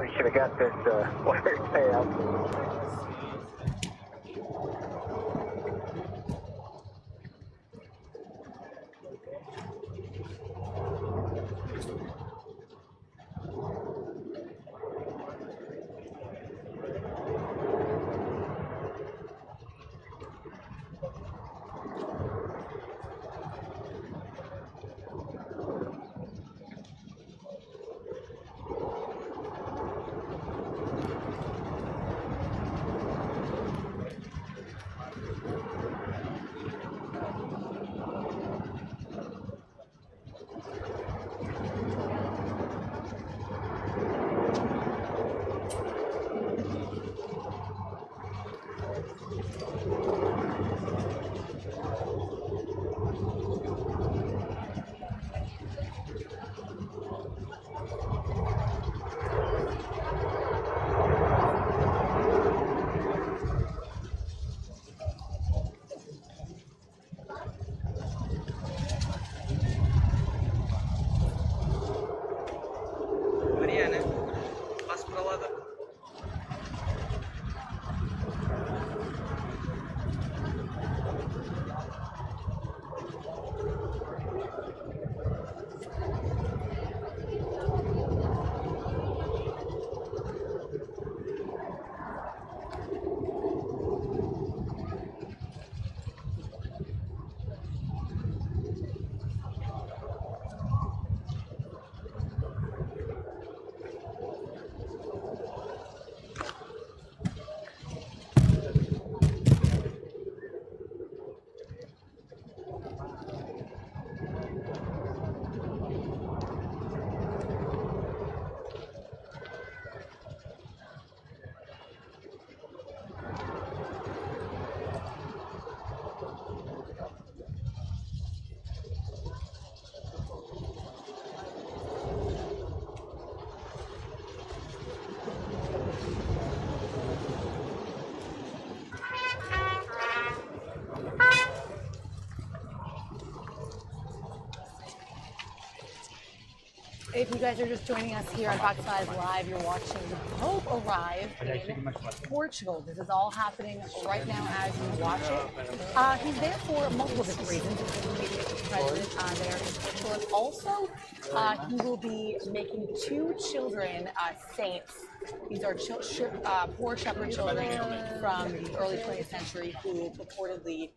probably should have got this water payout. If you guys are just joining us here on Fox 5 Live, you're watching the Pope arrive in Portugal. This is all happening right now as you watch it. He's there for multiple different reasons, including meeting with the president there in Portugal. And also, he will be making two children saints. These are poor shepherd children from the early 20th century who purportedly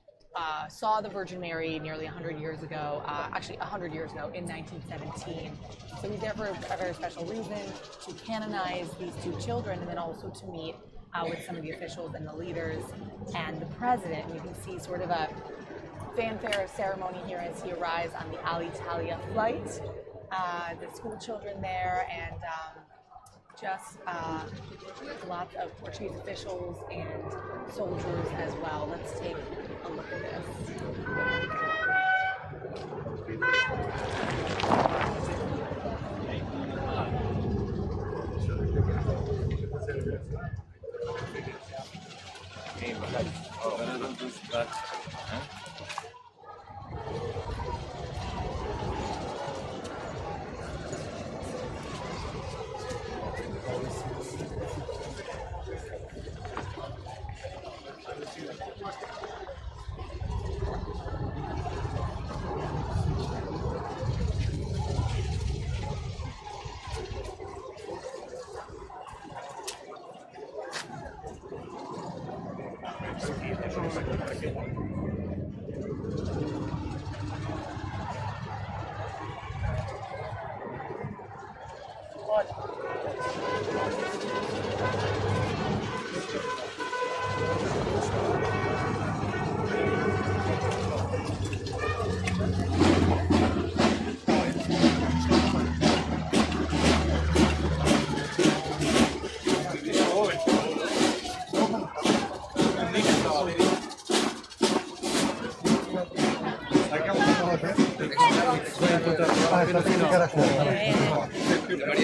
saw the Virgin Mary nearly 100 years ago, actually 100 years ago, in 1917. So he's there for a very special reason, to canonize these two children, and then also to meet with some of the officials and the leaders and the president. And you can see sort of a fanfare ceremony here as he arrives on the Alitalia flight. The school children there, and just lots of Portuguese officials and soldiers as well. Let's take a look at this.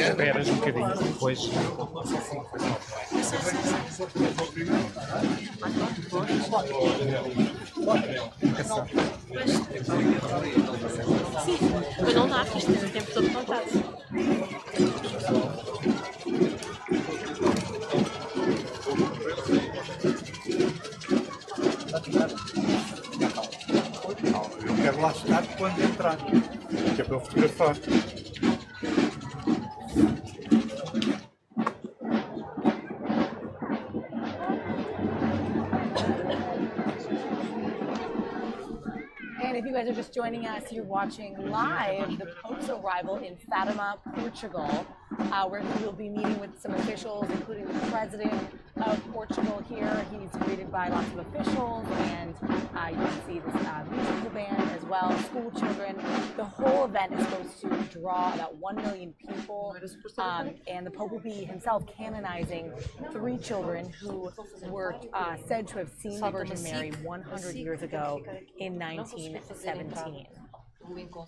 Esperas um bocadinho, depois. Sim, mas não dá, porque isto tem o tempo todo contado. off to the fun. And if you guys are just joining us, you're watching live the Pope's arrival in Fatima, Portugal, where he will be meeting with some officials, including the president of Portugal here. He's greeted by lots of officials, and you can see this musical band as well, school children. The whole event is supposed to draw about 1 million people, and the Pope will be himself canonizing 3 children who were said to have seen the Virgin Mary 100 years ago in 1917.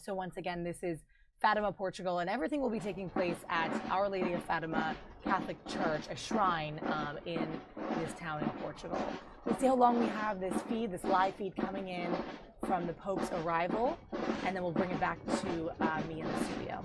So once again, this is Fatima, Portugal, and everything will be taking place at Our Lady of Fatima Catholic Church, a shrine in this town in Portugal. Let's see how long we have this feed, this live feed coming in from the Pope's arrival, and then we'll bring it back to me in the studio.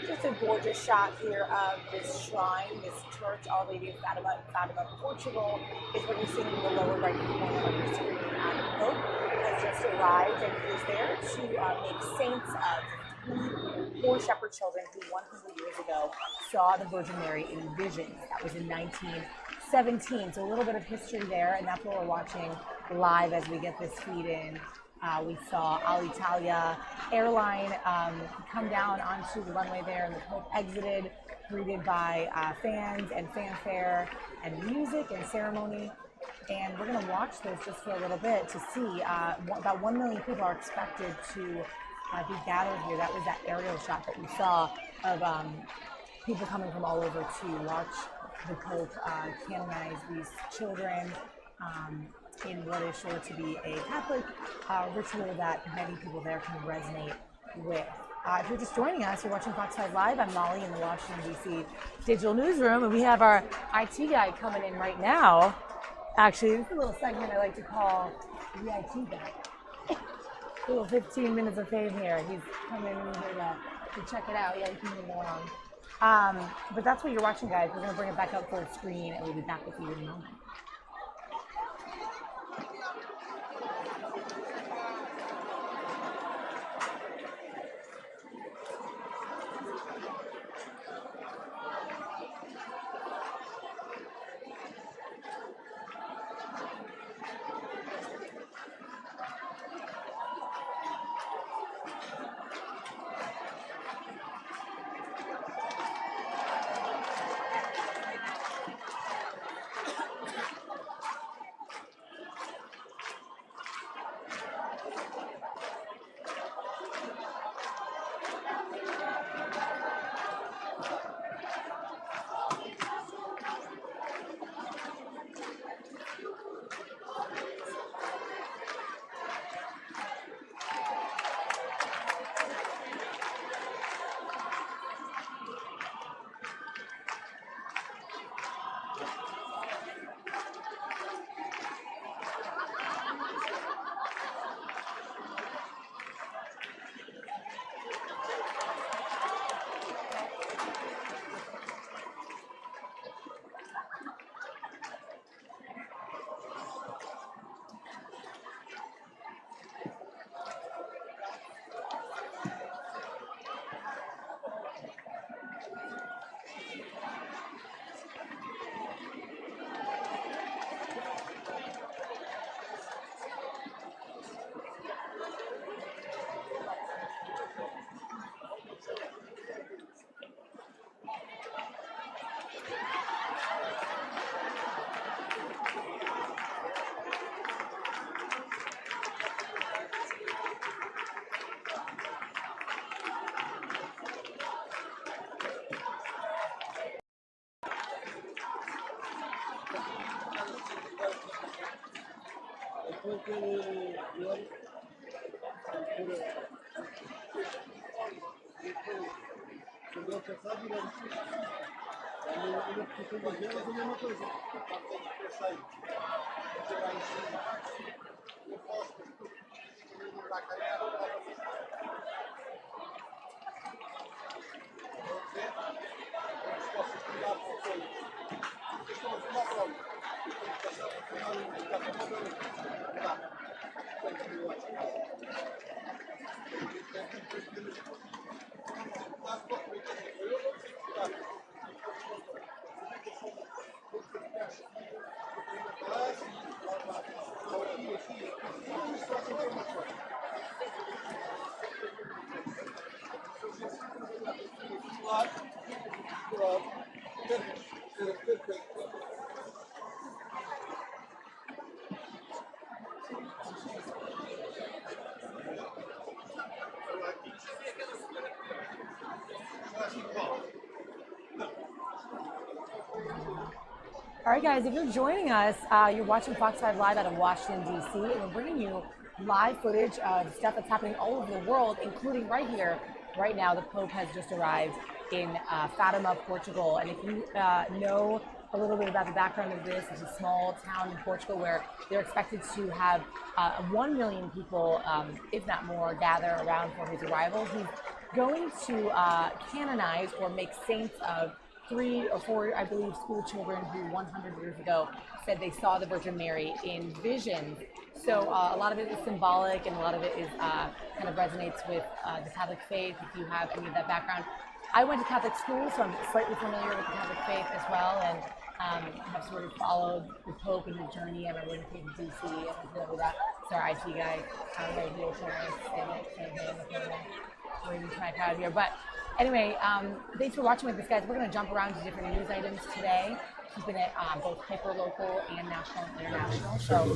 Just a gorgeous shot here of this shrine, this church, Our Lady of Fatima in Fatima, Portugal, is what you're seeing in the lower right corner of your screen. The Pope has just arrived, and he is there to make saints of 4 shepherd children who 100 years ago saw the Virgin Mary in visions. That was in 1917. So a little bit of history there, and that's what we're watching live as we get this feed in. We saw Alitalia airline come down onto the runway there, and the Pope exited, greeted by fans and fanfare and music and ceremony. And we're going to watch this just for a little bit to see. About 1 million people are expected to be gathered here. That was that aerial shot that you saw of people coming from all over to watch the Pope canonize these children. in what is sure to be a Catholic ritual that many people there can resonate with. If you're just joining us, you're watching Fox 5 Live. I'm Molly in the Washington, D.C. digital newsroom, and we have our IT guy coming in right now. Actually, this is a little segment I like to call the IT guy. A little 15 minutes of fame here. He's coming in here to check it out. Yeah, you can move along. But that's what you're watching, guys. We're going to bring it back up full screen, and we'll be back with you in a moment. All right, guys, if you're joining us, you're watching Fox 5 Live out of Washington, D.C., and we're bringing you live footage of stuff that's happening all over the world, including right here, right now. The Pope has just arrived in Fatima, Portugal. And if you know a little bit about the background of this, it's a small town in Portugal where they're expected to have 1 million people, if not more, gather around for his arrival. He's going to canonize or make saints of 3 or 4, I believe, school children who 100 years ago said they saw the Virgin Mary in visions. So a lot of it is symbolic, and a lot of it is kind of resonates with the Catholic faith, if you have any of that background. I went to Catholic school, so I'm slightly familiar with the Catholic faith as well, and have sort of followed the Pope and his journey. I remember when he came to DC, and I was that. So our IT guy right here, we're my crowd here. But anyway, thanks for watching with us, guys. We're going to jump around to different news items today, keeping it both hyper-local and national and international. So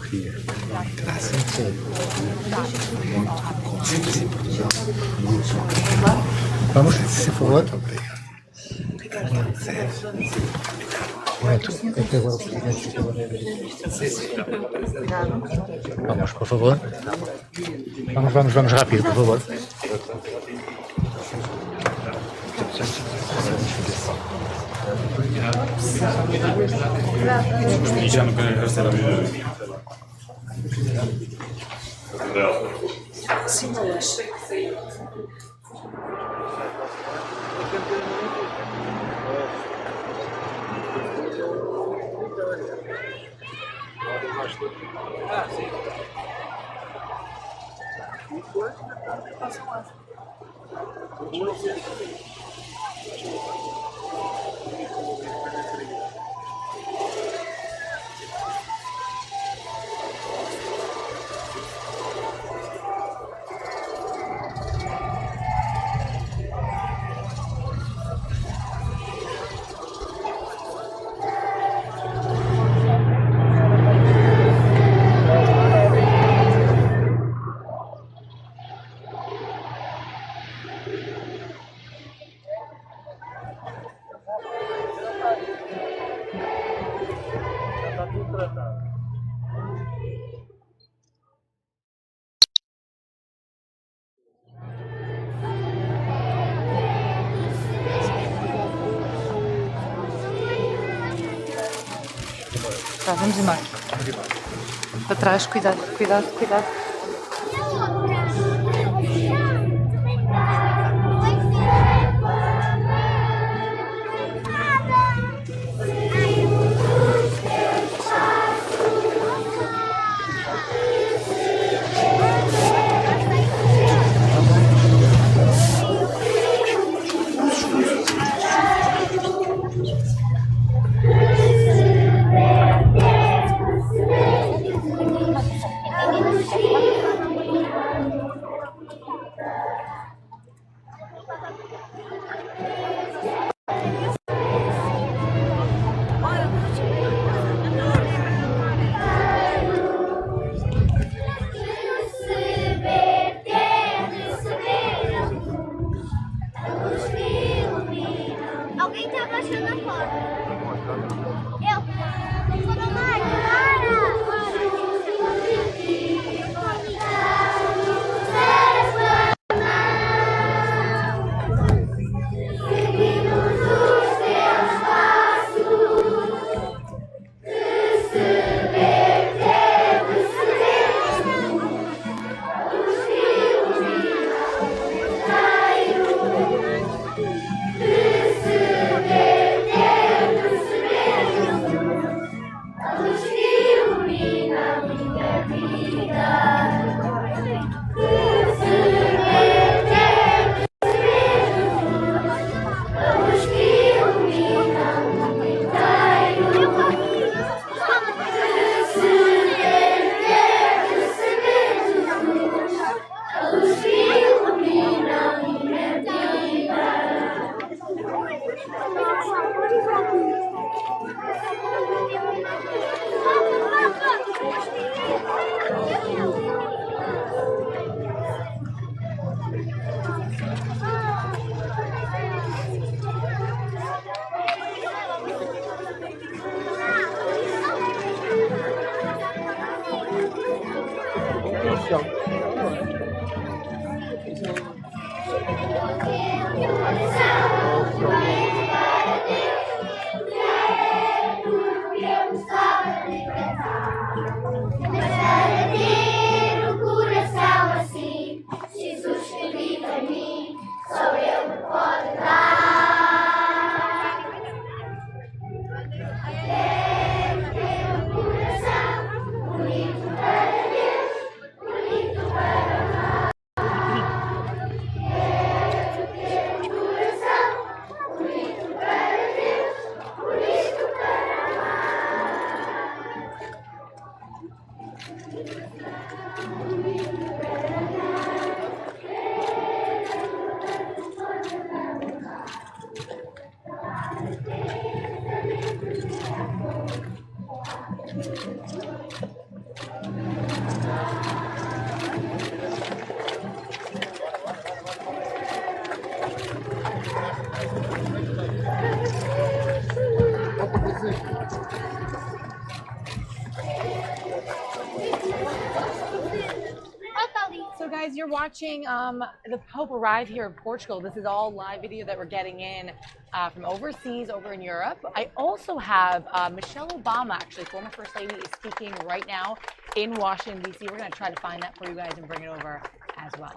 Vamos, se for. Neto, é que agora o presidente ficou Vamos, por favor. Vamos rápido, por favor. Já não quero gastar a vida. Tá, vamos embora. Para trás, cuidado, cuidado, cuidado. Alguém tá baixando a foto. Eu vou dar uma you're watching the Pope arrive here in Portugal. This is all live video that we're getting in from overseas, over in Europe. I also have Michelle Obama, actually, former First Lady, is speaking right now in Washington, D.C. We're going to try to find that for you guys and bring it over as well.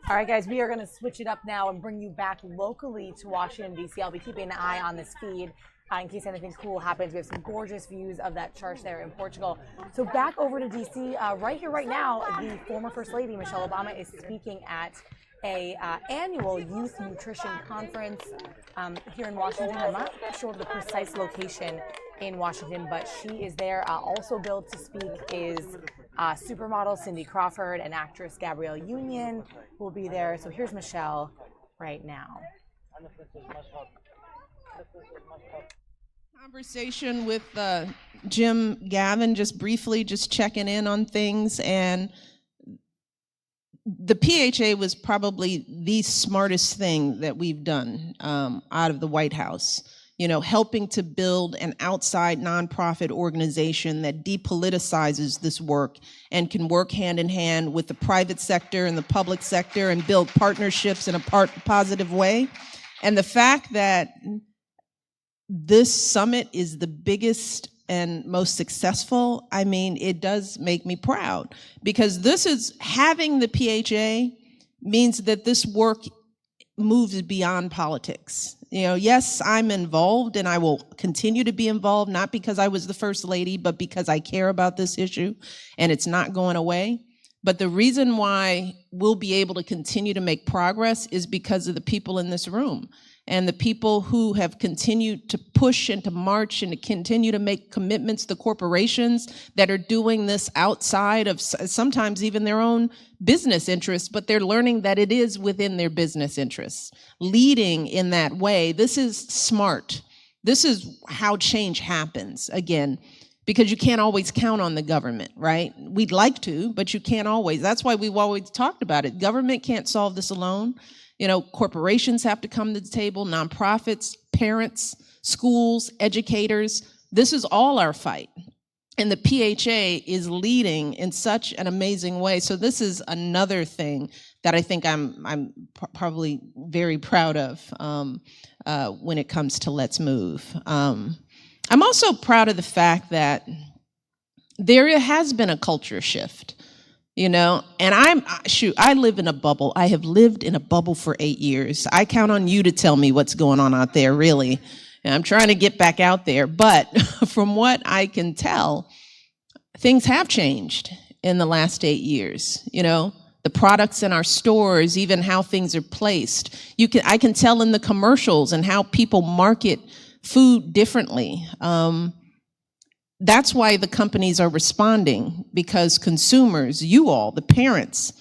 All right, guys, we are going to switch it up now and bring you back locally to Washington, D.C. I'll be keeping an eye on this feed in case anything cool happens. We have some gorgeous views of that church there in Portugal. So back over to D.C. Right here, right now, the former First Lady, Michelle Obama, is speaking at a annual youth nutrition conference here in Washington. I'm not sure of the precise location in Washington, but she is there. Also billed to speak is supermodel Cindy Crawford and actress Gabrielle Union will be there. So here's Michelle right now. Conversation with Jim Gavin, just briefly, just checking in on things. And the PHA was probably the smartest thing that we've done out of the White House. You know, helping to build an outside nonprofit organization that depoliticizes this work and can work hand in hand with the private sector and the public sector and build partnerships in a positive way. And the fact that this summit is the biggest and most successful, I mean, it does make me proud, because this is, having the PHA means that this work moves beyond politics. You know, yes, I'm involved and I will continue to be involved, not because I was the First Lady, but because I care about this issue and it's not going away. But the reason why we'll be able to continue to make progress is because of the people in this room and the people who have continued to push and to march and to continue to make commitments to corporations that are doing this outside of sometimes even their own business interests, but they're learning that it is within their business interests. Leading in that way, this is smart. This is how change happens, again, because you can't always count on the government, right? We'd like to, but you can't always. That's why we've always talked about it. Government can't solve this alone. You know, corporations have to come to the table, nonprofits, parents, schools, educators. This is all our fight. And the PHA is leading in such an amazing way. So this is another thing that I think I'm probably very proud of when it comes to Let's Move. I'm also proud of the fact that there has been a culture shift. You know, and I live in a bubble. I have lived in a bubble for 8 years. I count on you to tell me what's going on out there, really. And I'm trying to get back out there. But from what I can tell, things have changed in the last 8 years. You know, the products in our stores, even how things are placed. I can tell in the commercials and how people market food differently. That's why the companies are responding, because consumers, you all, the parents,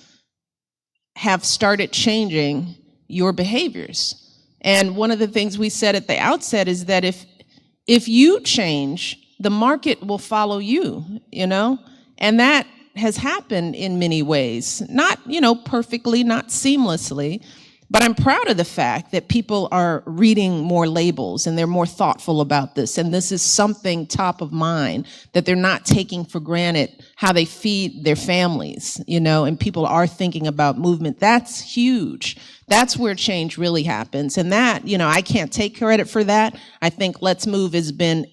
have started changing your behaviors. And one of the things we said at the outset is that if you change, the market will follow you, you know? And that has happened in many ways. Not, you know, perfectly, not seamlessly, but I'm proud of the fact that people are reading more labels and they're more thoughtful about this. And this is something top of mind, that they're not taking for granted how they feed their families, you know, and people are thinking about movement. That's huge. That's where change really happens. And that, you know, I can't take credit for that. I think Let's Move has been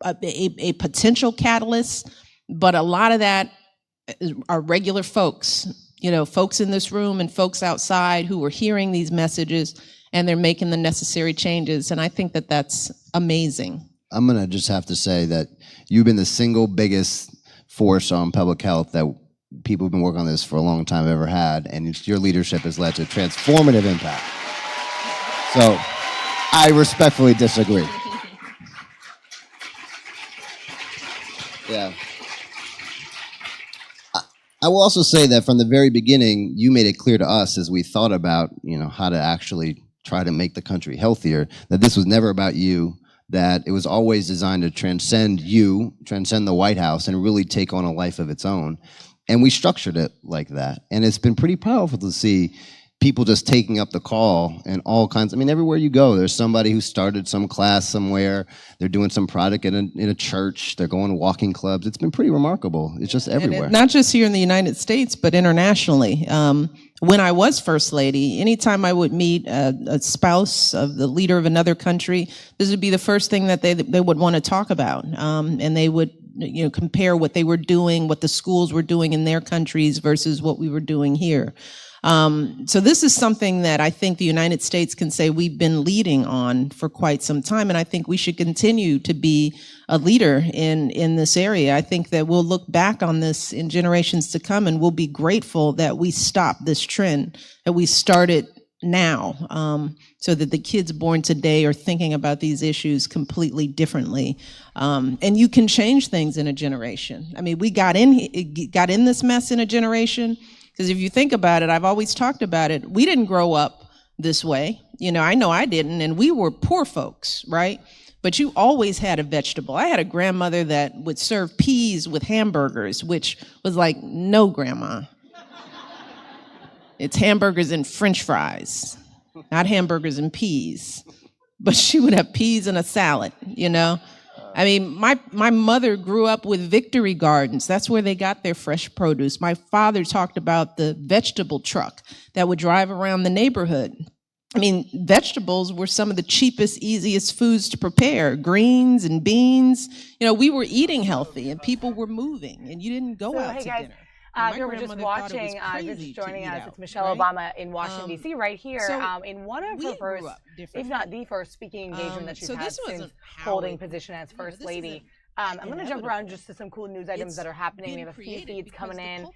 a potential catalyst, but a lot of that are regular folks. You know, folks in this room and folks outside who are hearing these messages, and they're making the necessary changes. And I think that that's amazing. I'm going to just have to say that you've been the single biggest force on public health that people who've been working on this for a long time have ever had, and your leadership has led to transformative impact. So I respectfully disagree. Yeah. I will also say that from the very beginning, you made it clear to us as we thought about, how to actually try to make the country healthier, that this was never about you, that it was always designed to transcend the White House, and really take on a life of its own. And we structured it like that. And it's been pretty powerful to see people just taking up the call and all kinds. I mean, everywhere you go, there's somebody who started some class somewhere. They're doing some project in a church. They're going to walking clubs. It's been pretty remarkable. It's just everywhere. Not just here in the United States, but internationally. When I was First Lady, anytime I would meet a spouse of the leader of another country, this would be the first thing that they would want to talk about. And they would compare what they were doing, what the schools were doing in their countries versus what we were doing here. So this is something that I think the United States can say we've been leading on for quite some time, and I think we should continue to be a leader in this area. I think that we'll look back on this in generations to come, and we'll be grateful that we stopped this trend, that we started now, so that the kids born today are thinking about these issues completely differently. And you can change things in a generation. I mean, we got in this mess in a generation. Because if you think about it, I've always talked about it. We didn't grow up this way. I know I didn't, and we were poor folks, right? But you always had a vegetable. I had a grandmother that would serve peas with hamburgers, which was like, no, Grandma. It's hamburgers and French fries, not hamburgers and peas. But she would have peas in a salad, I mean, my mother grew up with Victory Gardens. That's where they got their fresh produce. My father talked about the vegetable truck that would drive around the neighborhood. I mean, vegetables were some of the cheapest, easiest foods to prepare. Greens and beans. We were eating healthy, and people were moving, and you didn't go out to dinner. Here we're just watching, just joining us, it's Michelle Obama in Washington, D.C. right here, in one of her first, if not the first speaking engagement that she's had since holding position as First Lady. I'm going to jump around just to some cool news items that are happening. We have a few feeds coming in,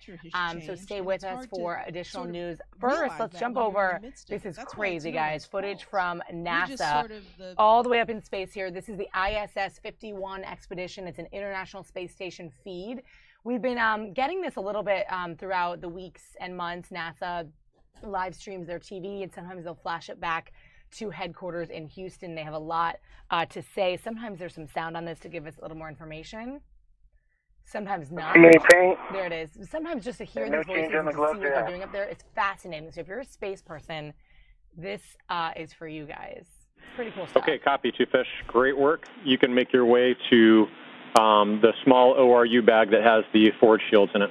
so stay with us for additional news. First, let's jump over. This is crazy, guys. Footage from NASA all the way up in space here. This is the ISS 51 expedition. It's an International Space Station feed. We've been getting this a little bit throughout the weeks and months. NASA live streams their TV, and sometimes they'll flash it back to headquarters in Houston. They have a lot to say. Sometimes there's some sound on this to give us a little more information. Sometimes not. There it is. Sometimes just to hear these voices and to see what they're doing up there, it's fascinating. So if you're a space person, this is for you guys. Pretty cool stuff. Okay, copy, Two Fish. Great work. You can make your way to the small ORU bag that has the forward shields in it.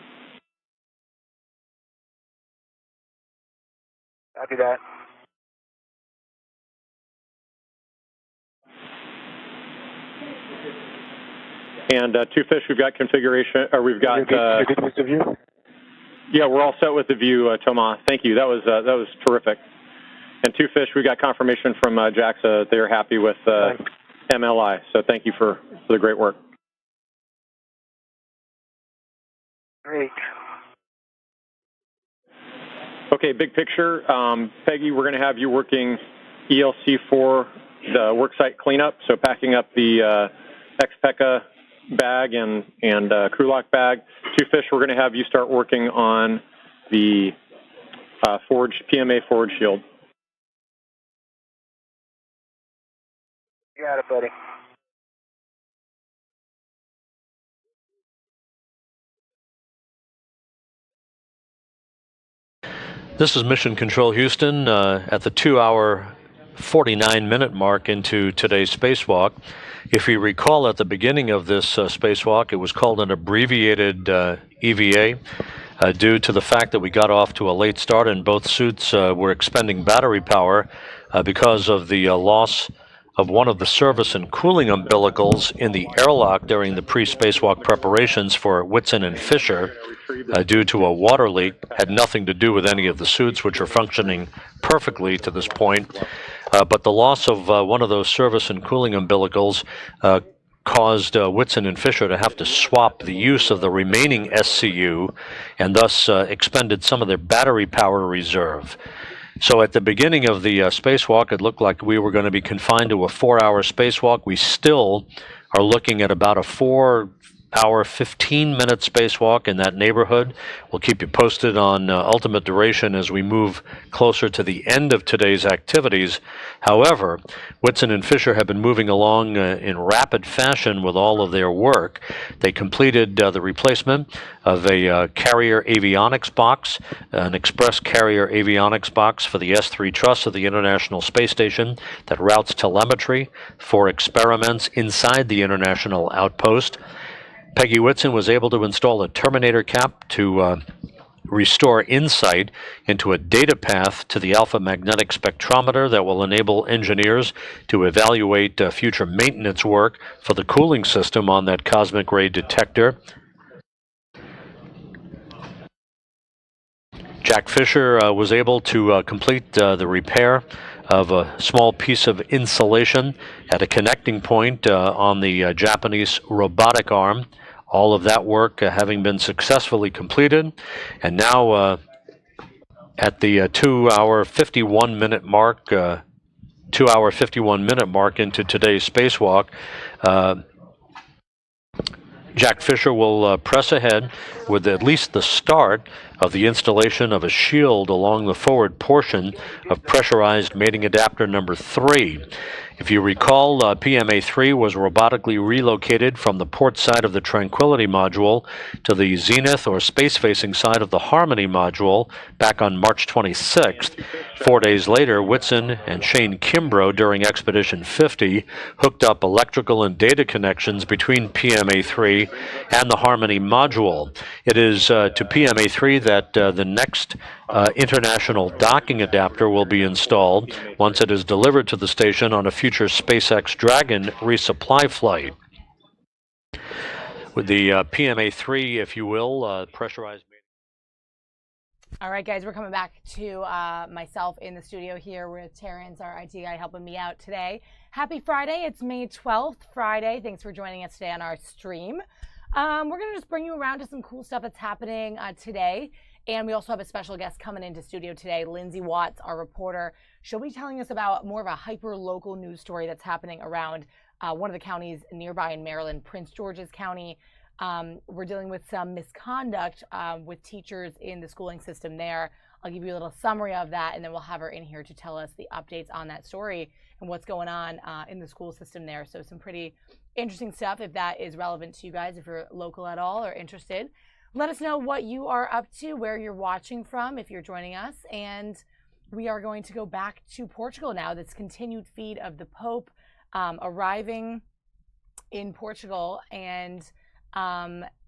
Copy that. And Two Fish, we've got configuration, or we've got. Yeah, we're all set with the view, Thomas. Thank you. That was terrific. And Two Fish, we got confirmation from JAXA. They're happy with MLI. So thank you for the great work. Great. Okay, big picture. Peggy, we're going to have you working ELC for the worksite cleanup, so packing up the ex-PECA bag and crew lock bag. Two Fish, we're going to have you start working on the PMA forward shield. You got it, buddy. This is Mission Control Houston at the 2-hour, 49-minute mark into today's spacewalk. If you recall, at the beginning of this spacewalk, it was called an abbreviated EVA due to the fact that we got off to a late start and both suits were expending battery power because of the loss of one of the service and cooling umbilicals in the airlock during the pre-spacewalk preparations for Whitson and Fisher due to a water leak. Had nothing to do with any of the suits, which are functioning perfectly to this point. But the loss of one of those service and cooling umbilicals caused Whitson and Fisher to have to swap the use of the remaining SCU and thus expended some of their battery power reserve. So at the beginning of the spacewalk, it looked like we were going to be confined to a 4-hour spacewalk. We still are looking at about a 4-hour, 15-minute spacewalk in that neighborhood. We'll keep you posted on ultimate duration as we move closer to the end of today's activities. However, Whitson and Fisher have been moving along in rapid fashion with all of their work. They completed the replacement of a carrier avionics box, an express carrier avionics box for the S3 truss of the International Space Station that routes telemetry for experiments inside the International Outpost. Peggy Whitson was able to install a terminator cap to restore insight into a data path to the alpha magnetic spectrometer that will enable engineers to evaluate future maintenance work for the cooling system on that cosmic ray detector. Jack Fisher was able to complete the repair of a small piece of insulation at a connecting point on the Japanese robotic arm. All of that work having been successfully completed. And now at the 2-hour, 51-minute mark, 2-hour, 51-minute mark into today's spacewalk, Jack Fisher will press ahead with at least the start of the installation of a shield along the forward portion of pressurized mating adapter number 3. If you recall, PMA-3 was robotically relocated from the port side of the Tranquility module to the zenith or space-facing side of the Harmony module back on March 26th. 4 days later, Whitson and Shane Kimbrough during Expedition 50 hooked up electrical and data connections between PMA-3 and the Harmony module. It is to PMA-3 that the next international docking adapter will be installed once it is delivered to the station on a future SpaceX Dragon resupply flight. With the PMA-3, if you will, pressurized. All right, guys, we're coming back to myself in the studio here with Terrence, our IT guy, helping me out today. Happy Friday. It's May 12th, Friday. Thanks for joining us today on our stream. We're going to just bring you around to some cool stuff that's happening today. And we also have a special guest coming into studio today, Lindsay Watts, our reporter. She'll be telling us about more of a hyper-local news story that's happening around one of the counties nearby in Maryland, Prince George's County. We're dealing with some misconduct with teachers in the schooling system there. I'll give you a little summary of that, and then we'll have her in here to tell us the updates on that story and what's going on in the school system there. So some pretty interesting stuff if that is relevant to you guys, if you're local at all or interested. Let us know what you are up to, where you're watching from, if you're joining us. And we are going to go back to Portugal now. This continued feed of the Pope arriving in Portugal. And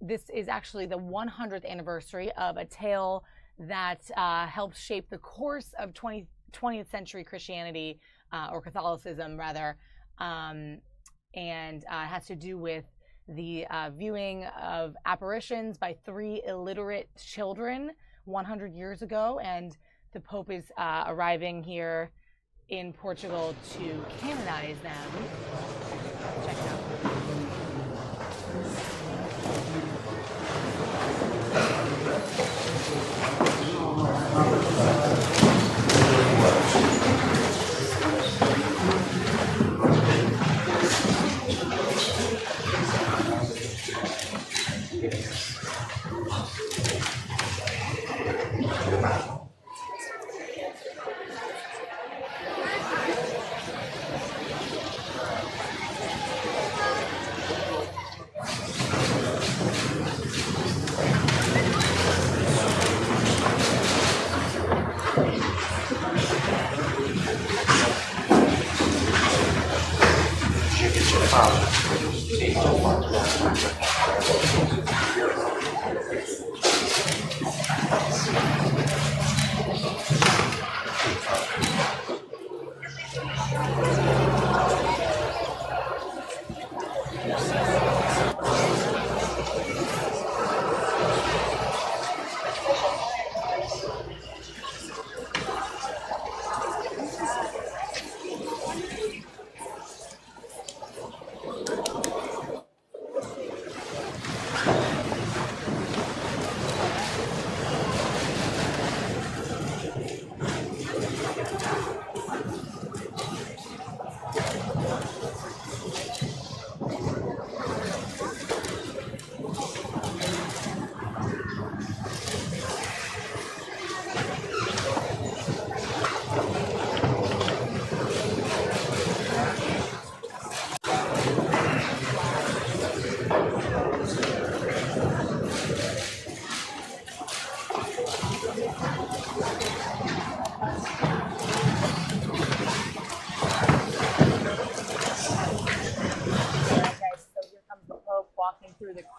this is actually the 100th anniversary of a tale that helped shape the course of 20th century Christianity, or Catholicism, rather. And it has to do with the viewing of apparitions by 3 illiterate children 100 years ago. And the Pope is arriving here in Portugal to canonize them. Check it out.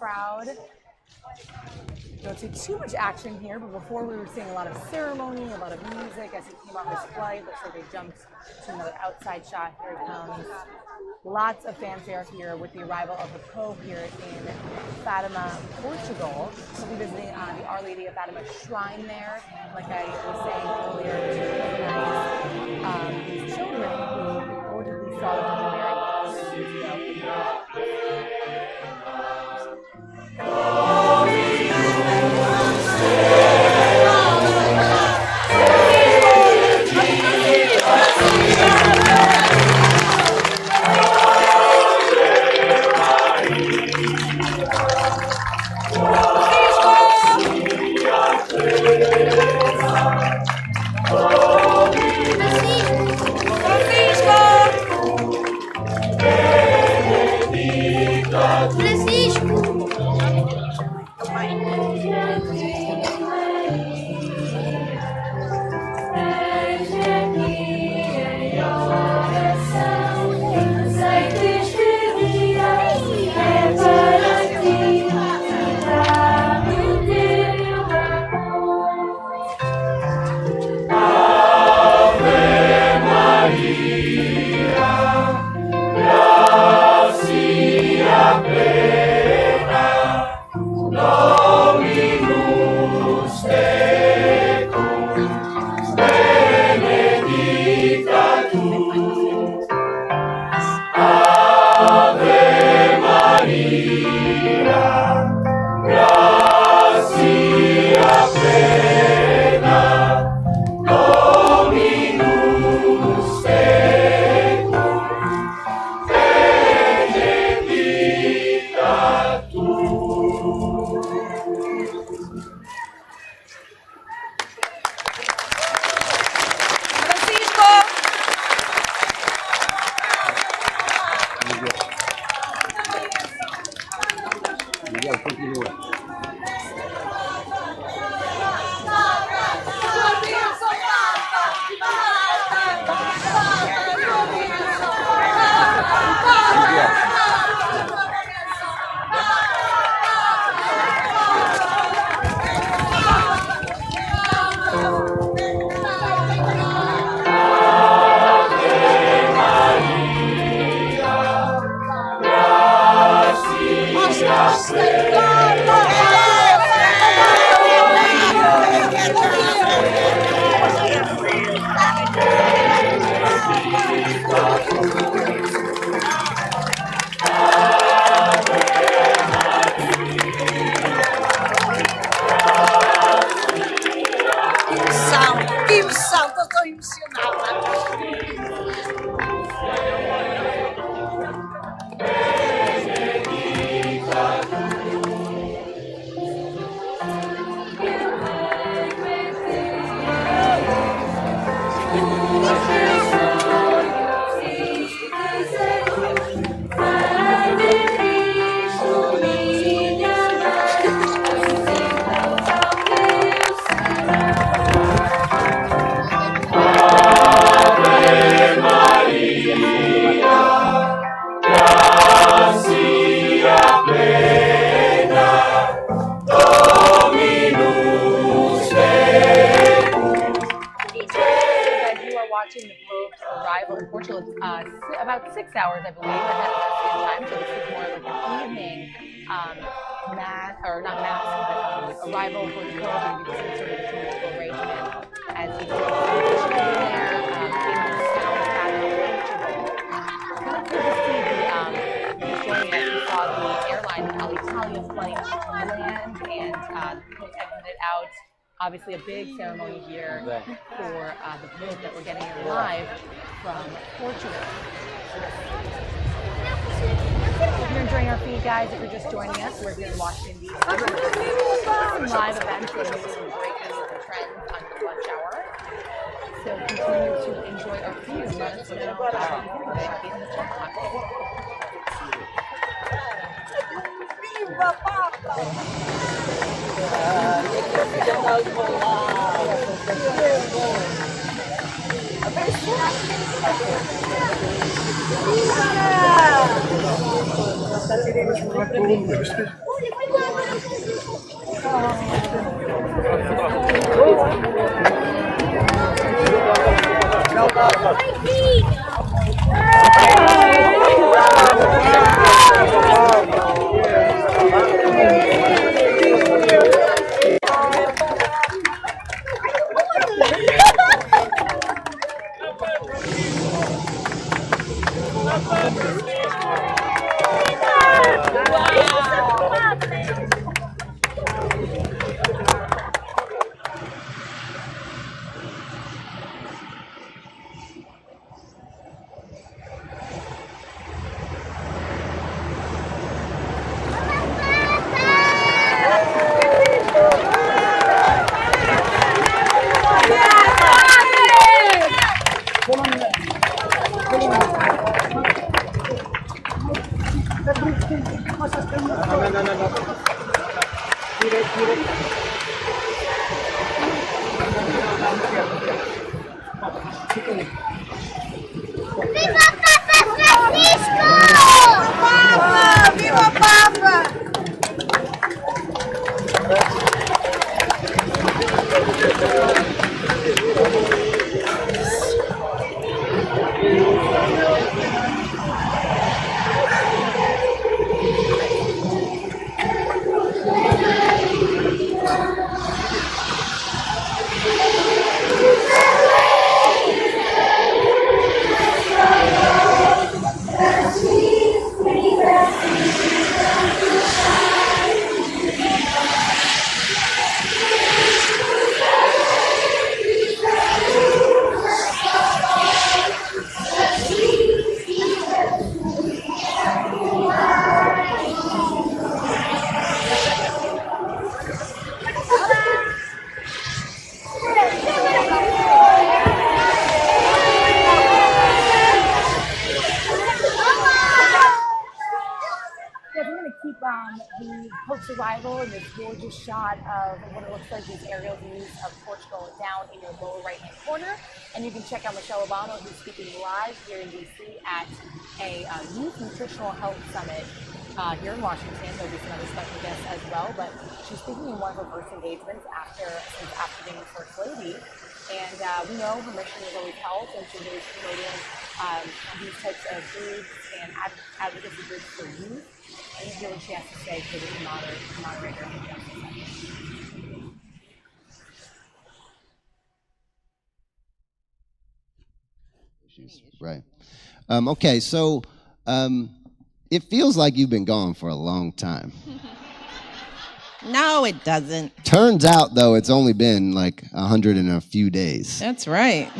crowd. Don't see too much action here, but before we were seeing a lot of ceremony, a lot of music as he came off his flight. Looks like they jumped to another outside shot. Here it comes. Lots of fanfare here with the arrival of the Pope here in Fatima, Portugal. We'll be visiting the Our Lady of Fatima shrine there. Like I was saying earlier, to recognize these children who reportedly saw the Virgin Mary about 6 hours, I believe, ahead of Mexican time. So this is more like an evening mass, or not mass, but arrival for the Pope, and you can see sort of the political arrangement as he goes there in the town of Portugal. It's kind of cool to see the joining us. We saw the airline Alitalia flight land, and the Pope exited out. Obviously, a big ceremony here for the Pope that we're getting here live from Portugal. If you're enjoying our feed, guys, if you're just joining us, we're here in Washington, D.C. Some live events that are moving breaking the trends on the lunch hour. So continue to enjoy our feed and let us know what you think of it in the chat box. Viva Papa! Viva Papa Francisco! Papa! Viva Papa! Yes, I'm going to keep the Pope's arrival and this gorgeous shot of what it looks like these aerial views of Portugal down in your lower right-hand corner. And you can check out Michelle Obama, who's speaking live here in D.C. at a Youth Nutritional Health Summit here in Washington. There'll be some other special guests as well, but she's speaking in one of her first engagements since after being First Lady. And we know her mission is always health, and she's always promoting these types of groups and advocacy groups for youth. And you hear what she has to say for the moderator in just a second. Right. Okay, so it feels like you've been gone for a long time. No, it doesn't. Turns out, though, it's only been like 100 and a few days. That's right.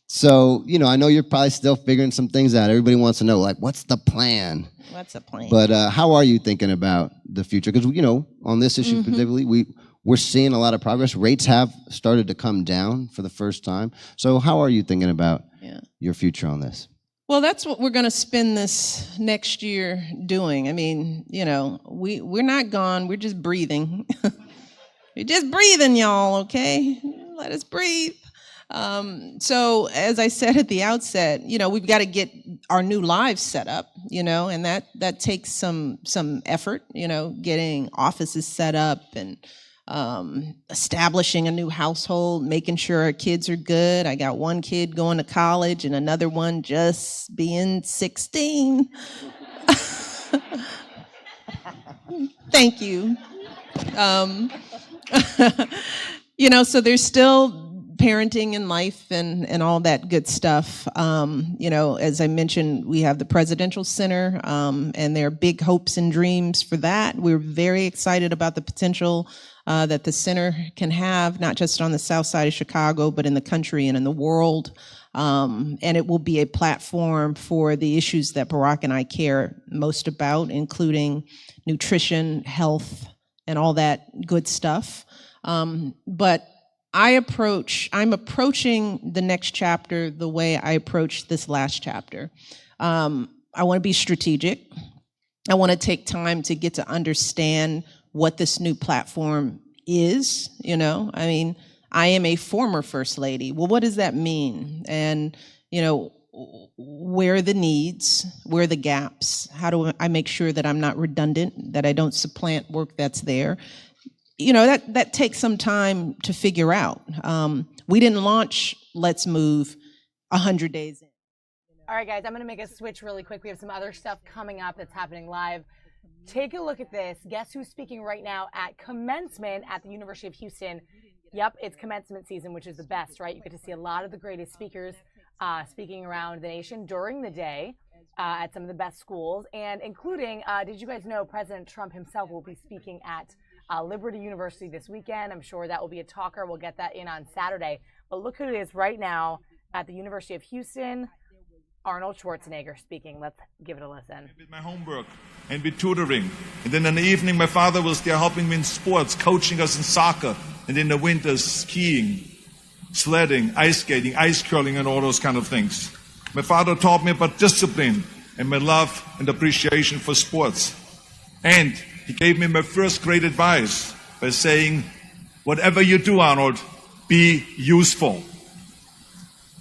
So, I know you're probably still figuring some things out. Everybody wants to know, like, what's the plan? What's the plan? But how are you thinking about the future? Because, on this issue particularly, we're seeing a lot of progress. Rates have started to come down for the first time. So how are you thinking about your future on this? Well, that's what we're going to spend this next year doing. I mean, we're not gone. We're just breathing. We're just breathing, y'all, okay? Let us breathe. So as I said at the outset, we've got to get our new lives set up, and that takes some effort, getting offices set up and establishing a new household, making sure our kids are good. I got one kid going to college and another one just being 16. Thank you. So there's still parenting in life and all that good stuff. As I mentioned, we have the Presidential Center, and there are big hopes and dreams for that. We're very excited about the potential that the center can have, not just on the south side of Chicago, but in the country and in the world. And it will be a platform for the issues that Barack and I care most about, including nutrition, health, and all that good stuff. But I'm approaching the next chapter the way I approached this last chapter. I want to be strategic. I want to take time to get to understand what this new platform is. I mean, I am a former First Lady. Well, what does that mean? And, where are the needs, where are the gaps, how do I make sure that I'm not redundant, that I don't supplant work that's there. You know, that takes some time to figure out. We didn't launch Let's Move 100 days in. All right, guys, I'm going to make a switch really quick. We have some other stuff coming up that's happening live. Take a look at this. Guess who's speaking right now at commencement at the University of Houston? Yep, it's commencement season, which is the best, right? You get to see a lot of the greatest speakers speaking around the nation during the day at some of the best schools, and including, did you guys know President Trump himself will be speaking at Liberty University this weekend? I'm sure that will be a talker. We'll get that in on Saturday. But look who it is right now at the University of Houston. Arnold Schwarzenegger speaking. Let's give it a listen. With my homework and with tutoring. And then in the evening, my father was there helping me in sports, coaching us in soccer. And in the winter, skiing, sledding, ice skating, ice curling, and all those kind of things. My father taught me about discipline and my love and appreciation for sports. And he gave me my first great advice by saying, whatever you do, Arnold, be useful.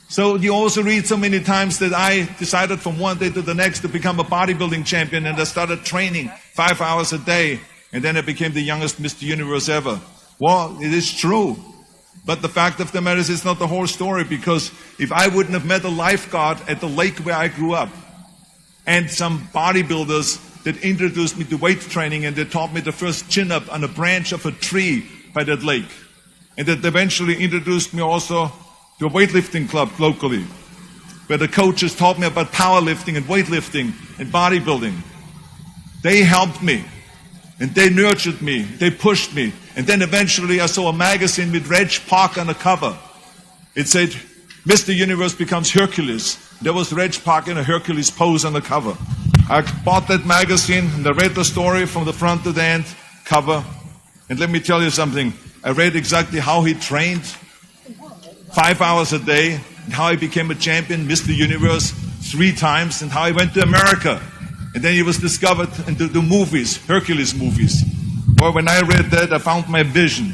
So you also read so many times that I decided from one day to the next to become a bodybuilding champion, and I started training 5 hours a day, and then I became the youngest Mr. Universe ever. Well, it is true. But the fact of the matter is it's not the whole story, because if I wouldn't have met a lifeguard at the lake where I grew up, and some bodybuilders that introduced me to weight training, and they taught me the first chin-up on a branch of a tree by that lake, and that eventually introduced me also to a weightlifting club locally, where the coaches taught me about powerlifting and weightlifting and bodybuilding. They helped me, and they nurtured me, they pushed me, and then eventually I saw a magazine with Reg Park on the cover. It said, Mr. Universe becomes Hercules. There was Reg Park in a Hercules pose on the cover. I bought that magazine, and I read the story from the front to the end cover, and let me tell you something. I read exactly how he trained 5 hours a day, and how he became a champion, Mr. Universe, 3 times, and how he went to America. And then he was discovered into the movies, Hercules movies. Well, when I read that, I found my vision.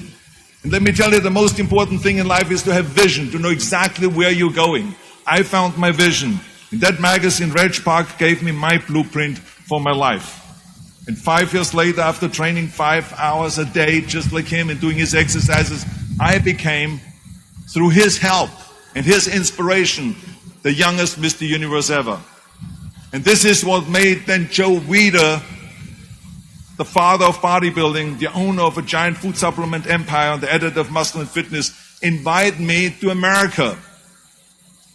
And let me tell you, the most important thing in life is to have vision, to know exactly where you're going. I found my vision. In that magazine, Reg Park gave me my blueprint for my life. And 5 years later, after training 5 hours a day, just like him, and doing his exercises, I became, through his help and his inspiration, the youngest Mr. Universe ever. And this is what made then Joe Weider, the father of bodybuilding, the owner of a giant food supplement empire, and the editor of Muscle and Fitness, invite me to America.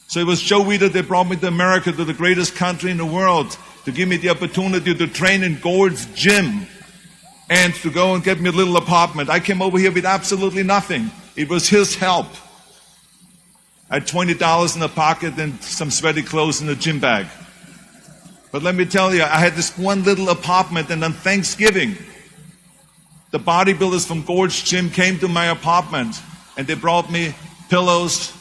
So it was Joe Weider that brought me to America, to the greatest country in the world, to give me the opportunity to train in Gold's Gym and to go and get me a little apartment. I came over here with absolutely nothing. It was his help. I had $20 in the pocket and some sweaty clothes in the gym bag. But let me tell you, I had this one little apartment, and on Thanksgiving, the bodybuilders from Gold's Gym came to my apartment, and they brought me pillows,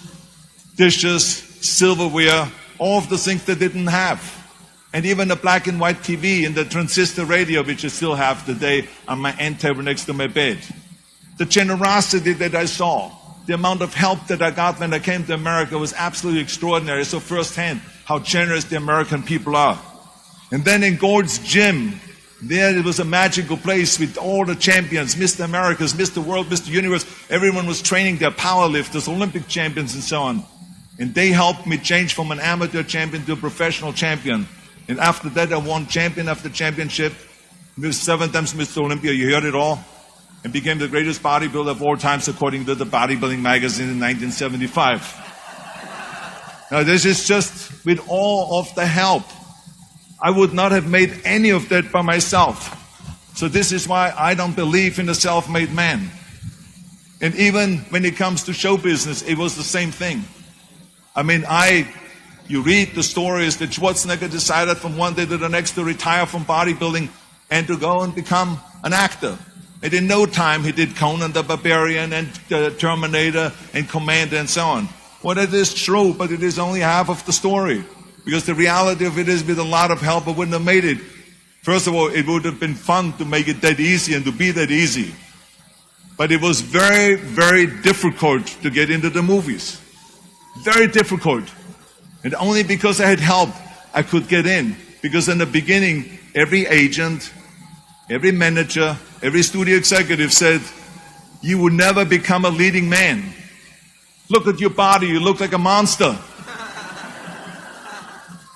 dishes, silverware, all of the things they didn't have. And even a black and white TV and the transistor radio, which I still have today on my end table next to my bed. The generosity that I saw, the amount of help that I got when I came to America was absolutely extraordinary. I saw firsthand how generous the American people are. And then in Gold's Gym, there it was a magical place with all the champions, Mr. Americas, Mr. World, Mr. Universe. Everyone was training their powerlifters, Olympic champions, and so on. And they helped me change from an amateur champion to a professional champion. And after that, I won champion after championship. I was 7 times Mr. Olympia, you heard it all. And became the greatest bodybuilder of all times, according to the Bodybuilding magazine in 1975. Now, this is just with all of the help. I would not have made any of that by myself. So this is why I don't believe in a self-made man. And even when it comes to show business, it was the same thing. I mean, you read the stories that Schwarzenegger decided from one day to the next to retire from bodybuilding and to go and become an actor. And in no time, he did Conan the Barbarian and Terminator and Commander and so on. Well, that is true, but it is only half of the story. Because the reality of it is, with a lot of help, I wouldn't have made it. First of all, it would have been fun to make it that easy and to be that easy. But it was very, very difficult to get into the movies. Very difficult. And only because I had help, I could get in. Because in the beginning, every agent, every manager, every studio executive said, you will never become a leading man. Look at your body, you look like a monster.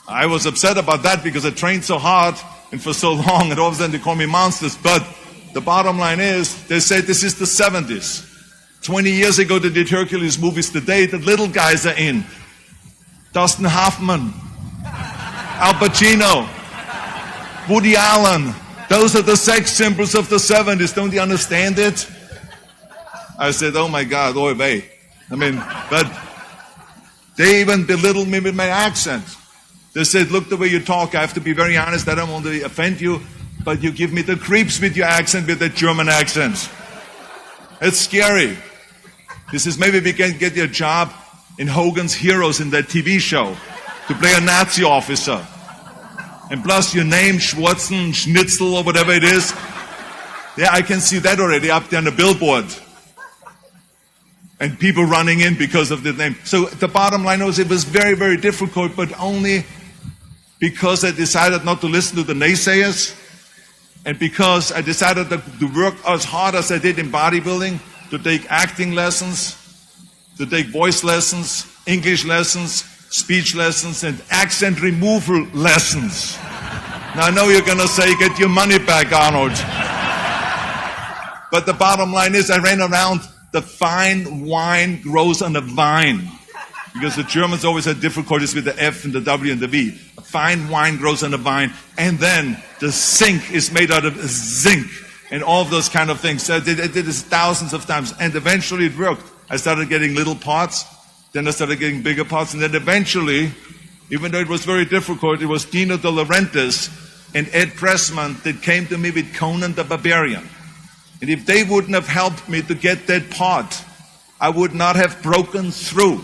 I was upset about that because I trained so hard and for so long, and all of a sudden they call me monsters. But the bottom line is, they said this is the 70s. 20 years ago they did Hercules movies. Today the little guys are in. Dustin Hoffman, Al Pacino, Woody Allen. Those are the sex symbols of the 70s. Don't you understand it? I said, oh my God, oy vey. But they even belittled me with my accent. They said, look the way you talk. I have to be very honest. I don't want to offend you, but you give me the creeps with your accent, with that German accent. It's scary. This is maybe we can get you a job in Hogan's Heroes in that TV show to play a Nazi officer. And plus your name, Schwarzen, Schnitzel, or whatever it is. Yeah, I can see that already up there on the billboard. And people running in because of the name. So the bottom line was it was very, very difficult, but only because I decided not to listen to the naysayers, and because I decided to work as hard as I did in bodybuilding, to take acting lessons, to take voice lessons, English lessons, speech lessons, and accent removal lessons. Now I know you're going to say, get your money back, Arnold. But the bottom line is I ran around, the fine wine grows on a vine. Because the Germans always had difficulties with the F and the W and the V. A fine wine grows on a vine, and then the zinc is made out of zinc, and all of those kind of things. I did this thousands of times, and eventually it worked. I started getting little parts, then I started getting bigger parts, and then eventually, even though it was very difficult, it was Dino De Laurentiis and Ed Pressman that came to me with Conan the Barbarian. And if they wouldn't have helped me to get that part, I would not have broken through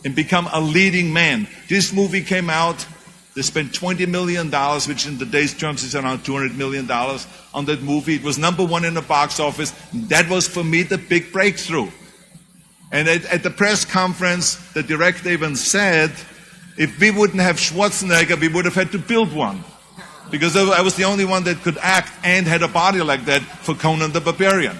and become a leading man. This movie came out, they spent $20 million, which in today's terms is around $200 million on that movie. It was #1 in the box office. That was for me the big breakthrough. And at the press conference, the director even said, if we wouldn't have Schwarzenegger, we would have had to build one. Because I was the only one that could act and had a body like that for Conan the Barbarian.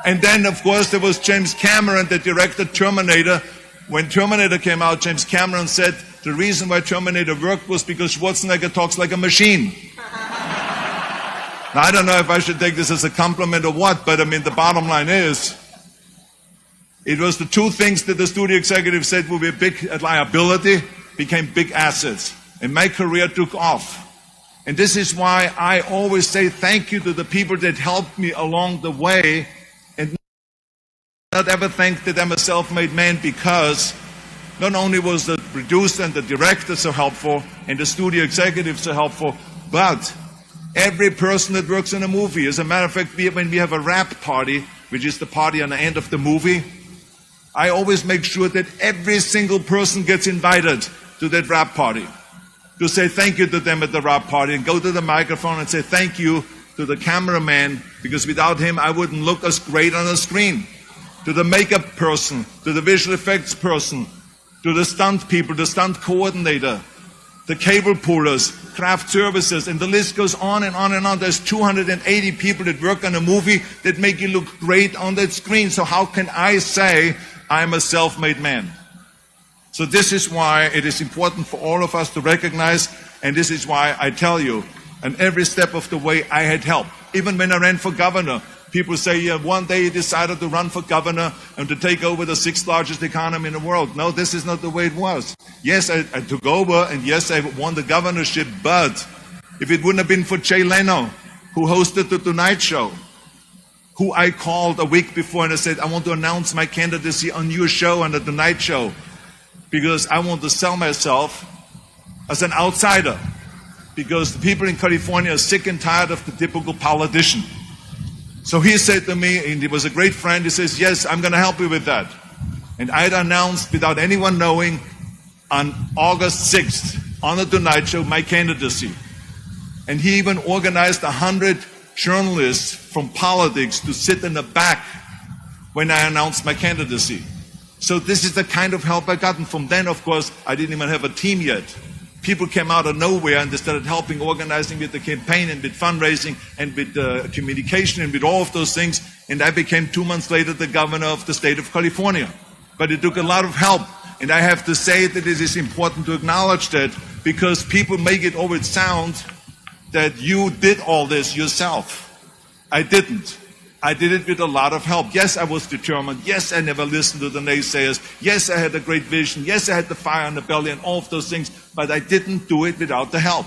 And then, of course, there was James Cameron, the director Terminator. When Terminator came out, James Cameron said the reason why Terminator worked was because Schwarzenegger talks like a machine. Now, I don't know if I should take this as a compliment or what, but the bottom line is, it was the two things that the studio executive said would be a big liability, became big assets. And my career took off. And this is why I always say thank you to the people that helped me along the way, and not ever think that I'm a self-made man, because not only was the producer and the director so helpful and the studio executive so helpful, but every person that works in a movie. As a matter of fact, when we have a wrap party, which is the party on the end of the movie, I always make sure that every single person gets invited to that wrap party, to say thank you to them at the wrap party, and go to the microphone and say thank you to the cameraman, because without him I wouldn't look as great on the screen. To the makeup person, to the visual effects person, to the stunt people, the stunt coordinator, the cable pullers, craft services, and the list goes on and on and on. There's 280 people that work on a movie that make you look great on that screen. So how can I say I'm a self-made man? So this is why it is important for all of us to recognize, and this is why I tell you, and every step of the way I had help. Even when I ran for governor, people say, yeah, one day you decided to run for governor and to take over the 6th largest economy in the world. No, this is not the way it was. Yes, I took over, and yes, I won the governorship, but if it wouldn't have been for Jay Leno, who hosted the Tonight Show, who I called a week before and I said, I want to announce my candidacy on your show, on the Tonight Show, because I want to sell myself as an outsider, because the people in California are sick and tired of the typical politician. So he said to me, and he was a great friend, he says, yes, I'm going to help you with that. And I had announced, without anyone knowing, on August 6th, on the Tonight Show, my candidacy. And he even organized 100 journalists from politics to sit in the back when I announced my candidacy. So this is the kind of help I got. And from then, of course, I didn't even have a team yet. People came out of nowhere and they started helping, organizing with the campaign and with fundraising and with communication and with all of those things. And I became 2 months later the governor of the state of California. But it took a lot of help. And I have to say that it is important to acknowledge that, because people make it always sound that you did all this yourself. I didn't. I did it with a lot of help. Yes, I was determined. Yes, I never listened to the naysayers. Yes, I had a great vision. Yes, I had the fire in the belly and all of those things. But I didn't do it without the help.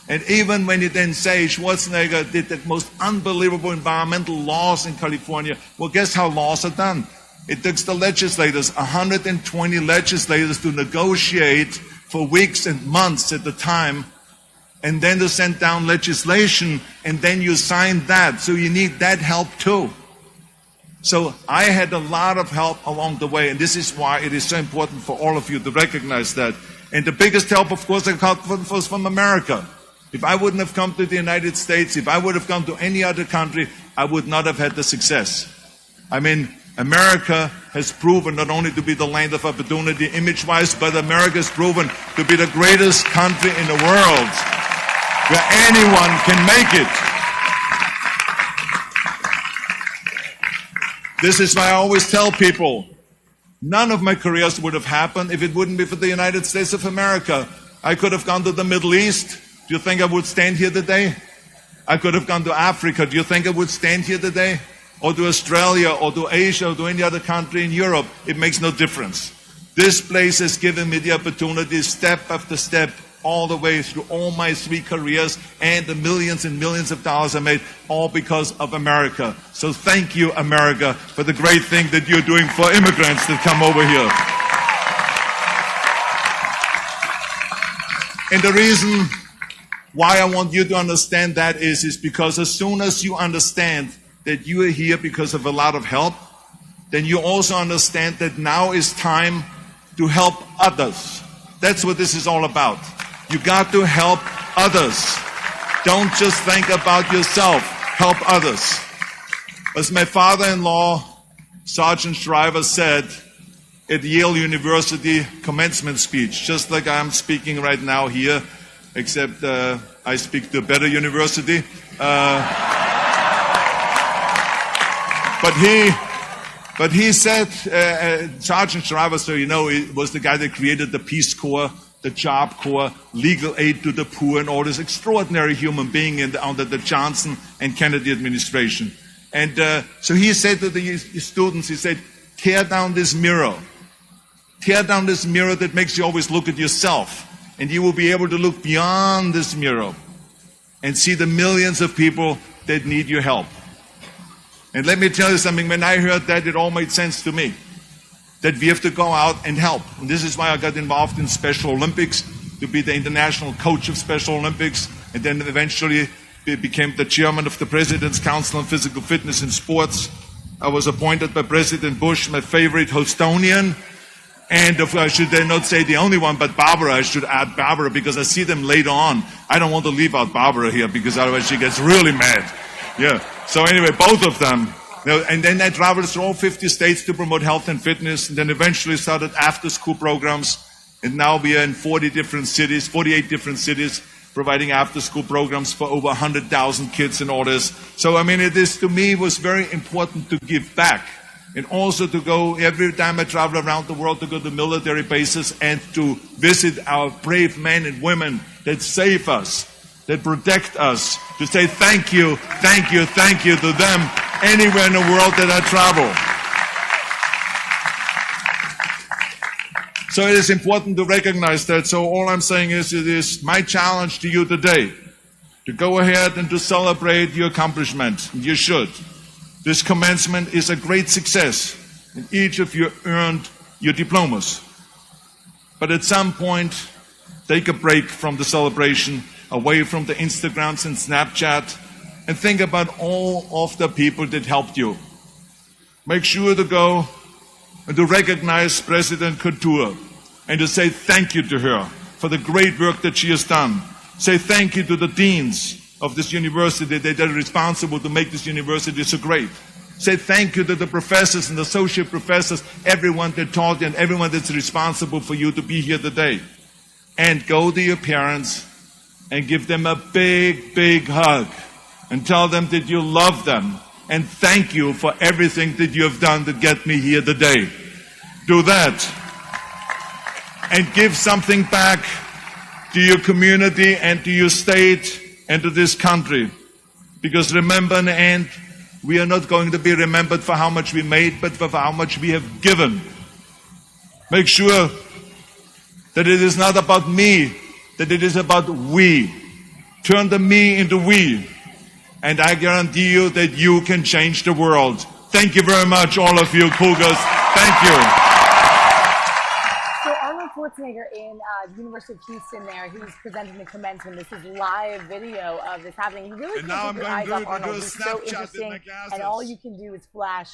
And even when you then say Schwarzenegger did the most unbelievable environmental laws in California, well, guess how laws are done? It took the legislators, 120 legislators, to negotiate for weeks and months at the time, and then to send down legislation, and then you sign that. So you need that help too. So I had a lot of help along the way, and this is why it is so important for all of you to recognize that. And the biggest help, of course, I got was from America. If I wouldn't have come to the United States, if I would have come to any other country, I would not have had the success. I mean, America has proven not only to be the land of opportunity image-wise, but America has proven to be the greatest country in the world where anyone can make it. This is why I always tell people, none of my careers would have happened if it wouldn't be for the United States of America. I could have gone to the Middle East. Do you think I would stand here today? I could have gone to Africa. Do you think I would stand here today? Or to Australia, or to Asia, or to any other country in Europe? It makes no difference. This place has given me the opportunity, step after step, all the way through all my 3 careers and the millions and millions of dollars I made, all because of America. So thank you, America, for the great thing that you're doing for immigrants that come over here. And the reason why I want you to understand that is because as soon as you understand that you are here because of a lot of help, then you also understand that now is time to help others. That's what this is all about. You got to help others. Don't just think about yourself. Help others. As my father-in-law, Sergeant Shriver, said at Yale University commencement speech, just like I'm speaking right now here, except I speak to a better university. But he said, Sergeant Shriver, so you know, it was the guy that created the Peace Corps, the Job Corps, legal aid to the poor, and all this extraordinary human being under the Johnson and Kennedy administration. And so he said to the students, he said, tear down this mirror. Tear down this mirror that makes you always look at yourself. And you will be able to look beyond this mirror and see the millions of people that need your help. And let me tell you something, when I heard that, it all made sense to me. That we have to go out and help. And this is why I got involved in Special Olympics, to be the international coach of Special Olympics, and then eventually became the chairman of the President's Council on Physical Fitness in Sports. I was appointed by President Bush, my favorite Houstonian, and I should then not say the only one, but Barbara. I should add Barbara because I see them later on. I don't want to leave out Barbara here because otherwise she gets really mad. Yeah. So anyway, both of them. And then I traveled through all 50 states to promote health and fitness, and then eventually started after-school programs. And now we are in 48 different cities, providing after-school programs for over 100,000 kids and all this. So, I mean, it is, to me, was very important to give back. And also to go, every time I travel around the world, to go to military bases and to visit our brave men and women that save us, that protect us, to say thank you, thank you, thank you to them anywhere in the world that I travel. So it is important to recognize that. So all I'm saying is, it is my challenge to you today to go ahead and to celebrate your accomplishment. You should. This commencement is a great success, and each of you earned your diplomas. But at some point, take a break from the celebration, away from the Instagrams and Snapchat, and think about all of the people that helped you. Make sure to go and to recognize President Couture and to say thank you to her for the great work that she has done. Say thank you to the deans of this university that are responsible to make this university so great. Say thank you to the professors and the associate professors, everyone that taught you and everyone that's responsible for you to be here today. And go to your parents and give them a big, big hug and tell them that you love them and thank you for everything that you have done to get me here today. Do that. And give something back to your community and to your state and to this country. Because remember, in the end, we are not going to be remembered for how much we made, but for how much we have given. Make sure that it is not about me, that it is about we. Turn the me into we. And I guarantee you that you can change the world. Thank you very much, all of you Cougars. Thank you. So Arnold Schwarzenegger in the University of Houston there, he was presenting the commencement. This is live video of this happening. You really can't take your eyes off Arnold. He's so interesting. And all you can do is flash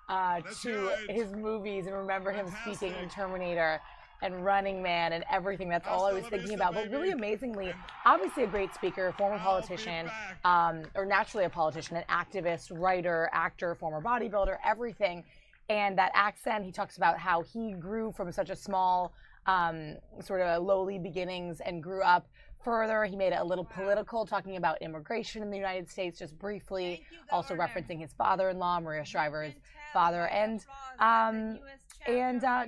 to his movies and remember him speaking in Terminator and Running Man and everything. That's all I was thinking about. But really amazingly, obviously a great speaker, former politician, or naturally a politician, an activist, writer, actor, former bodybuilder, everything. And that accent, he talks about how he grew from such a small, sort of lowly beginnings and grew up further. He made it a little political, talking about immigration in the United States, just briefly, also referencing his father-in-law, Maria Shriver's father, and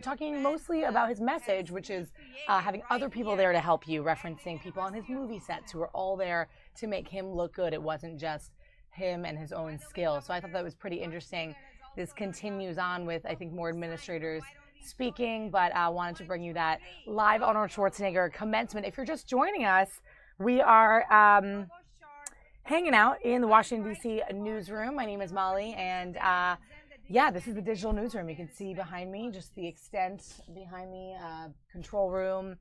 talking mostly about his message, which is having other people there to help you, referencing people on his movie sets who were all there to make him look good. It wasn't just him and his own skill. So I thought that was pretty interesting. This continues on with, I think, more administrators speaking, but I wanted to bring you that live Arnold Schwarzenegger commencement. If you're just joining us, we are hanging out in the Washington, D.C. newsroom. My name is Molly, and yeah, this is the digital newsroom. You can see behind me, just the extent behind me, control room,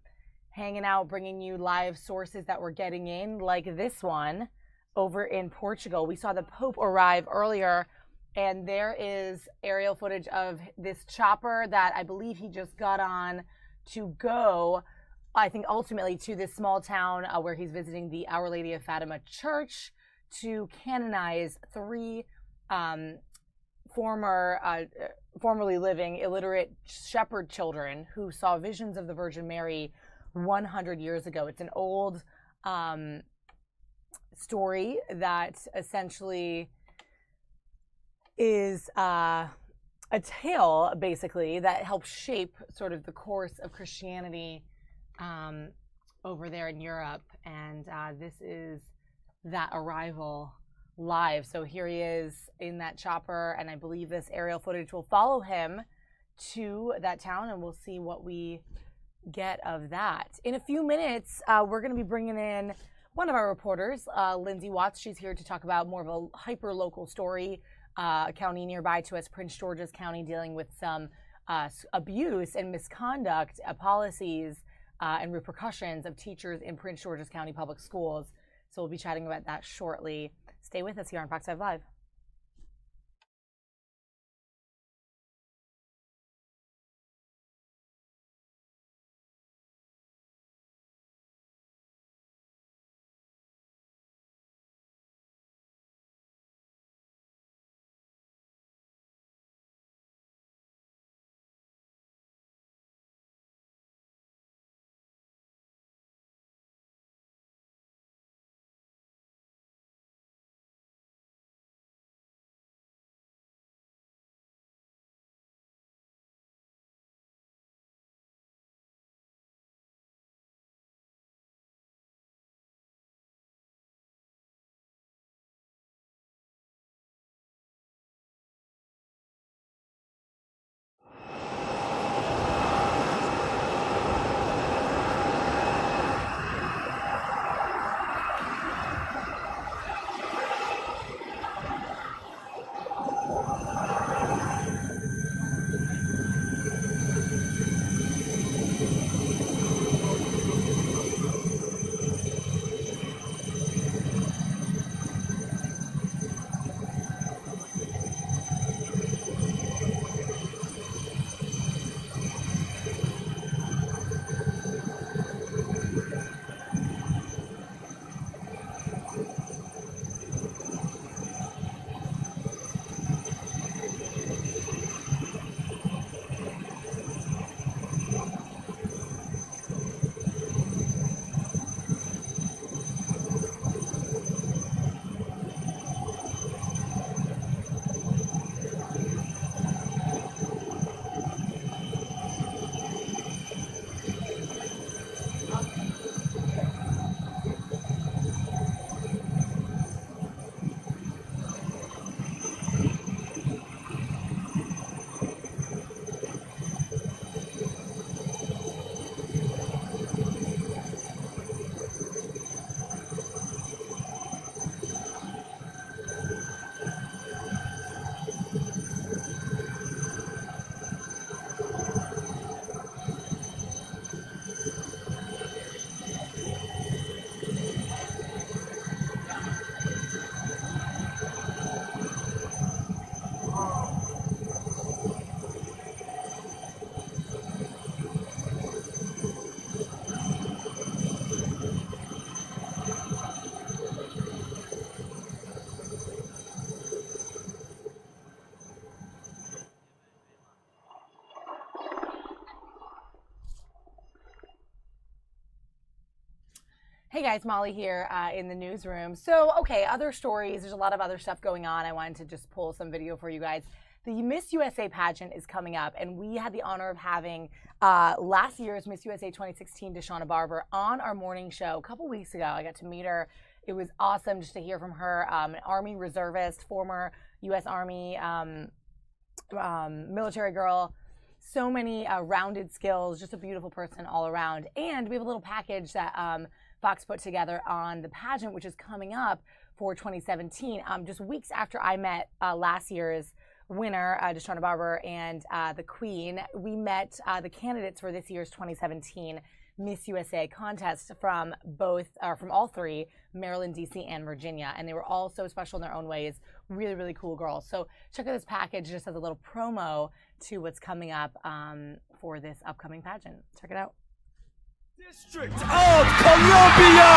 hanging out, bringing you live sources that we're getting in, like this one over in Portugal. We saw the Pope arrive earlier, and there is aerial footage of this chopper that I believe he just got on to go, I think, ultimately to this small town where he's visiting the Our Lady of Fatima Church to canonize 3 formerly living illiterate shepherd children who saw visions of the Virgin Mary 100 years ago. It's an old story that essentially is a tale, basically, that helps shape sort of the course of Christianity over there in Europe. And this is that arrival live. So here he is in that chopper, and I believe this aerial footage will follow him to that town, and we'll see what we get of that. In a few minutes, we're going to be bringing in one of our reporters, Lindsay Watts. She's here to talk about more of a hyper-local story, a county nearby to us, Prince George's County, dealing with some abuse and misconduct policies and repercussions of teachers in Prince George's County Public Schools. So we'll be chatting about that shortly. Stay with us here on Fox 5 Live. Hey guys, Molly here in the newsroom. So, okay, other stories. There's a lot of other stuff going on. I wanted to just pull some video for you guys. The Miss USA pageant is coming up, and we had the honor of having last year's Miss USA 2016, Deshauna Barber, on our morning show a couple weeks ago. I got to meet her. It was awesome just to hear from her, an Army reservist, former U.S. Army military girl. So many rounded skills, just a beautiful person all around. And we have a little package that Fox put together on the pageant, which is coming up for 2017. Just weeks after I met last year's winner, Deshauna Barber, and the Queen, we met the candidates for this year's 2017 Miss USA contest from all three, Maryland, DC, and Virginia. And they were all so special in their own ways. Really, really cool girls. So check out this package just as a little promo to what's coming up for this upcoming pageant. Check it out. District of Columbia!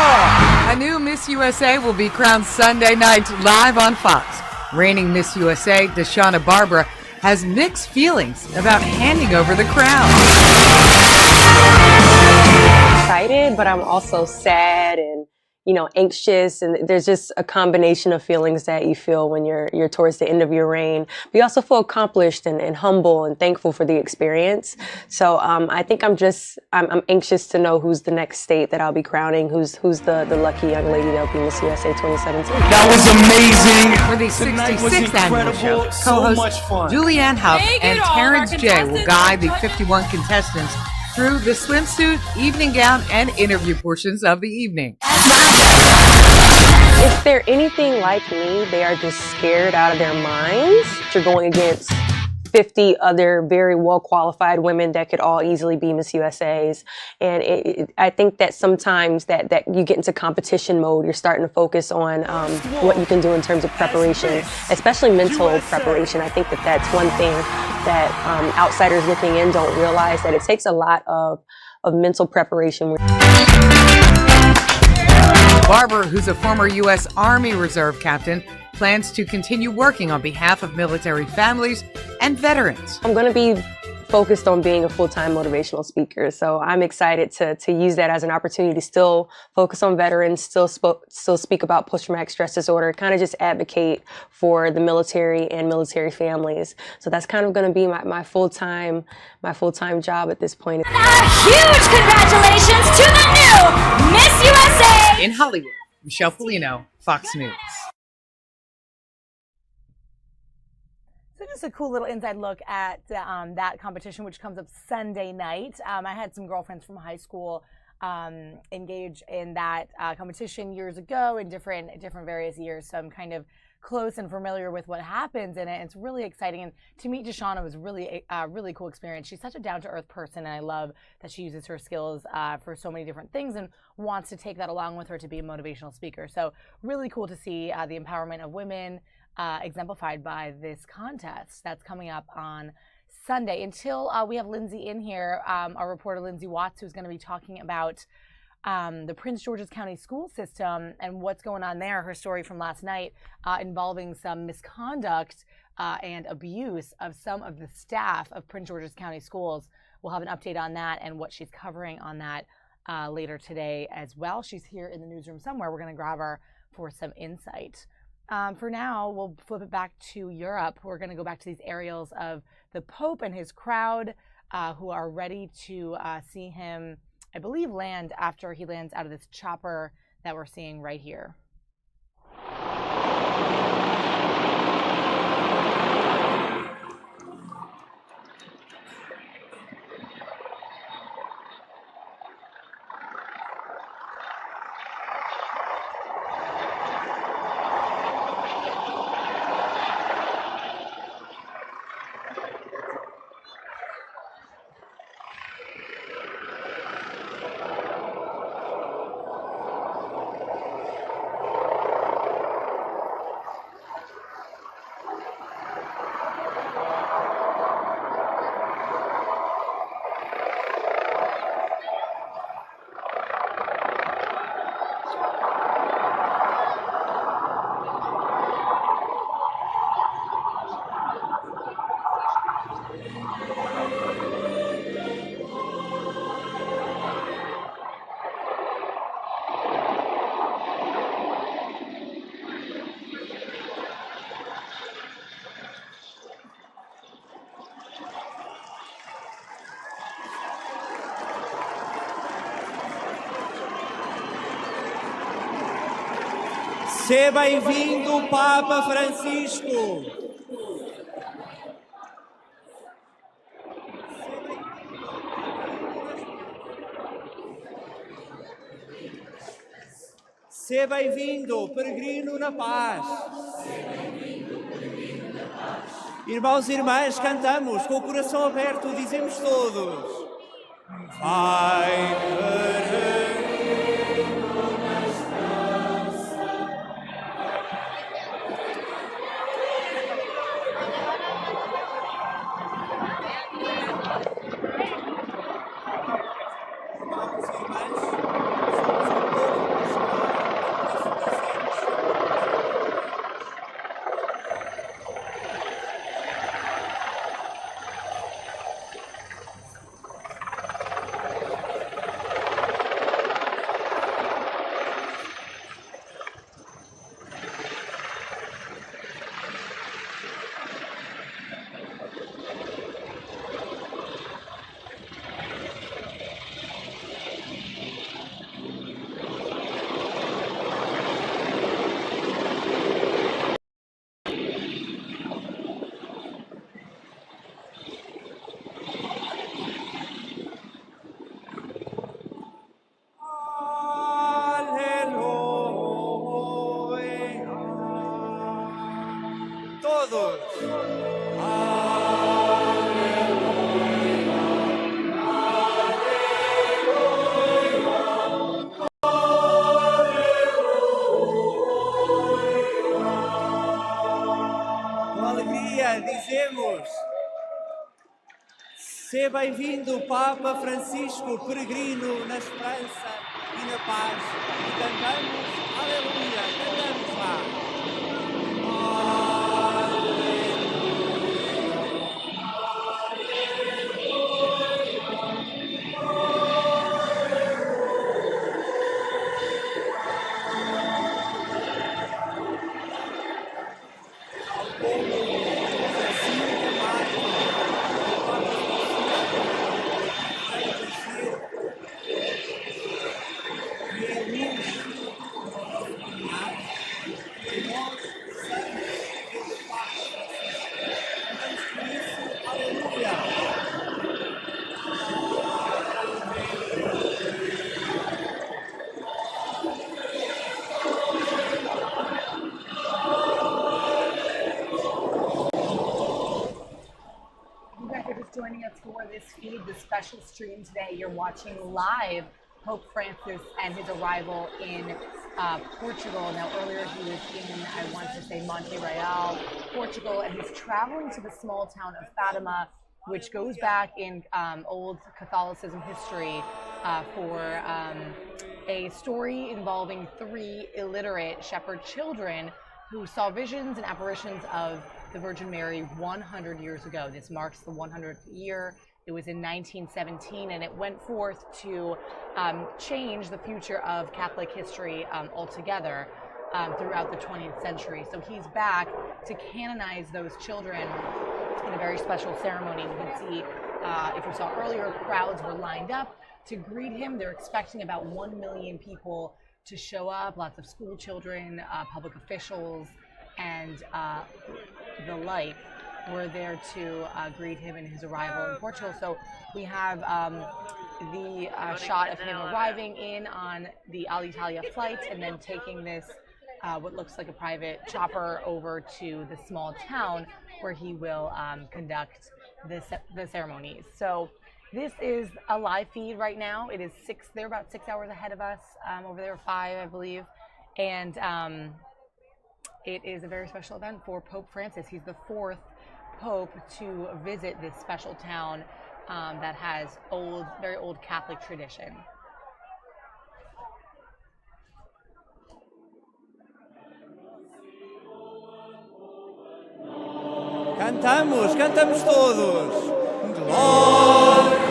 A new Miss USA will be crowned Sunday night live on Fox. Reigning Miss USA, Deshauna Barber, has mixed feelings about handing over the crown. Excited, but I'm also sad and, anxious, and there's just a combination of feelings that you feel when you're towards the end of your reign. But you also feel accomplished and humble and thankful for the experience. So I think I'm anxious to know who's the next state that I'll be crowning, who's the lucky young lady that'll be Miss USA 2017. That was amazing! For the 66th annual show, co-hosts Julianne Hough and Terrence J will guide the 51 contestants through the swimsuit, evening gown, and interview portions of the evening. If they're anything like me, they are just scared out of their minds. You're going against 50 other very well-qualified women that could all easily be Miss USAs. And I think that sometimes that you get into competition mode, you're starting to focus on what you can do in terms of preparation, especially mental preparation. I think that that's one thing that outsiders looking in don't realize, that it takes a lot of mental preparation. Barber, who's a former U.S. Army Reserve captain, plans to continue working on behalf of military families and veterans. I'm going to be focused on being a full-time motivational speaker, so I'm excited to use that as an opportunity to still focus on veterans, still speak about post-traumatic stress disorder, kind of just advocate for the military and military families. So that's kind of going to be my full-time job at this point. Huge congratulations to the new Miss USA! In Hollywood, Michelle Polino, Fox News. So just a cool little inside look at that competition, which comes up Sunday night. I had some girlfriends from high school engage in that competition years ago in different various years. So I'm kind of close and familiar with what happens in it. It's really exciting. And to meet Deshauna was really a really cool experience. She's such a down-to-earth person, and I love that she uses her skills for so many different things and wants to take that along with her to be a motivational speaker. So really cool to see the empowerment of women exemplified by this contest that's coming up on Sunday. Until we have Lindsay in here, our reporter Lindsay Watts, who's going to be talking about the Prince George's County school system and what's going on there. Her story from last night involving some misconduct and abuse of some of the staff of Prince George's County schools. We'll have an update on that and what she's covering on that later today as well. She's here in the newsroom somewhere. We're going to grab her for some insight. For now, we'll flip it back to Europe. We're going to go back to these aerials of the Pope and his crowd who are ready to see him, I believe, land after he lands out of this chopper that we're seeing right here. Seja bem-vindo, Papa Francisco. Seja bem-vindo, peregrino na paz. Irmãos e irmãs, cantamos com o coração aberto, dizemos todos. Vai, peregrino na esperança. Irmãos e irmãs, somos um povo todos. Com alegria dizemos: seja bem-vindo, Papa Francisco, peregrino na esperança e na paz. E cantamos, aleluia, cantamos lá. Joining us for this feed, the special stream today. You're watching live Pope Francis and his arrival in Portugal. Now, earlier he was in, I want to say, Montreal, Portugal, and he's traveling to the small town of Fatima, which goes back in old Catholicism history for a story involving 3 illiterate shepherd children who saw visions and apparitions of the Virgin Mary 100 years ago. This marks the 100th year. It was in 1917, and it went forth to change the future of Catholic history altogether throughout the 20th century. So he's back to canonize those children in a very special ceremony. You can see, if you saw earlier, crowds were lined up to greet him. They're expecting about 1 million people to show up, lots of school children, public officials, and the like were there to greet him in his arrival in Portugal. So we have the shot of him arriving in on the Alitalia flight and then taking this, what looks like a private chopper, over to the small town where he will conduct the ceremonies. So this is a live feed right now. It is 6, they're about 6 hours ahead of us, over there 5, I believe. And it is a very special event for Pope Francis. He's the 4th Pope to visit this special town that has very old Catholic tradition. Cantamos todos. Glória.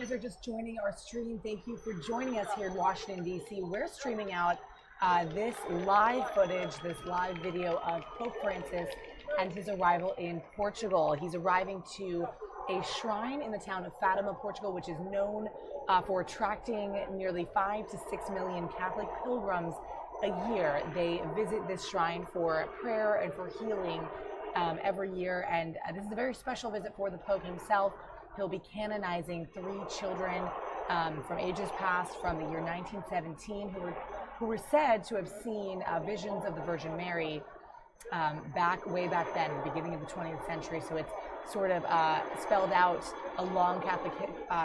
guys are just joining our stream, thank you for joining us here in Washington, D.C. We're streaming out this live footage, this live video of Pope Francis and his arrival in Portugal. He's arriving to a shrine in the town of Fatima, Portugal, which is known for attracting nearly 5 to 6 million Catholic pilgrims a year. They visit this shrine for prayer and for healing every year, and this is a very special visit for the Pope himself. He'll be canonizing 3 children from ages past, from the year 1917, who were said to have seen visions of the Virgin Mary way back then, beginning of the 20th century. So it's sort of spelled out a long Catholic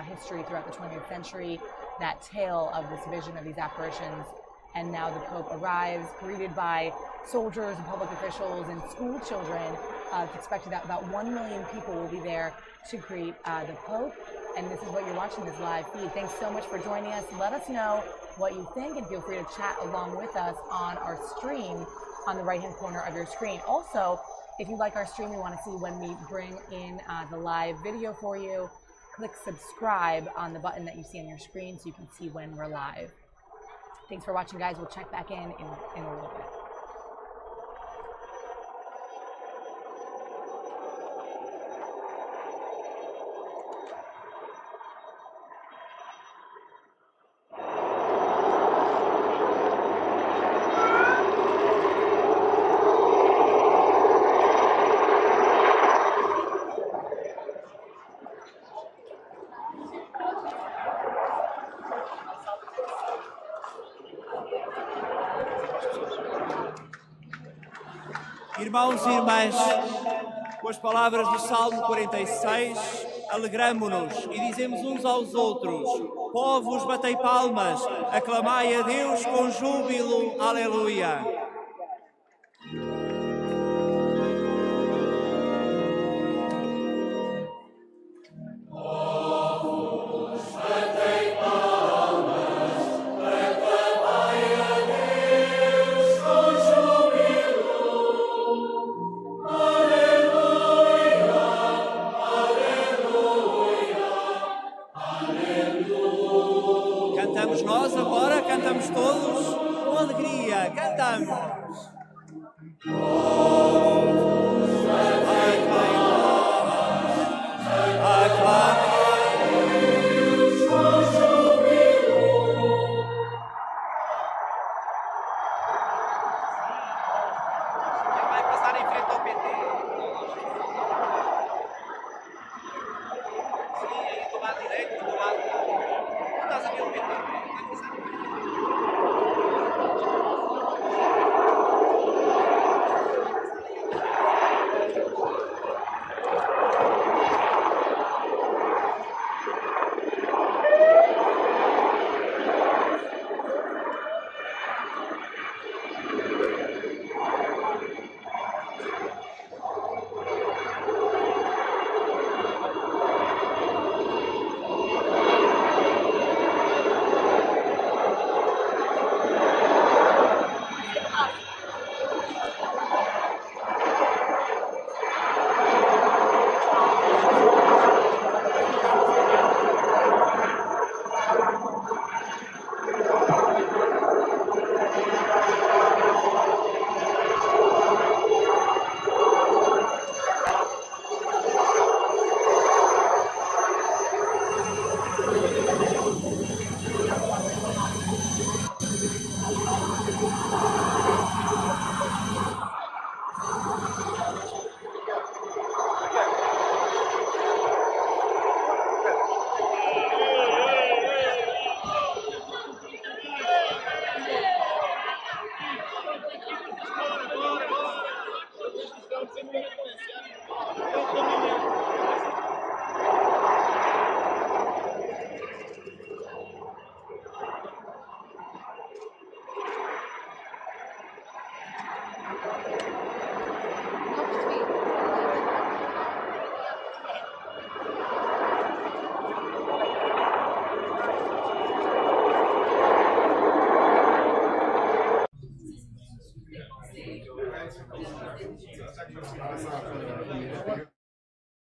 history throughout the 20th century, that tale of this vision of these apparitions. And now the Pope arrives, greeted by soldiers and public officials and school children. It's expected that about 1 million people will be there to greet the Pope. And this is what you're watching, this live feed. Thanks so much for joining us. Let us know what you think, and feel free to chat along with us on our stream on the right-hand corner of your screen. Also, if you like our stream, you want to see when we bring in the live video for you, click subscribe on the button that you see on your screen so you can see when we're live. Thanks for watching, guys. We'll check back in a little bit. Irmãos e irmãs, com as palavras do Salmo 46, alegramo-nos e dizemos uns aos outros: povos, batei palmas, aclamai a Deus com júbilo, aleluia. Cantamos nós agora, cantamos todos com alegria, cantamos. Vai passar em frente ao PT. Sim, aí do lado direito, do lado. Não estás a ver o PT? Vai passar em frente.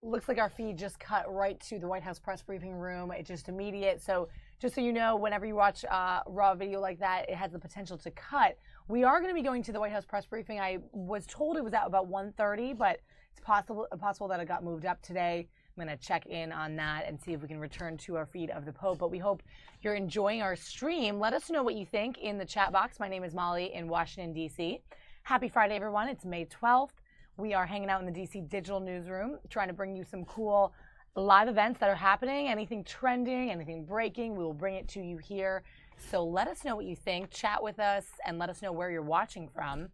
looks like our feed just cut right to the White House press briefing room. It's just immediate. So just so you know, whenever you watch raw video like that, it has the potential to cut. We are going to be going to the White House press briefing. I was told it was at about 1:30, but it's possible that it got moved up today. I'm going to check in on that and see if we can return to our feed of the Pope. But we hope you're enjoying our stream. Let us know what you think in the chat box. My name is Molly in Washington, D.C. Happy Friday, everyone. It's May 12th. We are hanging out in the D.C. Digital Newsroom, trying to bring you some cool live events that are happening. Anything trending, anything breaking, we will bring it to you here. So let us know what you think. Chat with us and let us know where you're watching from.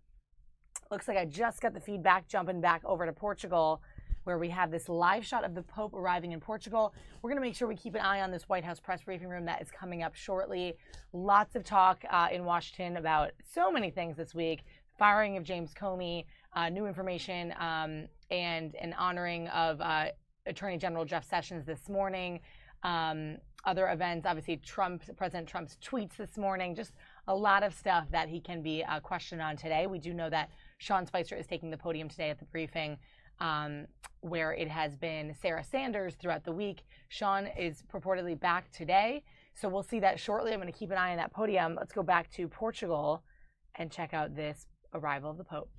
Looks like I just got the feedback, jumping back over to Portugal, where we have this live shot of the Pope arriving in Portugal. We're going to make sure we keep an eye on this White House press briefing room that is coming up shortly. Lots of talk in Washington about so many things this week. Firing of James Comey, new information, and an honoring of Attorney General Jeff Sessions this morning. Other events, obviously President Trump's tweets this morning, just a lot of stuff that he can be questioned on today. We do know that Sean Spicer is taking the podium today at the briefing, where it has been Sarah Sanders throughout the week. Sean is purportedly back today, so we'll see that shortly. I'm going to keep an eye on that podium. Let's go back to Portugal and check out this arrival of the Pope.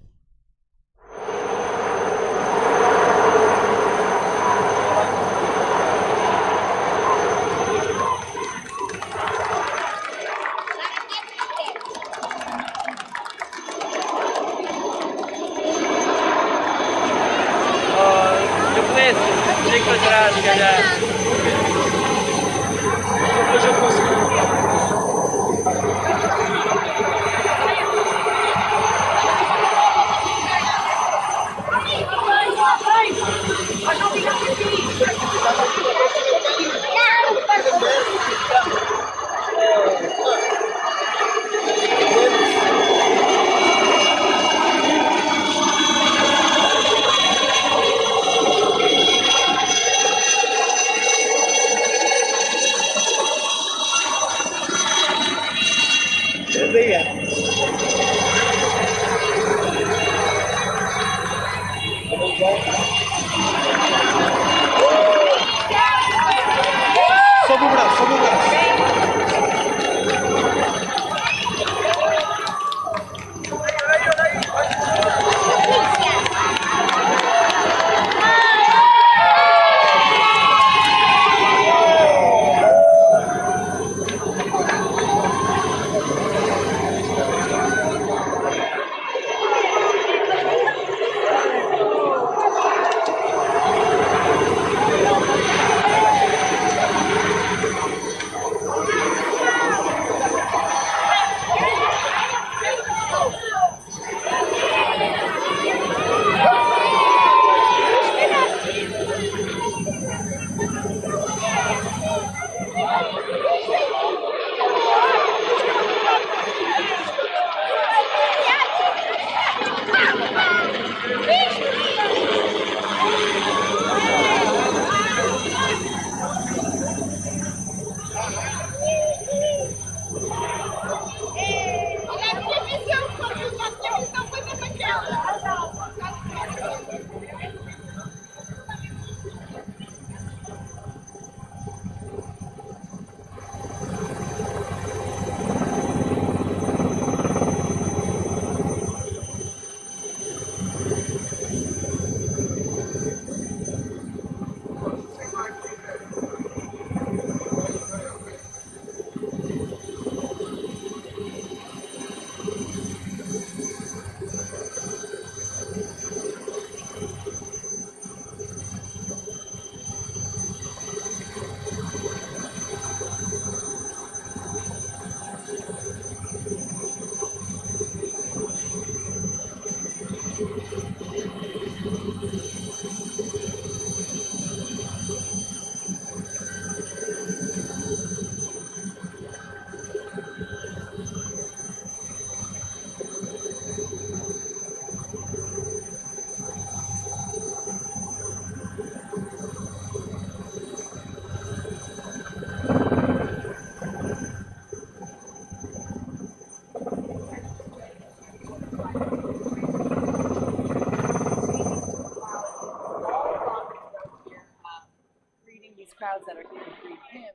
crowds that are here to greet him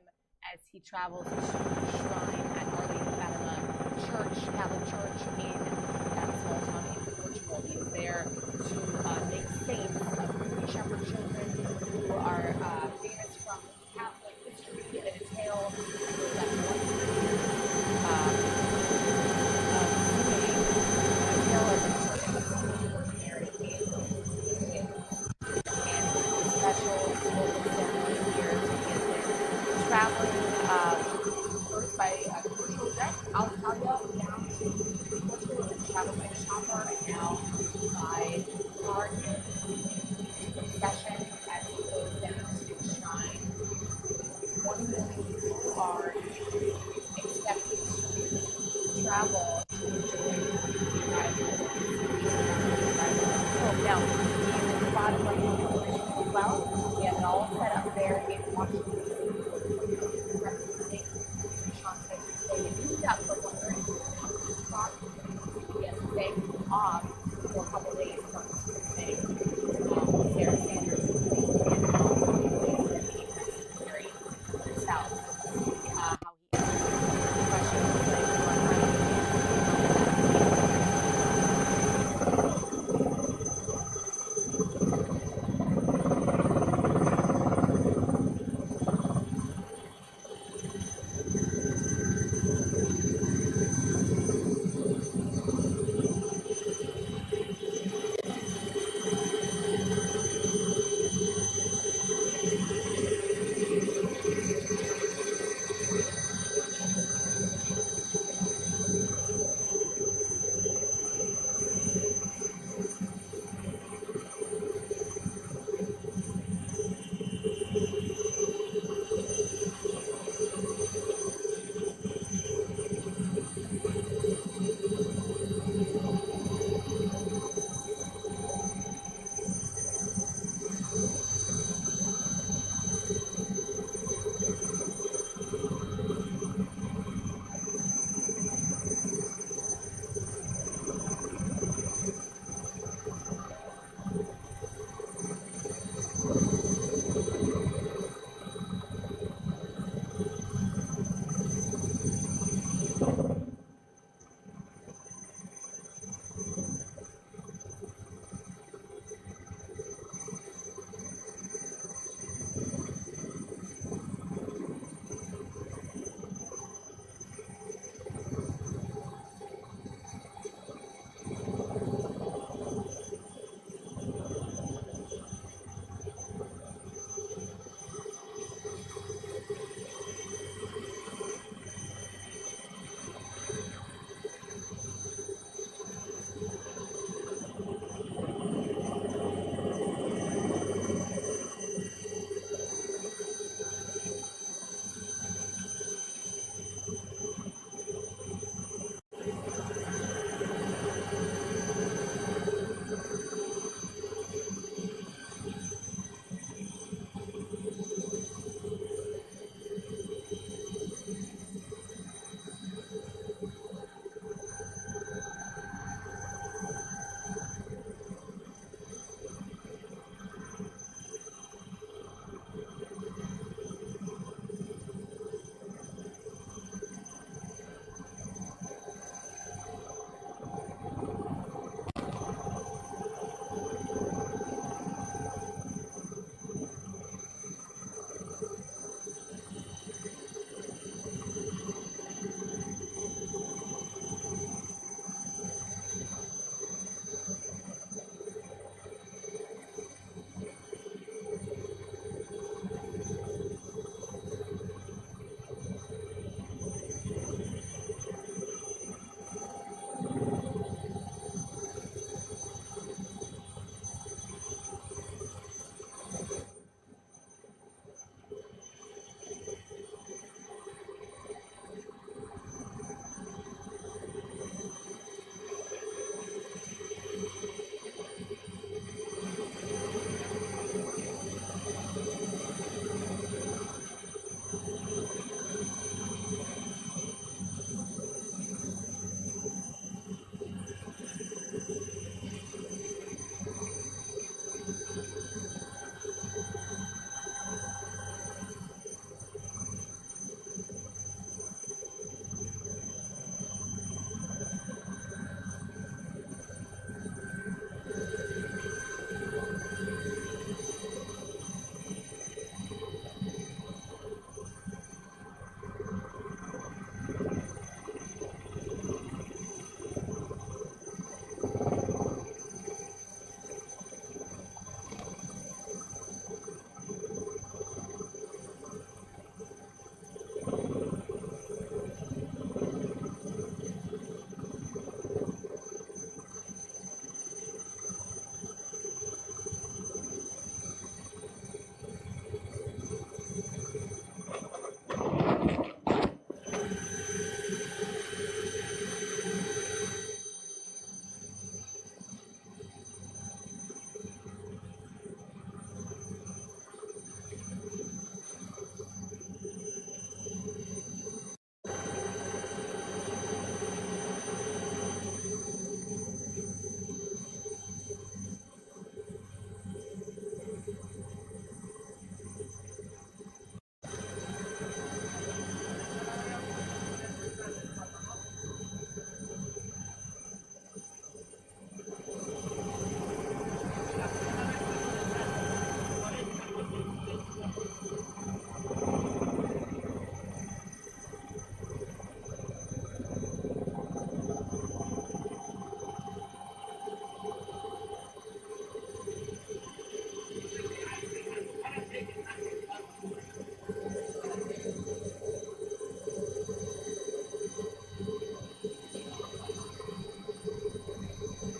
as he travels to the shrine at Our Lady of Fatima Church, Catholic Church in that small town in Portugal. He is there to make saints of three shepherd children who are famous from Catholic history and a tale that one ordinary and special local ceremony here to get there. Traveling first by commercial jet, Alcalá, down to Portugal, and travel by chopper, and now by car procession as he goes down to the shrine. 1 million people are expected to travel to enjoy the arrival of the now, in the bottom right hand corner as well, we have it all set up there in Washington, D.C. So if you got for wondering, yesterday off for a couple days from Tuesday, Sarah Sanders and Secretary South, how he answered questions like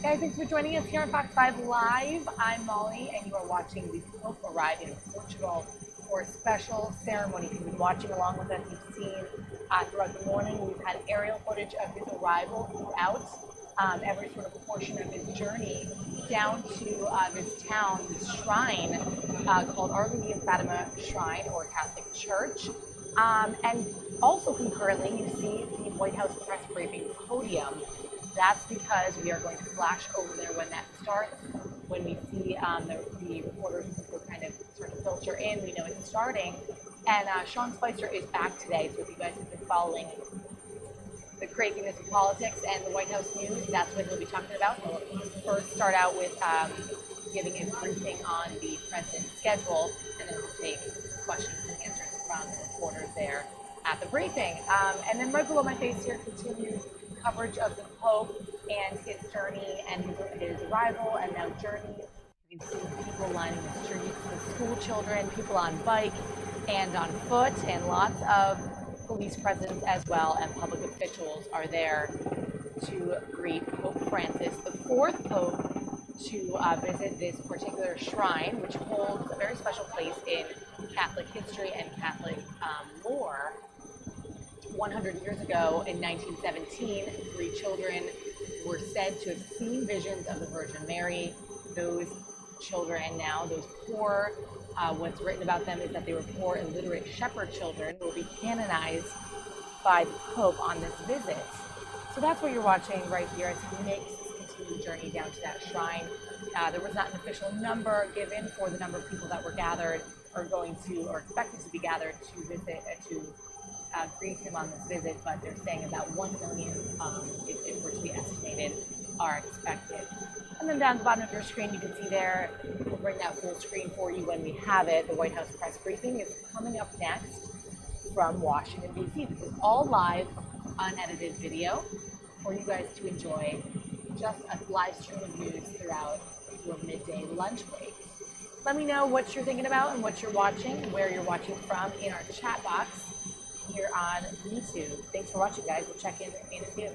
Guys, thanks for joining us here on Fox 5 Live. I'm Molly, and you are watching the Pope arrive in Portugal for a special ceremony. If you've been watching along with us, you've seen throughout the morning, we've had aerial footage of his arrival throughout every sort of portion of his journey down to this town, this shrine called Our Lady of Fatima Shrine, or Catholic Church. And also concurrently, you see the White House press briefing podium. That's because we are going to flash over there when that starts. When we see the reporters kind of start to filter in, we know it's starting. And Sean Spicer is back today, so if you guys have been following the craziness of politics and the White House news, that's what he'll be talking about. He'll first start out with giving a briefing on the president's schedule, and then we'll take questions and answers from the reporters there at the briefing. And then right below my face here continues coverage of the Pope and his journey and his arrival and now journey. You can see people lining the streets, the school children, people on bike and on foot, and lots of police presence as well, and public officials are there to greet Pope Francis, the fourth Pope to visit this particular shrine, which holds a very special place in Catholic history and Catholic lore. 100 years ago, in 1917, 3 children were said to have seen visions of the Virgin Mary. Those children now, those poor, what's written about them is that they were poor, illiterate shepherd children, will be canonized by the Pope on this visit. So that's what you're watching right here as he makes this continued journey down to that shrine. There was not an official number given for the number of people that were gathered or going to, or expected to be gathered to visit, to greet him on this visit, but they're saying about 1 million, if it were to be estimated, are expected. And then down at the bottom of your screen, you can see there, we'll bring that full screen for you when we have it. The White House press briefing is coming up next from Washington, D.C. This is all live, unedited video for you guys to enjoy. Just a live stream of news throughout your midday lunch break. Let me know what you're thinking about and what you're watching, where you're watching from in our chat box here on YouTube. Thanks for watching, guys. We'll check in a few.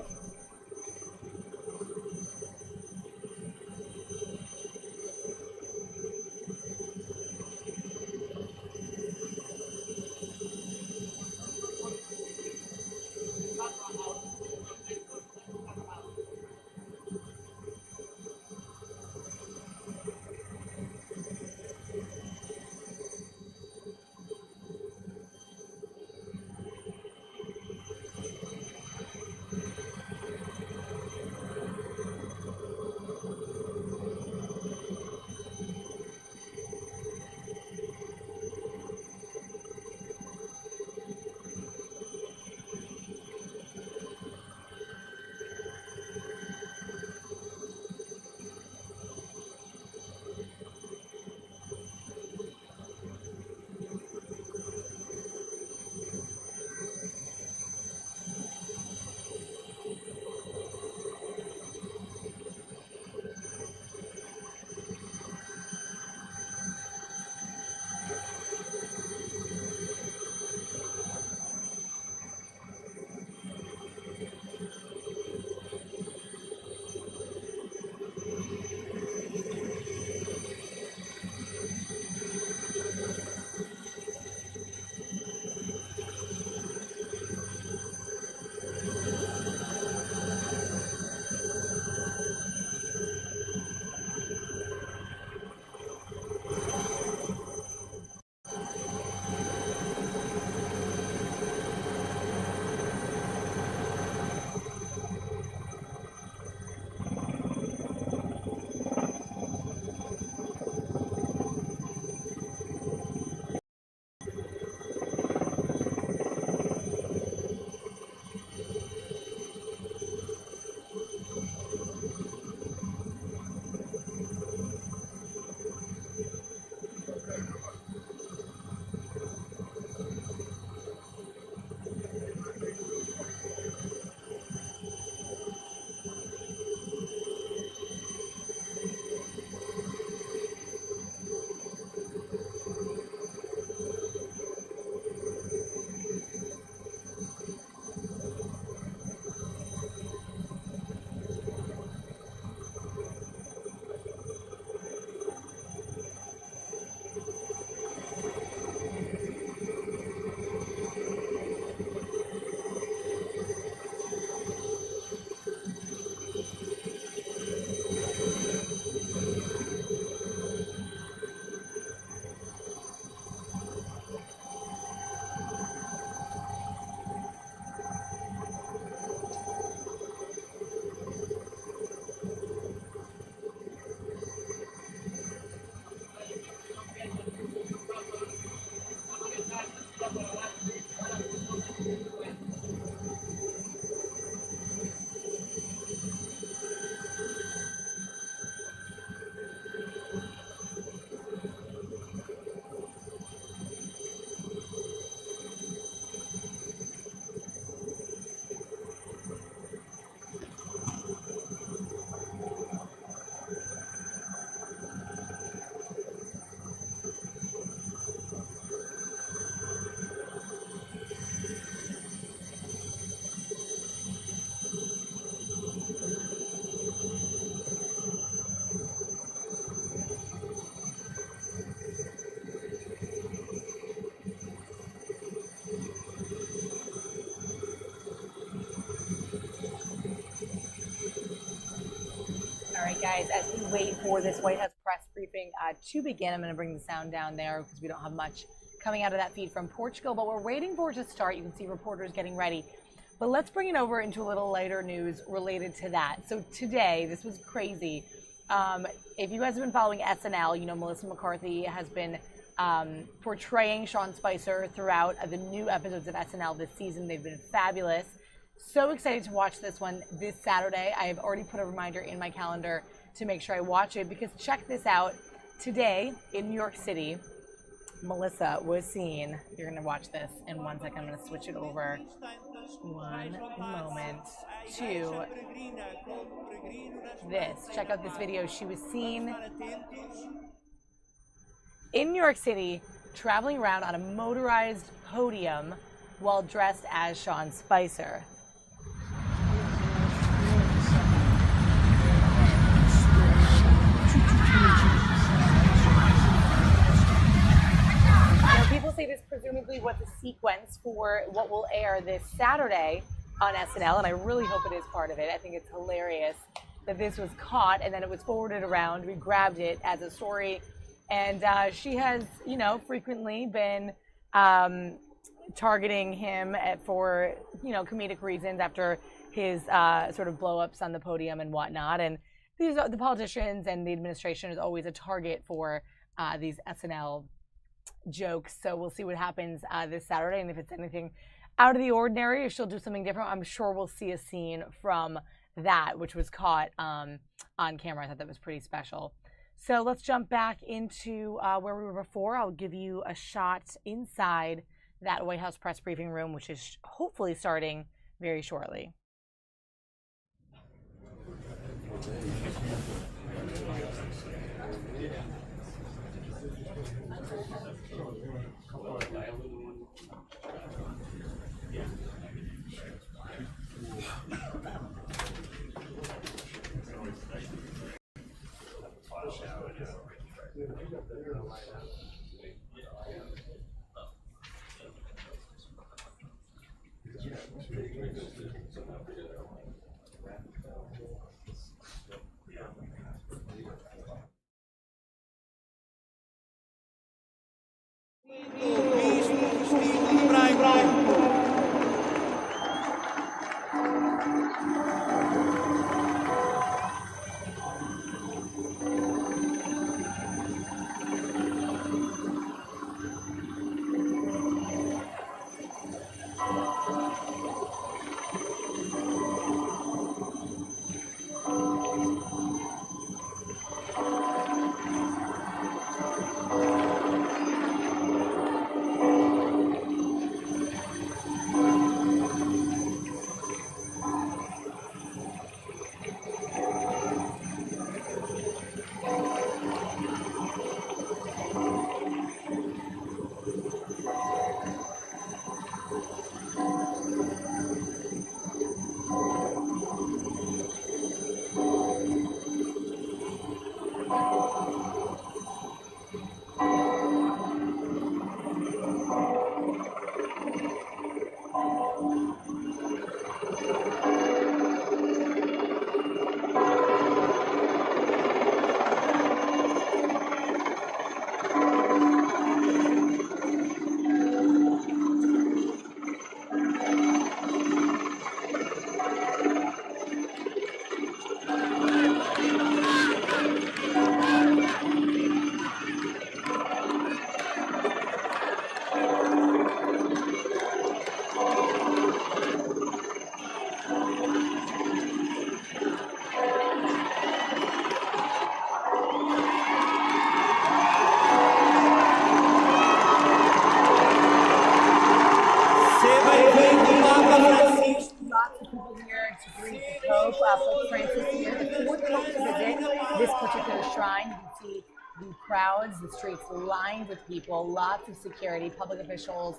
right, guys, as we wait for this White House press briefing to begin, I'm going to bring the sound down there because we don't have much coming out of that feed from Portugal, but we're waiting for it to start. You can see reporters getting ready. But let's bring it over into a little lighter news related to that. So today, this was crazy. If you guys have been following SNL, you know Melissa McCarthy has been portraying Sean Spicer throughout the new episodes of SNL this season. They've been fabulous. So excited to watch this one this Saturday. I have already put a reminder in my calendar to make sure I watch it because check this out. Today in New York City, Melissa was seen. You're going to watch this in 1 second. I'm going to switch it over. One moment to this. Check out this video. She was seen in New York City traveling around on a motorized podium while dressed as Sean Spicer. People say this presumably was a sequence for what will air this Saturday on SNL, and I really hope it is part of it. I think it's hilarious that this was caught and then it was forwarded around. We grabbed it as a story, and she has, you know, frequently been targeting him for, you know, comedic reasons after his sort of blow-ups on the podium and whatnot. And these are the politicians and the administration is always a target for these SNL jokes. So we'll see what happens this Saturday, and if it's anything out of the ordinary, if she'll do something different, I'm sure we'll see a scene from that, which was caught on camera. I thought that was pretty special. So let's jump back into where we were before. I'll give you a shot inside that White House press briefing room, which is hopefully starting very shortly. Pope Francis here, the fourth Pope to visit this particular shrine. You can see the crowds, the streets lined with people, lots of security, public officials,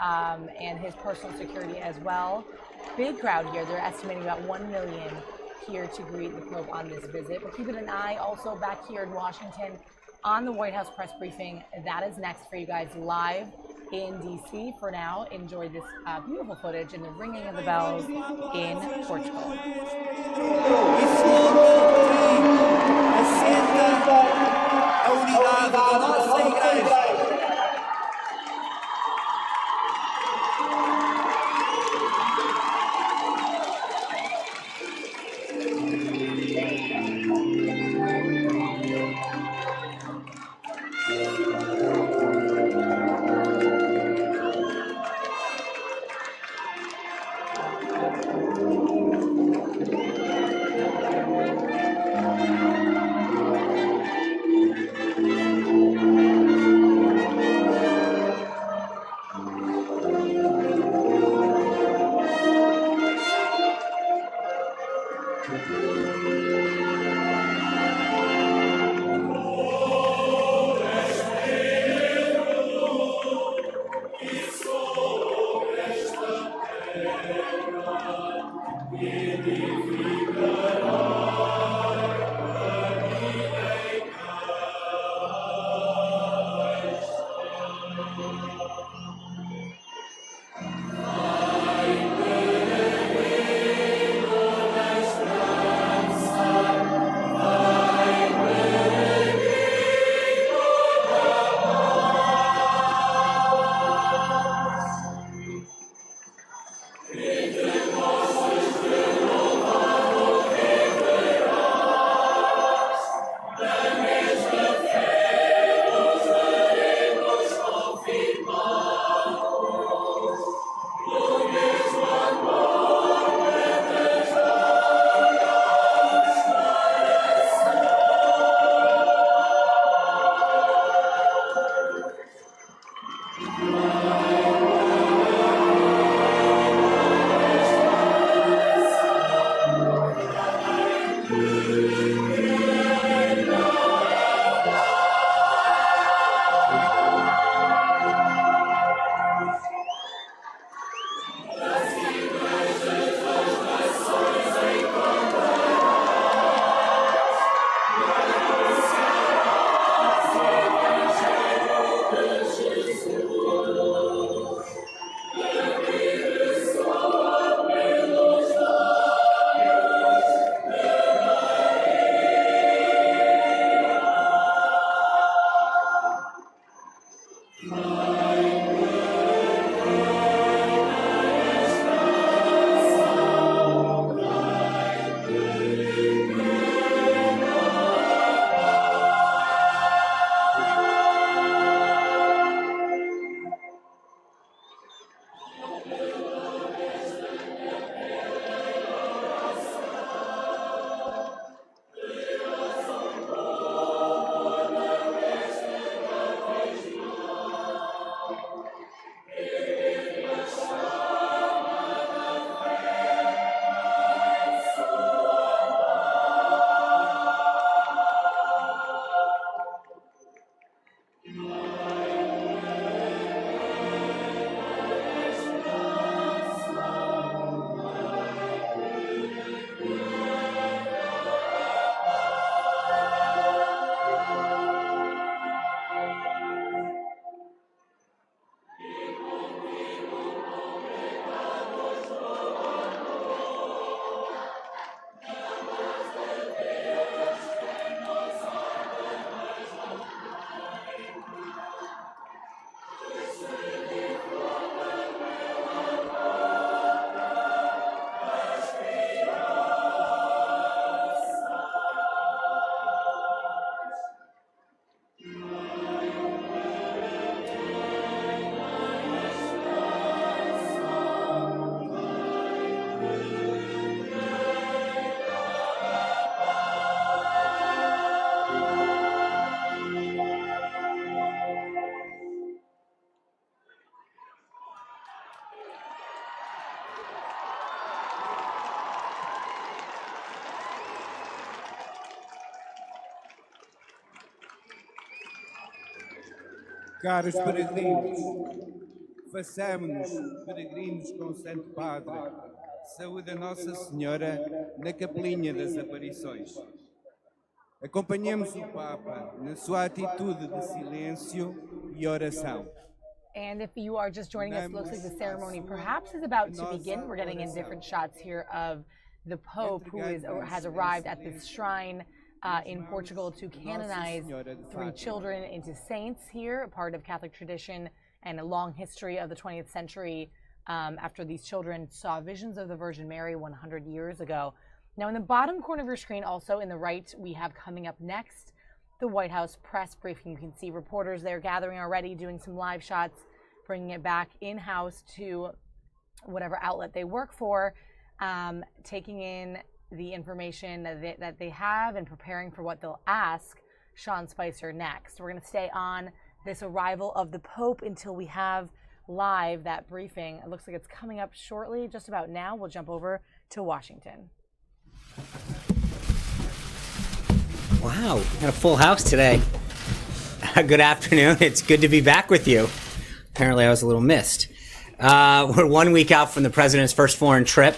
and his personal security as well. Big crowd here. They're estimating about 1 million here to greet the Pope on this visit. But keeping an eye also back here in Washington on the White House press briefing. That is next for you guys live in D.C. For now, enjoy this beautiful footage and the ringing of the bells in Portugal. assenta a unidade da nossa Igreja. Caros peregrinos, façamos-nos peregrinos com o Santo Padre. Saúde a Nossa Senhora na Capelinha das Aparições. Acompanhemos o Papa na sua atitude de silêncio e oração. And if you are just joining us, it looks like the ceremony perhaps is about to begin. We're getting in different shots here of the Pope who has arrived at this shrine in Portugal to canonize 3 children into saints here, a part of Catholic tradition and a long history of the 20th century after these children saw visions of the Virgin Mary 100 years ago. Now, in the bottom corner of your screen, also in the right, we have coming up next the White House press briefing. You can see reporters there gathering already, doing some live shots, bringing it back in-house to whatever outlet they work for, taking in the information that they have and preparing for what they'll ask Sean Spicer next. We're going to stay on this arrival of the Pope until we have live that briefing. It looks like it's coming up shortly, just about now. We'll jump over to Washington. Wow, got a full house today. Good afternoon. It's good to be back with you. Apparently I was a little missed. We're 1 week out from the president's first foreign trip.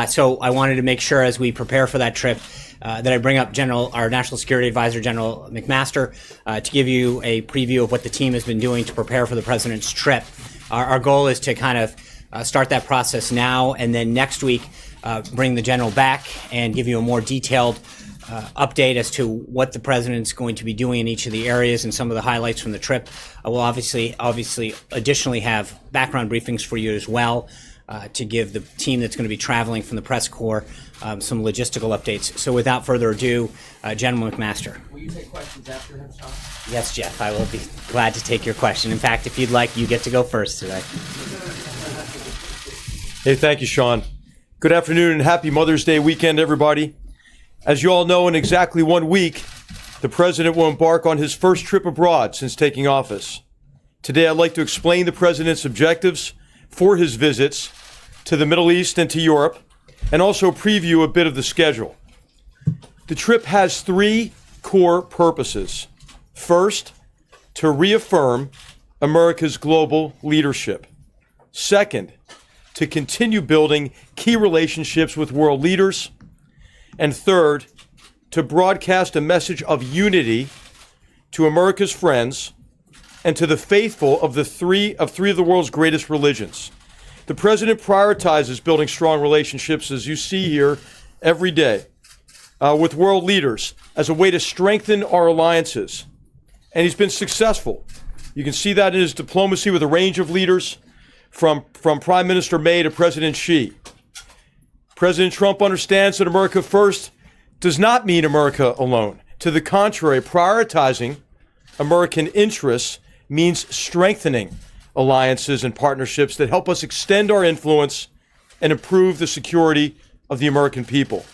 So I wanted to make sure as we prepare for that trip that I bring up our National Security Advisor, General McMaster, to give you a preview of what the team has been doing to prepare for the president's trip. Our goal is to kind of start that process now, and then next week bring the general back and give you a more detailed update as to what the president's going to be doing in each of the areas and some of the highlights from the trip. We'll obviously additionally have background briefings for you as well to give the team that's going to be traveling from the press corps some logistical updates. So without further ado, General McMaster. Will you take questions after him, Sean? Yes, Jeff, I will be glad to take your question. In fact, if you'd like, you get to go first today. Hey, thank you, Sean. Good afternoon and happy Mother's Day weekend, everybody. As you all know, in exactly 1 week, the president will embark on his first trip abroad since taking office. Today, I'd like to explain the president's objectives for his visits to the Middle East and to Europe, and also preview a bit of the schedule. The trip has 3 core purposes. First, to reaffirm America's global leadership. Second, to continue building key relationships with world leaders. And third, to broadcast a message of unity to America's friends and to the faithful of three of the world's greatest religions. The president prioritizes building strong relationships, as you see here, every day with world leaders as a way to strengthen our alliances. And he's been successful. You can see that in his diplomacy with a range of leaders, from Prime Minister May to President Xi. President Trump understands that America first does not mean America alone. To the contrary, prioritizing American interests means strengthening alliances and partnerships that help us extend our influence and improve the security of the American people.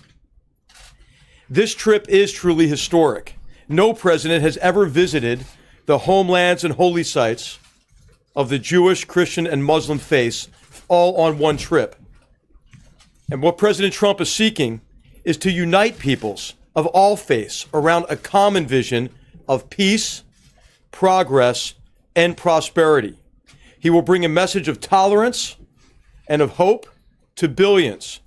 This trip is truly historic. No president has ever visited the homelands and holy sites of the Jewish, Christian, and Muslim faiths all on one trip. And what President Trump is seeking is to unite peoples of all faiths around a common vision of peace, progress, and prosperity. He will bring a message of tolerance and of hope to billions,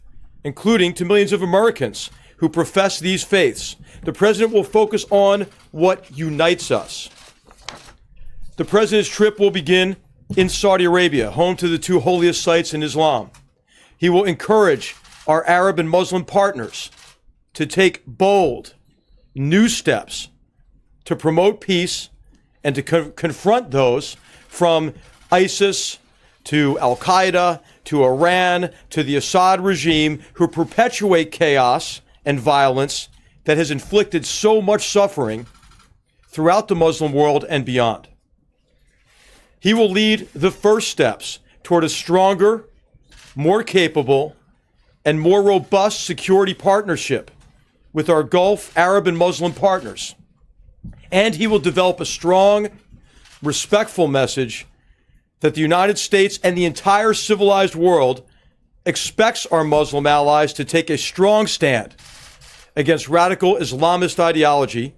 including to millions of Americans who profess these faiths. The president will focus on what unites us. The president's trip will begin in Saudi Arabia, home to the 2 holiest sites in Islam. He will encourage our Arab and Muslim partners to take bold, new steps to promote peace and to confront those from ISIS to Al-Qaeda to Iran to the Assad regime who perpetuate chaos and violence that has inflicted so much suffering throughout the Muslim world and beyond. He will lead the first steps toward a stronger, more capable, and more robust security partnership with our Gulf, Arab, and Muslim partners. And he will develop a strong, respectful message that the United States and the entire civilized world expects our Muslim allies to take a strong stand against radical Islamist ideology,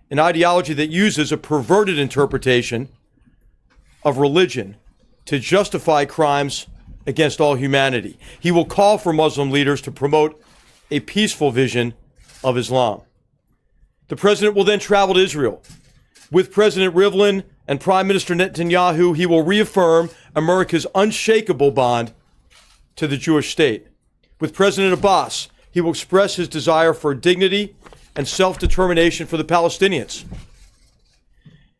an ideology that uses a perverted interpretation of religion to justify crimes against all humanity. He will call for Muslim leaders to promote a peaceful vision of Islam. The president will then travel to Israel. With President Rivlin and Prime Minister Netanyahu, he will reaffirm America's unshakable bond to the Jewish state. With President Abbas, he will express his desire for dignity and self-determination for the Palestinians.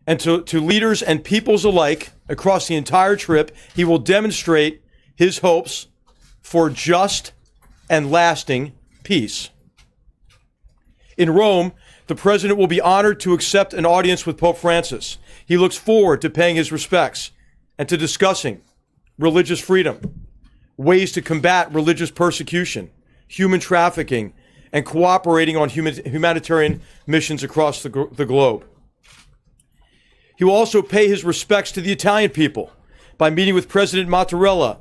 And to leaders and peoples alike across the entire trip, he will demonstrate his hopes for just and lasting peace. In Rome, the president will be honored to accept an audience with Pope Francis. He looks forward to paying his respects and to discussing religious freedom, ways to combat religious persecution, human trafficking, and cooperating on humanitarian missions across the globe. He will also pay his respects to the Italian people by meeting with President Mattarella,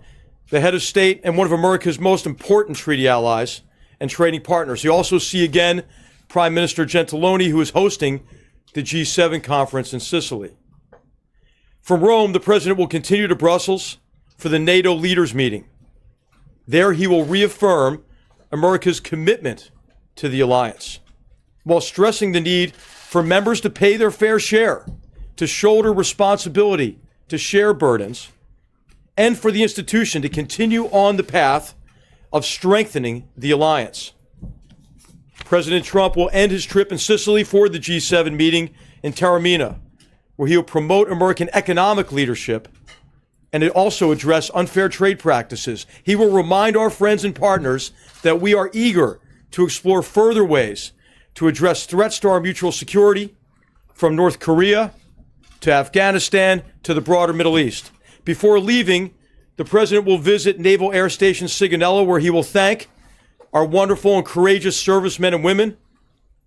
the head of state and one of America's most important treaty allies and trading partners. He also see again Prime Minister Gentiloni, who is hosting the G7 conference in Sicily. From Rome, the president will continue to Brussels for the NATO leaders meeting. There he will reaffirm America's commitment to the alliance, while stressing the need for members to pay their fair share, to shoulder responsibility, to share burdens, and for the institution to continue on the path of strengthening the alliance. President Trump will end his trip in Sicily for the G7 meeting in Taormina, where he will promote American economic leadership and also address unfair trade practices. He will remind our friends and partners that we are eager to explore further ways to address threats to our mutual security, from North Korea to Afghanistan to the broader Middle East. Before leaving, the president will visit Naval Air Station Sigonella, where he will thank our wonderful and courageous servicemen and women,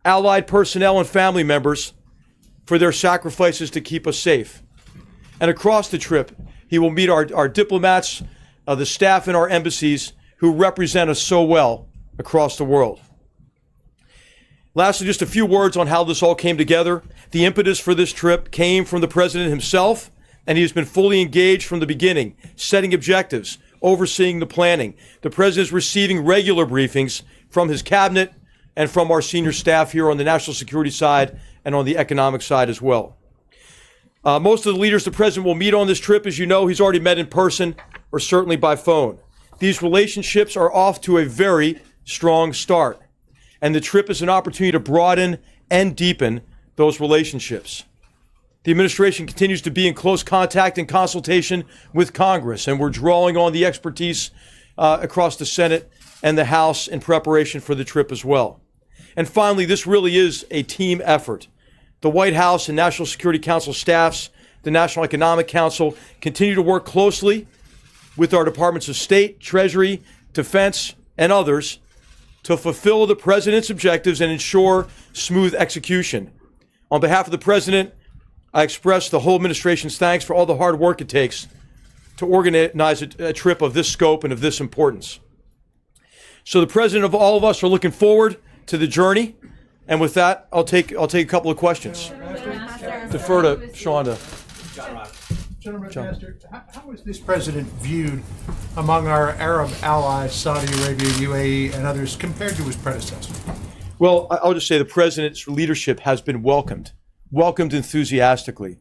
allied personnel and family members for their sacrifices to keep us safe. And across the trip, he will meet our diplomats, the staff in our embassies who represent us so well across the world. Lastly, just a few words on how this all came together. The impetus for this trip came from the president himself, and he has been fully engaged from the beginning, setting objectives, overseeing the planning. The president is receiving regular briefings from his cabinet and from our senior staff here on the national security side and on the economic side as well. Most of the leaders the president will meet on this trip, as you know, he's already met in person or certainly by phone. These relationships are off to a very strong start, and the trip is an opportunity to broaden and deepen those relationships. The administration continues to be in close contact and consultation with Congress, and we're drawing on the expertise across the Senate and the House in preparation for the trip as well. And finally, this really is a team effort. The White House and National Security Council staffs, the National Economic Council, continue to work closely with our Departments of State, Treasury, Defense, and others to fulfill the president's objectives and ensure smooth execution. On behalf of the president, I express the whole administration's thanks for all the hard work it takes to organize a trip of this scope and of this importance. So the president of all of us are looking forward to the journey. And with that, I'll take a couple of questions. Defer to Shonda. General Master, how was this president viewed among our Arab allies, Saudi Arabia, UAE, and others, compared to his predecessor? Well, I'll just say the president's leadership has been welcomed enthusiastically.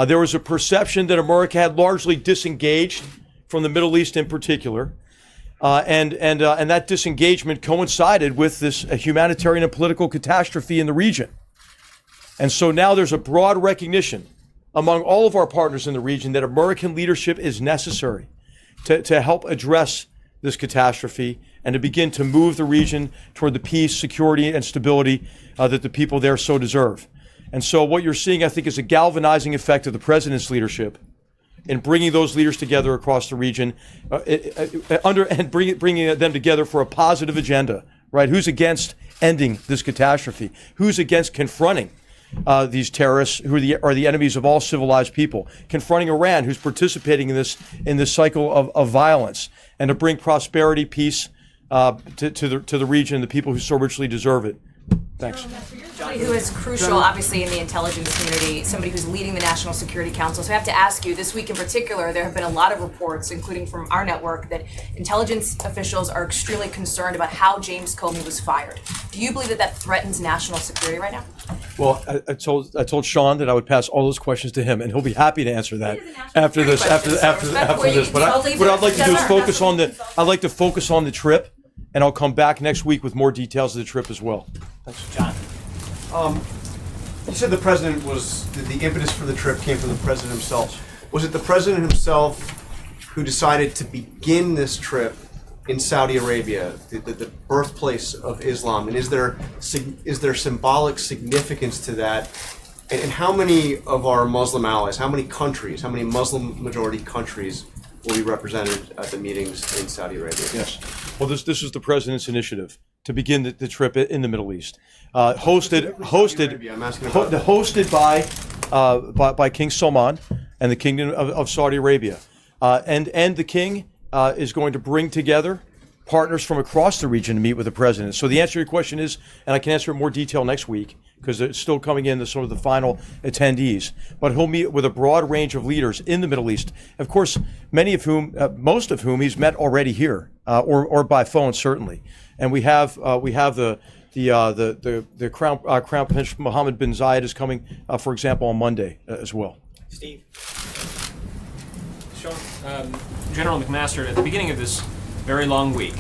There was a perception that America had largely disengaged from the Middle East in particular, and that disengagement coincided with this humanitarian and political catastrophe in the region. And so now there's a broad recognition among all of our partners in the region that American leadership is necessary to help address this catastrophe and to begin to move the region toward the peace, security, and stability that the people there so deserve. And so what you're seeing, I think, is a galvanizing effect of the president's leadership in bringing those leaders together across the region, and bringing them together for a positive agenda, right? Who's against ending this catastrophe? Who's against confronting these terrorists who are the enemies of all civilized people, confronting Iran, who's participating in this cycle of violence, and to bring prosperity, peace to the region and the people who so richly deserve it. Thanks. Somebody who is crucial, obviously, in the intelligence community, somebody who's leading the National Security Council. So I have to ask you, this week in particular, there have been a lot of reports, including from our network, that intelligence officials are extremely concerned about how James Comey was fired. Do you believe that threatens national security right now? Well, I told Sean that I would pass all those questions to him, and he'll be happy to answer that after this. But what I'd like to do is focus on the trip, and I'll come back next week with more details of the trip as well. Thanks, John. You said the president the impetus for the trip came from the president himself. Was it the president himself who decided to begin this trip in Saudi Arabia, the birthplace of Islam? And is there symbolic significance to that? And how many of our Muslim allies, how many Muslim majority countries will be represented at the meetings in Saudi Arabia? Yes. Well, this is the president's initiative to begin the trip in the Middle East, hosted by King Salman and the Kingdom of Saudi Arabia, and the king is going to bring together partners from across the region to meet with the president. So the answer to your question is, and I can answer in more detail next week because it's still coming in, sort of the final attendees, but he'll meet with a broad range of leaders in the Middle East. Of course, most of whom he's met already here, or by phone certainly. And we have the Crown Prince Mohammed bin Zayed is coming, for example, on Monday as well. Steve. Sean, General McMaster, at the beginning of this very long week,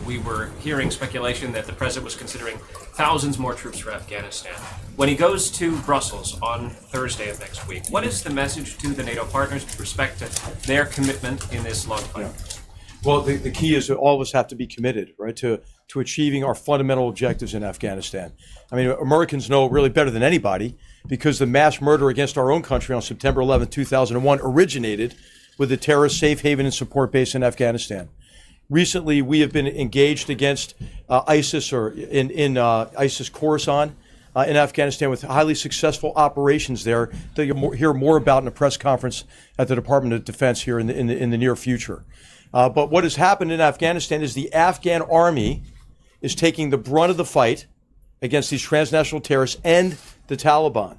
we were hearing speculation that the president was considering thousands more troops for Afghanistan. When he goes to Brussels on Thursday of next week, what is the message to the NATO partners with respect to their commitment in this long fight? Well, the key is that all of us have to be committed, right, to achieving our fundamental objectives in Afghanistan. I mean, Americans know really better than anybody because the mass murder against our own country on September 11, 2001 originated with the terrorist safe haven and support base in Afghanistan. Recently, we have been engaged against ISIS or in ISIS Khorasan in Afghanistan with highly successful operations there that you'll hear more about in a press conference at the Department of Defense here in the near future. But what has happened in Afghanistan is the Afghan army is taking the brunt of the fight against these transnational terrorists and the Taliban.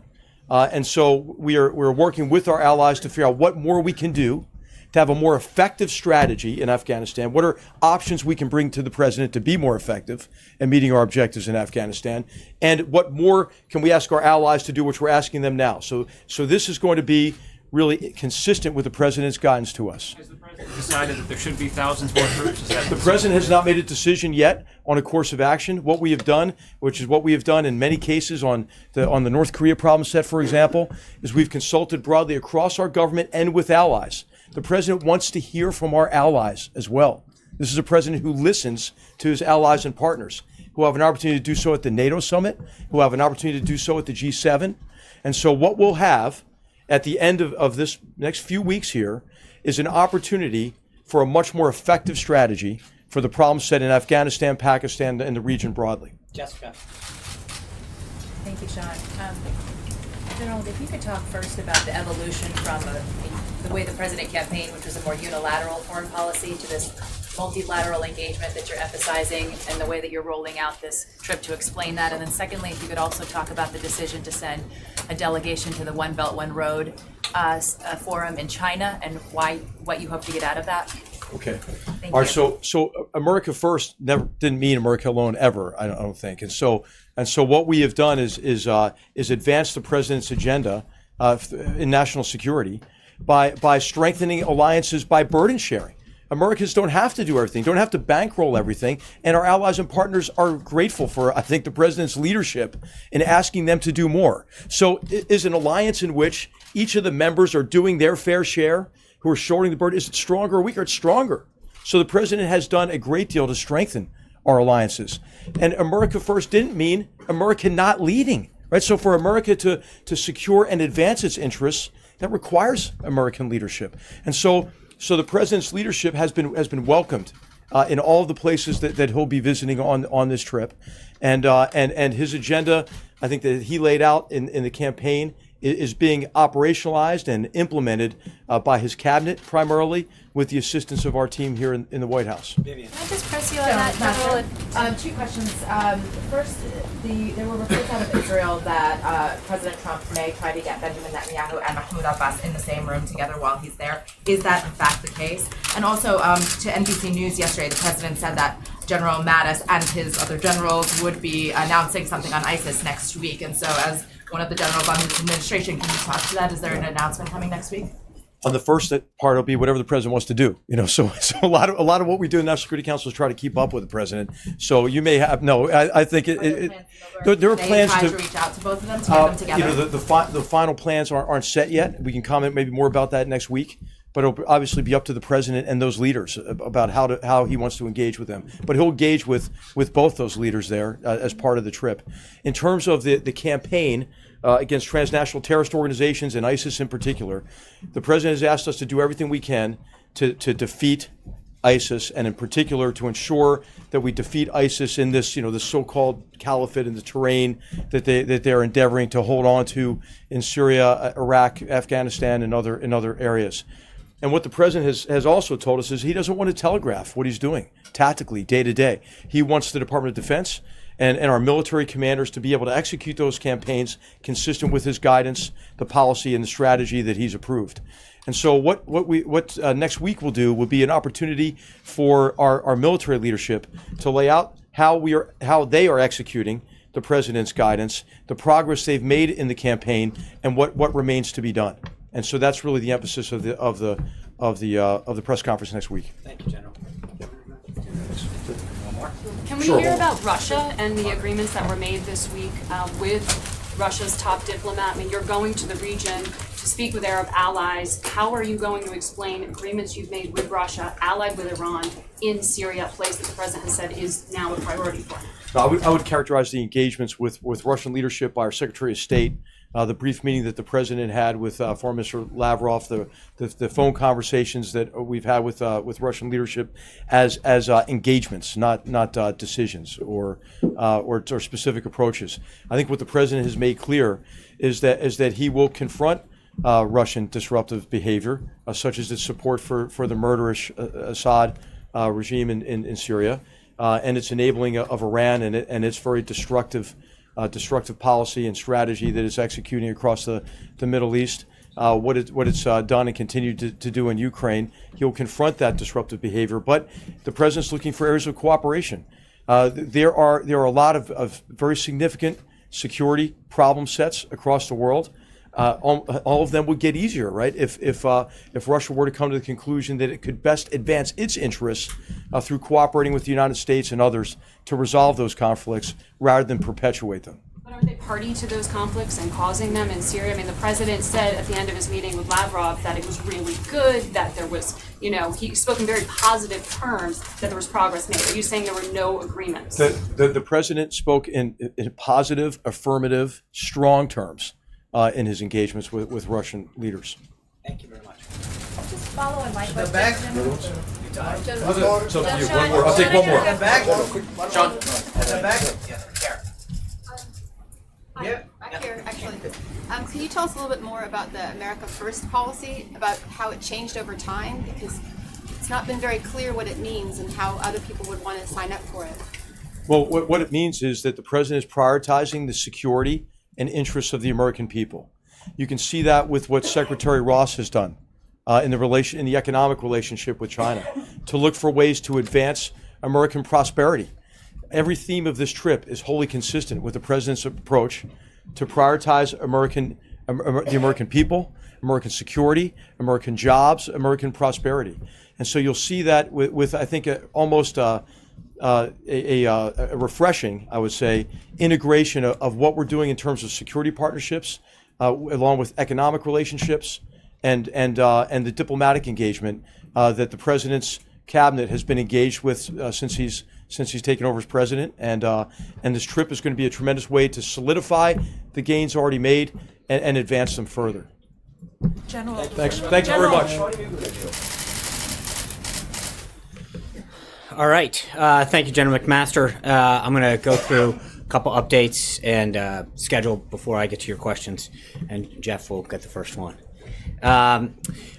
And so we're working with our allies to figure out what more we can do to have a more effective strategy in Afghanistan. What are options we can bring to the president to be more effective in meeting our objectives in Afghanistan? And what more can we ask our allies to do, which we're asking them now? So this is going to be really consistent with the president's guidance to us. Has the president decided that there should be thousands more troops? The president has not made a decision yet on a course of action. What we have done, which is what we have done in many cases on the North Korea problem set, for example, is we've consulted broadly across our government and with allies. The president wants to hear from our allies as well. This is a president who listens to his allies and partners, who have an opportunity to do so at the NATO summit, who have an opportunity to do so at the G7. And so what we'll have at the end of this next few weeks here is an opportunity for a much more effective strategy for the problem set in Afghanistan, Pakistan, and the region broadly. Jessica. Thank you, Sean. General, if you could talk first about the evolution from the way the president campaigned, which was a more unilateral foreign policy, to this multilateral engagement that you're emphasizing, and the way that you're rolling out this trip to explain that. And then secondly, if you could also talk about the decision to send a delegation to the One Belt, One Road forum in China, and what you hope to get out of that. Okay. Thank All right. you. So America First never didn't mean America alone ever. I don't think. And so what we have done is advance the president's agenda in national security by strengthening alliances by burden sharing. Americans don't have to do everything, don't have to bankroll everything, and our allies and partners are grateful for, I think, the president's leadership in asking them to do more. So it is an alliance in which each of the members are doing their fair share, who are shouldering the burden. Is it stronger or weaker? It's stronger. So the president has done a great deal to strengthen our alliances. And America First didn't mean America not leading, right? So for America to secure and advance its interests, that requires American leadership. And so the president's leadership has been welcomed in all of the places that he'll be visiting on this trip, and his agenda, I think, that he laid out in the campaign is being operationalized and implemented by his cabinet primarily, with the assistance of our team here in the White House. Can I just press you on that, General? Two questions. First, there were reports out of Israel that President Trump may try to get Benjamin Netanyahu and Mahmoud Abbas in the same room together while he's there. Is that in fact the case? And also, to NBC News yesterday, the president said that General Mattis and his other generals would be announcing something on ISIS next week. And so, as one of the generals on his administration, can you talk to that? Is there an announcement coming next week? On the first part, it'll be whatever the president wants to do. So a lot of what we do in the National Security Council is try to keep up with the president. So you may have I think there are plans to reach out to both of them to get them together. The final plans aren't set yet. We can comment maybe more about that next week. But it'll obviously be up to the president and those leaders about how he wants to engage with them. But he'll engage with both those leaders there as part of the trip. In terms of the campaign against transnational terrorist organizations and ISIS in particular, the president has asked us to do everything we can to defeat ISIS, and in particular to ensure that we defeat ISIS in this, this so-called caliphate in the terrain that they are endeavoring to hold on to in Syria, Iraq, Afghanistan, and other areas. And what the president has also told us is he doesn't want to telegraph what he's doing tactically day to day. He wants the Department of Defense and our military commanders to be able to execute those campaigns consistent with his guidance, the policy, and the strategy that he's approved. And so what next week will do will be an opportunity for our military leadership to lay out how they are executing the president's guidance, the progress they've made in the campaign, and what remains to be done. And so that's really the emphasis of the press conference next week. Thank you, General. Can we hear about Russia and the agreements that were made this week with Russia's top diplomat? I mean, you're going to the region to speak with Arab allies. How are you going to explain agreements you've made with Russia, allied with Iran, in Syria, a place that the president has said is now a priority for him? I would characterize the engagements with Russian leadership by our Secretary of State, the brief meeting that the president had with Foreign Minister Lavrov, the phone conversations that we've had with Russian leadership as engagements, not decisions or specific approaches. I think what the president has made clear is that he will confront Russian disruptive behavior, such as its support for the murderous Assad regime in Syria, and its enabling of Iran and its very destructive policy and strategy that it's executing across the Middle East, what it's done and continued to do in Ukraine. He'll confront that disruptive behavior, but the president's looking for areas of cooperation. There are a lot of very significant security problem sets across the world. All of them would get easier, right? If Russia were to come to the conclusion that it could best advance its interests through cooperating with the United States and others to resolve those conflicts rather than perpetuate them. But are they party to those conflicts and causing them in Syria? I mean, the president said at the end of his meeting with Lavrov that it was really good, that there was, he spoke in very positive terms, that there was progress made. Are you saying there were no agreements? The president spoke in positive, affirmative, strong terms in his engagements with Russian leaders. Thank you very much. Just follow on my question. It's up to you. One more. I'll take one more. Sean. The back. Back here, actually. Can you tell us a little bit more about the America First policy, about how it changed over time? Because it's not been very clear what it means and how other people would want to sign up for it. Well, what it means is that the president is prioritizing the security and interests of the American people. You can see that with what Secretary Ross has done in the economic relationship with China, to look for ways to advance American prosperity. Every theme of this trip is wholly consistent with the president's approach to prioritize the American people, American security, American jobs, American prosperity. And so you'll see that with I think, almost a refreshing, I would say, integration of what we're doing in terms of security partnerships, along with economic relationships and the diplomatic engagement that the president's cabinet has been engaged with since he's taken over as president. And this trip is going to be a tremendous way to solidify the gains already made and advance them further. General. Thanks you very much. All right. Thank you, General McMaster. I'm going to go through a couple updates and schedule before I get to your questions, and Jeff will get the first one.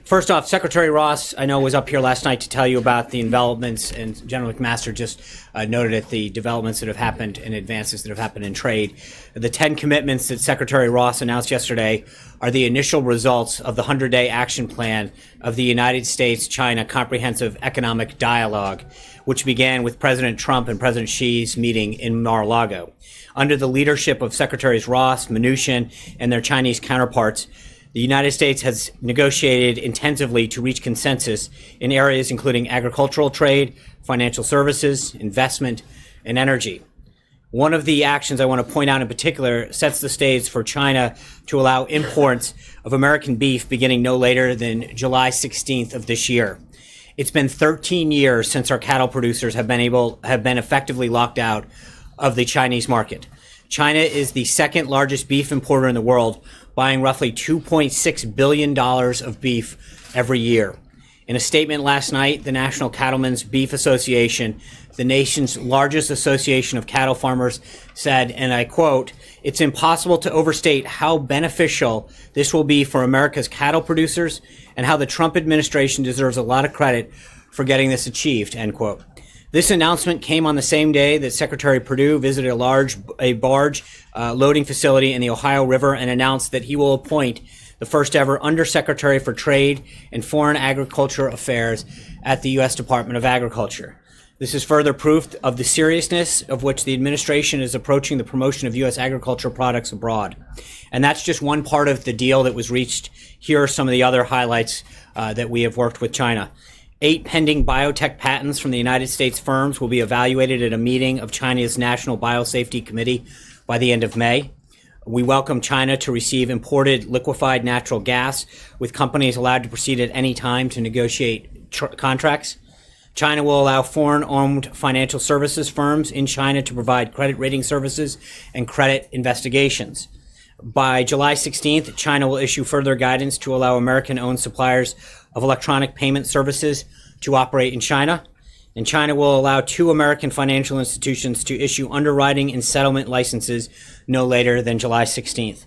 First off, Secretary Ross, I know, was up here last night to tell you about the developments, and General McMaster just noted at the developments that have happened and advances that have happened in trade. The 10 commitments that Secretary Ross announced yesterday are the initial results of the 100-day action plan of the United States-China Comprehensive Economic Dialogue, which began with President Trump and President Xi's meeting in Mar-a-Lago. Under the leadership of Secretaries Ross, Mnuchin, and their Chinese counterparts, The United States has negotiated intensively to reach consensus in areas including agricultural trade, financial services, investment, and energy. One of the actions I want to point out in particular sets the stage for China to allow imports of American beef beginning no later than July 16th of this year. It's been 13 years since our cattle producers have been effectively locked out of the Chinese market. China is the second largest beef importer in the world, buying roughly $2.6 billion of beef every year. In a statement last night, the National Cattlemen's Beef Association, the nation's largest association of cattle farmers, said, and I quote, "It's impossible to overstate how beneficial this will be for America's cattle producers and how the Trump administration deserves a lot of credit for getting this achieved," end quote. This announcement came on the same day that Secretary Perdue visited a barge loading facility in the Ohio River and announced that he will appoint the first ever Undersecretary for Trade and Foreign Agriculture Affairs at the U.S. Department of Agriculture. This is further proof of the seriousness of which the administration is approaching the promotion of U.S. agricultural products abroad. And that's just one part of the deal that was reached. Here are some of the other highlights that we have worked with China. 8 pending biotech patents from the United States firms will be evaluated at a meeting of China's National Biosafety Committee by the end of May. We welcome China to receive imported liquefied natural gas, with companies allowed to proceed at any time to negotiate contracts. China will allow foreign-owned financial services firms in China to provide credit rating services and credit investigations. By July 16th, China will issue further guidance to allow American-owned suppliers of electronic payment services to operate in China. And China will allow 2 American financial institutions to issue underwriting and settlement licenses no later than July 16th.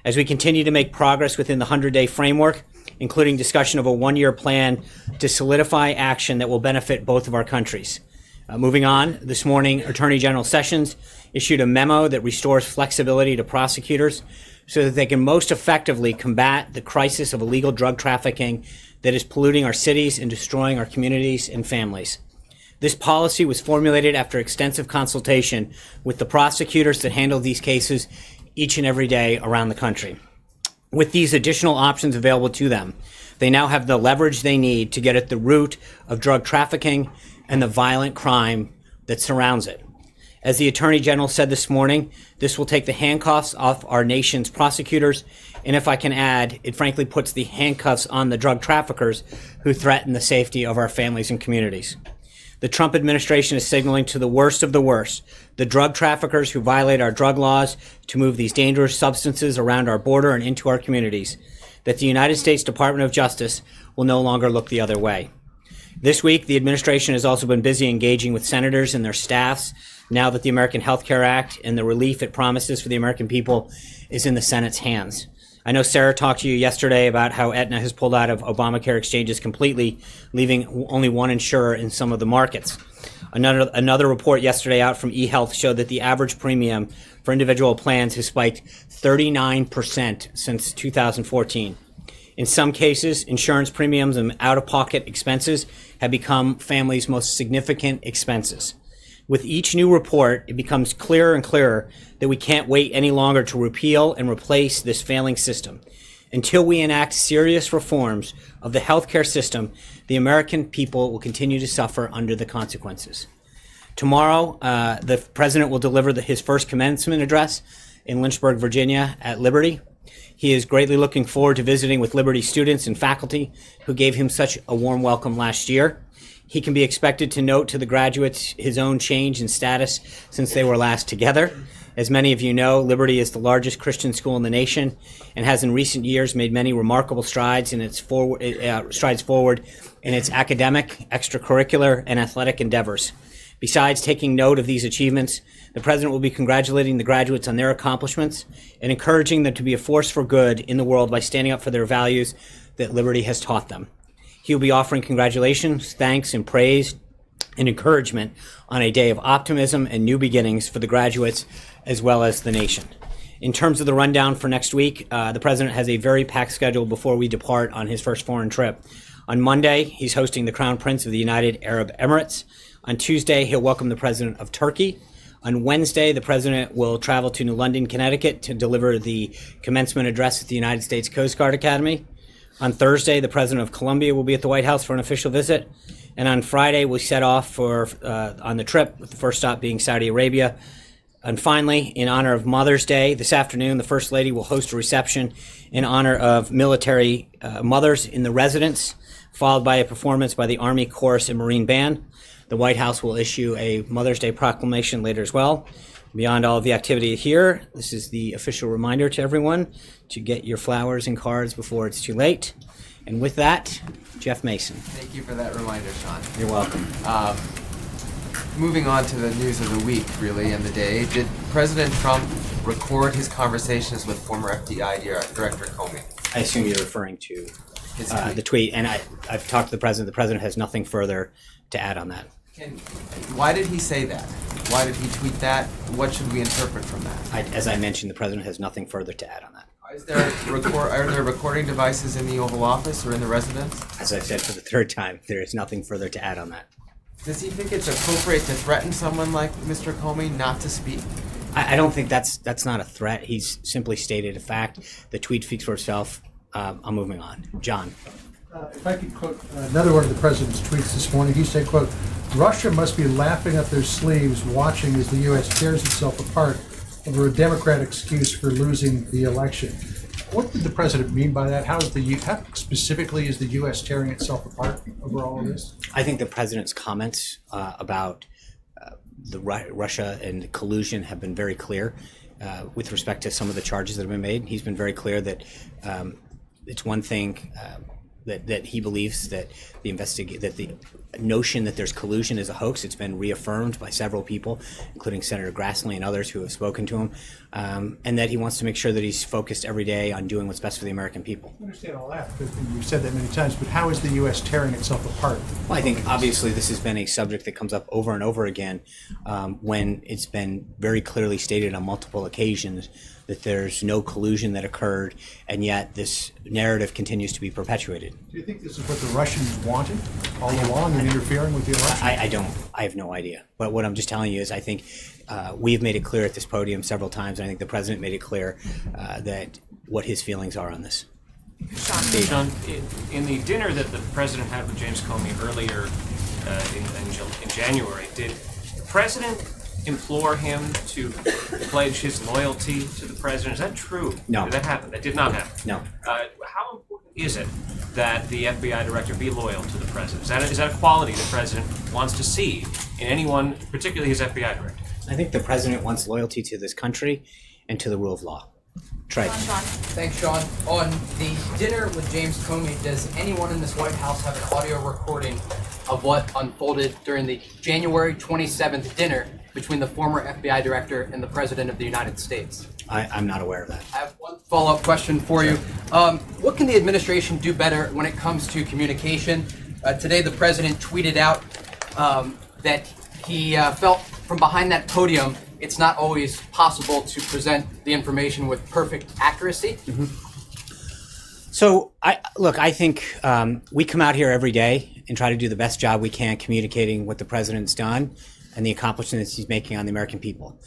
As we continue to make progress within the 100-day framework, including discussion of a 1-year plan to solidify action that will benefit both of our countries. Moving on, this morning, Attorney General Sessions issued a memo that restores flexibility to prosecutors so that they can most effectively combat the crisis of illegal drug trafficking that is polluting our cities and destroying our communities and families. This policy was formulated after extensive consultation with the prosecutors that handle these cases each and every day around the country. With these additional options available to them, they now have the leverage they need to get at the root of drug trafficking and the violent crime that surrounds it. As the Attorney General said this morning, this will take the handcuffs off our nation's prosecutors, and if I can add, it frankly puts the handcuffs on the drug traffickers who threaten the safety of our families and communities. The Trump administration is signaling to the worst of the worst, the drug traffickers who violate our drug laws to move these dangerous substances around our border and into our communities, that the United States Department of Justice will no longer look the other way. This week, the administration has also been busy engaging with senators and their staffs now that the American Health Care Act and the relief it promises for the American people is in the Senate's hands. I know Sarah talked to you yesterday about how Aetna has pulled out of Obamacare exchanges completely, leaving only one insurer in some of the markets. Another report yesterday out from eHealth showed that the average premium for individual plans has spiked 39% since 2014. In some cases, insurance premiums and out-of-pocket expenses have become families' most significant expenses. With each new report, it becomes clearer and clearer that we can't wait any longer to repeal and replace this failing system. Until we enact serious reforms of the healthcare system, the American people will continue to suffer under the consequences. Tomorrow, the president will deliver his first commencement address in Lynchburg, Virginia at Liberty. He is greatly looking forward to visiting with Liberty students and faculty who gave him such a warm welcome last year. He can be expected to note to the graduates his own change in status since they were last together. As many of you know, Liberty is the largest Christian school in the nation and has in recent years made many remarkable strides forward in its academic, extracurricular, and athletic endeavors. Besides taking note of these achievements, the president will be congratulating the graduates on their accomplishments and encouraging them to be a force for good in the world by standing up for their values that Liberty has taught them. He will be offering congratulations, thanks, and praise and encouragement on a day of optimism and new beginnings for the graduates as well as the nation. In terms of the rundown for next week, the president has a very packed schedule before we depart on his first foreign trip. On Monday, he's hosting the Crown Prince of the United Arab Emirates. On Tuesday, he'll welcome the president of Turkey. On Wednesday, the president will travel to New London, Connecticut to deliver the commencement address at the United States Coast Guard Academy. On Thursday, the president of Colombia will be at the White House for an official visit. And on Friday, we set off for on the trip, with the first stop being Saudi Arabia. And finally, in honor of Mother's Day, this afternoon, the First Lady will host a reception in honor of military mothers in the residence, followed by a performance by the Army Chorus and Marine Band. The White House will issue a Mother's Day proclamation later as well. Beyond all of the activity here, this is the official reminder to everyone to get your flowers and cards before it's too late. And with that, Jeff Mason. Thank you for that reminder, Sean. You're welcome. Moving on to the news of the week, really, and the day. Did President Trump record his conversations with former FBI Director Comey? I assume you're referring to the tweet, and I've talked to the president. The president has nothing further to add on that. Why did he say that? Why did he tweet that? What should we interpret from that? As I mentioned, the president has nothing further to add on that. Are there recording devices in the Oval Office or in the residence? As I said for the third time, there is nothing further to add on that. Does he think it's appropriate to threaten someone like Mr. Comey not to speak? I don't think that's not a threat. He's simply stated a fact. The tweet speaks for itself. I'm moving on. John. If I could quote another one of the president's tweets this morning, he said, quote, "Russia must be laughing up their sleeves watching as the U.S. tears itself apart over a Democrat excuse for losing the election." What did the president mean by that? How specifically is the U.S. tearing itself apart over all of this? I think the president's comments about the Russia and collusion have been very clear with respect to some of the charges that have been made. He's been very clear that it's one thing that he believes that the notion that there's collusion is a hoax. It's been reaffirmed by several people, including Senator Grassley and others who have spoken to him, and that he wants to make sure that he's focused every day on doing what's best for the American people. I understand all that, but you've said that many times, but how is the U.S. tearing itself apart? Well, I think obviously this has been a subject that comes up over and over again when it's been very clearly stated on multiple occasions that there's no collusion that occurred, and yet this narrative continues to be perpetuated. Do you think this is what the Russians wanted all along in interfering with the election? I don't. I have no idea. But what I'm just telling you is I think we've made it clear at this podium several times, and I think the president made it clear that what his feelings are on this. Sean, in the dinner that the president had with James Comey earlier in January, did the president implore him to pledge his loyalty to the president? Is that true? No. Did that happen? That did not happen? No. How important is it that the FBI director be loyal to the president? Is that a quality the president wants to see in anyone, particularly his FBI director? I think the president wants loyalty to this country and to the rule of law. Trey. Thanks, Sean. On the dinner with James Comey, does anyone in this White House have an audio recording of what unfolded during the January 27th dinner between the former FBI director and the President of the United States? I'm not aware of that. I have one follow-up question for you. What can the administration do better when it comes to communication? Today, the President tweeted out that he felt from behind that podium it's not always possible to present the information with perfect accuracy. Mm-hmm. So, I think we come out here every day and try to do the best job we can communicating what the president's done and the accomplishments he's making on the American people.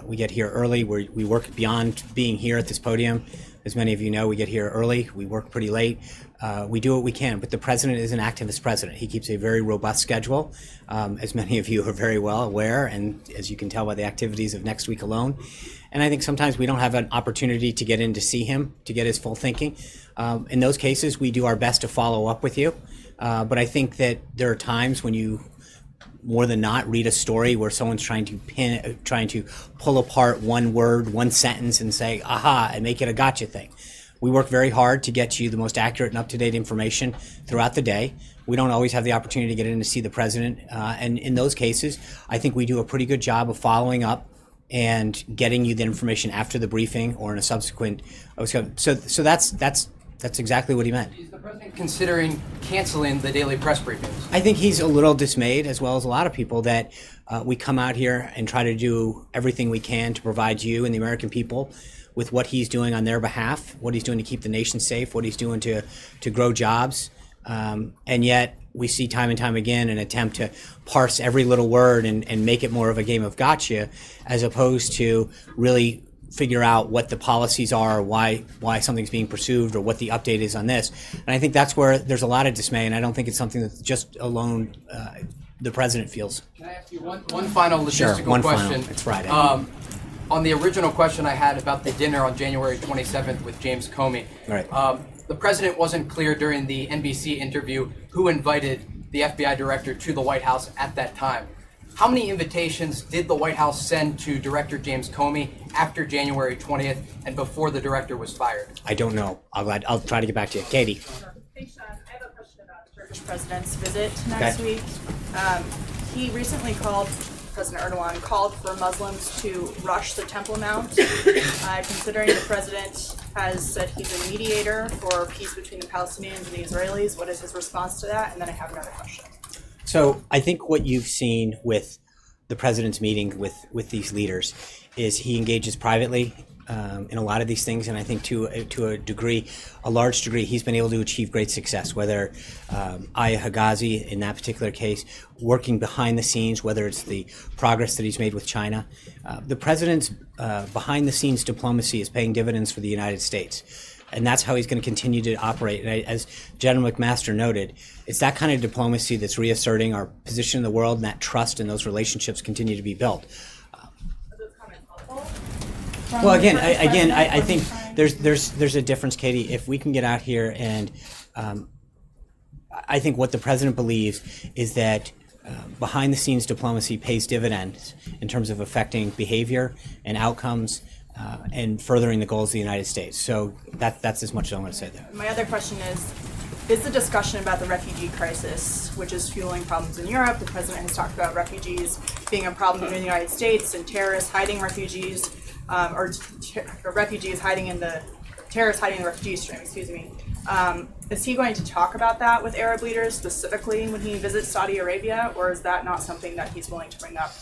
We get here early. We work beyond being here at this podium. As many of you know, we get here early. We work pretty late. We do what we can, but the president is an activist president. He keeps a very robust schedule, as many of you are very well aware, and as you can tell by the activities of next week alone. And I think sometimes we don't have an opportunity to get in to see him, to get his full thinking. In those cases, we do our best to follow up with you. But I think that there are times when you, more than not, read a story where someone's trying to pull apart one word, one sentence, and say, aha, and make it a gotcha thing. We work very hard to get you the most accurate and up-to-date information throughout the day. We don't always have the opportunity to get in to see the president. And in those cases, I think we do a pretty good job of following up and getting you the information after the briefing or in a subsequent. So that's exactly what he meant. Is the president considering canceling the daily press briefings? I think he's a little dismayed, as well as a lot of people, that we come out here and try to do everything we can to provide you and the American people with what he's doing on their behalf, what he's doing to keep the nation safe, what he's doing to grow jobs. And yet we see time and time again an attempt to parse every little word and make it more of a game of gotcha, as opposed to really figure out what the policies are, why something's being pursued, or what the update is on this. And I think that's where there's a lot of dismay, and I don't think it's something that's just alone the president feels. Can I ask you one final logistical Sure, one question? final. It's Friday. On the original question I had about the dinner on January 27th with James Comey, Right. The president wasn't clear during the NBC interview who invited the FBI director to the White House at that time. How many invitations did the White House send to Director James Comey after January 20th and before the director was fired? I don't know. I'll try to get back to you. Katie. Hey, Sean, I have a question about the Turkish president's visit next week. He recently President Erdogan called for Muslims to rush the Temple Mount, considering the president has said he's a mediator for peace between the Palestinians and the Israelis. What is his response to that? And then I have another question. So I think what you've seen with the president's meeting with these leaders is he engages privately in a lot of these things, and I think to a large degree, he's been able to achieve great success. Whether Aya Higazi, in that particular case, working behind the scenes, whether it's the progress that he's made with China, the president's behind-the-scenes diplomacy is paying dividends for the United States. And that's how he's going to continue to operate. And as General McMaster noted, it's that kind of diplomacy that's reasserting our position in the world, and that trust and those relationships continue to be built. Well, again, I think there's a difference, Katie. If we can get out here and I think what the president believes is that behind-the-scenes diplomacy pays dividends in terms of affecting behavior and outcomes and furthering the goals of the United States. So that's as much as I'm going to say there. My other question is the discussion about the refugee crisis, which is fueling problems in Europe. The president has talked about refugees being a problem in the United States and terrorists hiding refugees, or refugees hiding in the terrorists hiding in the refugee stream. Excuse me. Is he going to talk about that with Arab leaders specifically when he visits Saudi Arabia, or is that not something that he's willing to bring up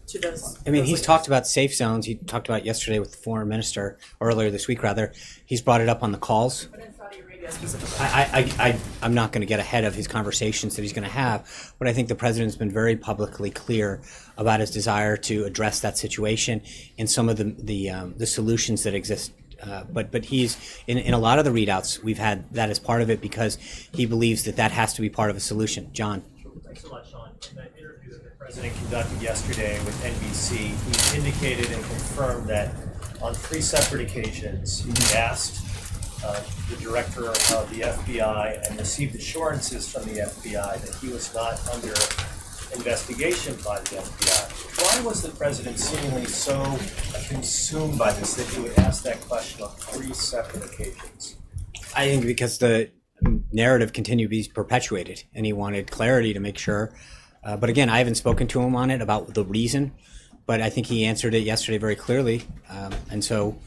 to those? I mean, he's talked about safe zones. He talked about it yesterday with the foreign minister, or earlier this week rather. He's brought it up on the calls. But in Saudi Arabia specifically. I'm not going to get ahead of his conversations that he's going to have, but I think the president's been very publicly clear about his desire to address that situation and some of the solutions that exist. But he's in a lot of the readouts we've had that as part of it because he believes that has to be part of a solution. John. Thanks so much, Sean. In that interview that the president conducted yesterday with NBC, he indicated and confirmed that on 3 separate occasions he asked the director of the FBI and received assurances from the FBI that he was not under investigation by the FBI. Why was the president seemingly so consumed by this that he would ask that question on 3 separate occasions? I think because the narrative continued to be perpetuated, and he wanted clarity to make sure. But again, I haven't spoken to him on it about the reason, but I think he answered it yesterday very clearly, and so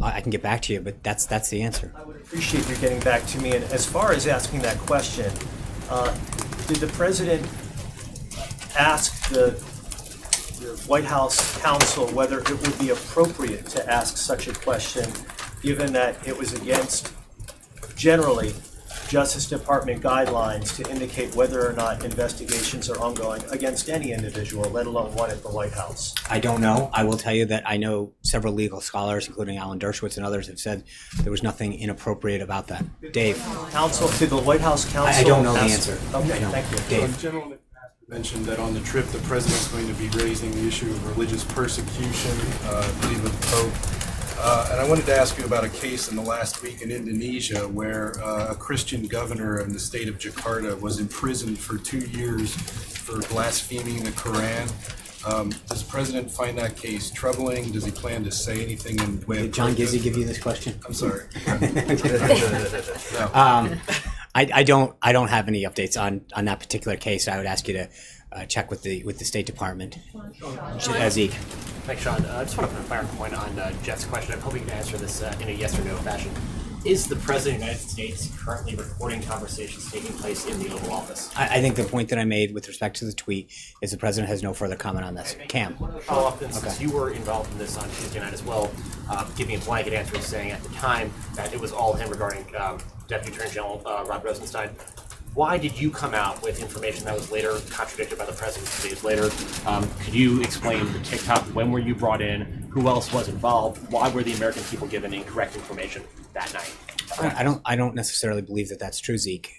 I can get back to you. But that's the answer. I would appreciate you getting back to me. And as far as asking that question, did the president ask the White House counsel whether it would be appropriate to ask such a question, given that it was against generally Justice Department guidelines to indicate whether or not investigations are ongoing against any individual, let alone one at the White House? I don't know. I will tell you that I know several legal scholars, including Alan Dershowitz and others, have said there was nothing inappropriate about that. Dave. Counsel to the White House counsel? I don't know the answer. Okay, thank you. Dave. General McMaster mentioned that on the trip the president's going to be raising the issue of religious persecution, I believe with the Pope. And I wanted to ask you about a case in the last week in Indonesia where a Christian governor in the state of Jakarta was imprisoned for 2 years for blaspheming the Quran. Does the president find that case troubling? Does he plan to say anything in way of Did John protest? Gizzi give you this question? I'm sorry. No. I don't have any updates on that particular case. I would ask you to check with the State Department. Zeke. Thanks, Sean. I just want to put a finer point on Jeff's question. I'm hoping you can answer this in a yes or no fashion. Is the President of the United States currently recording conversations taking place in the Oval Office? I think the point that I made with respect to the tweet is the President has no further comment on this. Cam. Follow up, since you were involved in this on Tuesday night as well, giving a blanket answer saying at the time that it was all him regarding Deputy Attorney General Rod Rosenstein. Why did you come out with information that was later contradicted by the president 2 days later? Could you explain the TikTok? When were you brought in? Who else was involved? Why were the American people given incorrect information that night? I don't necessarily believe that that's true, Zeke.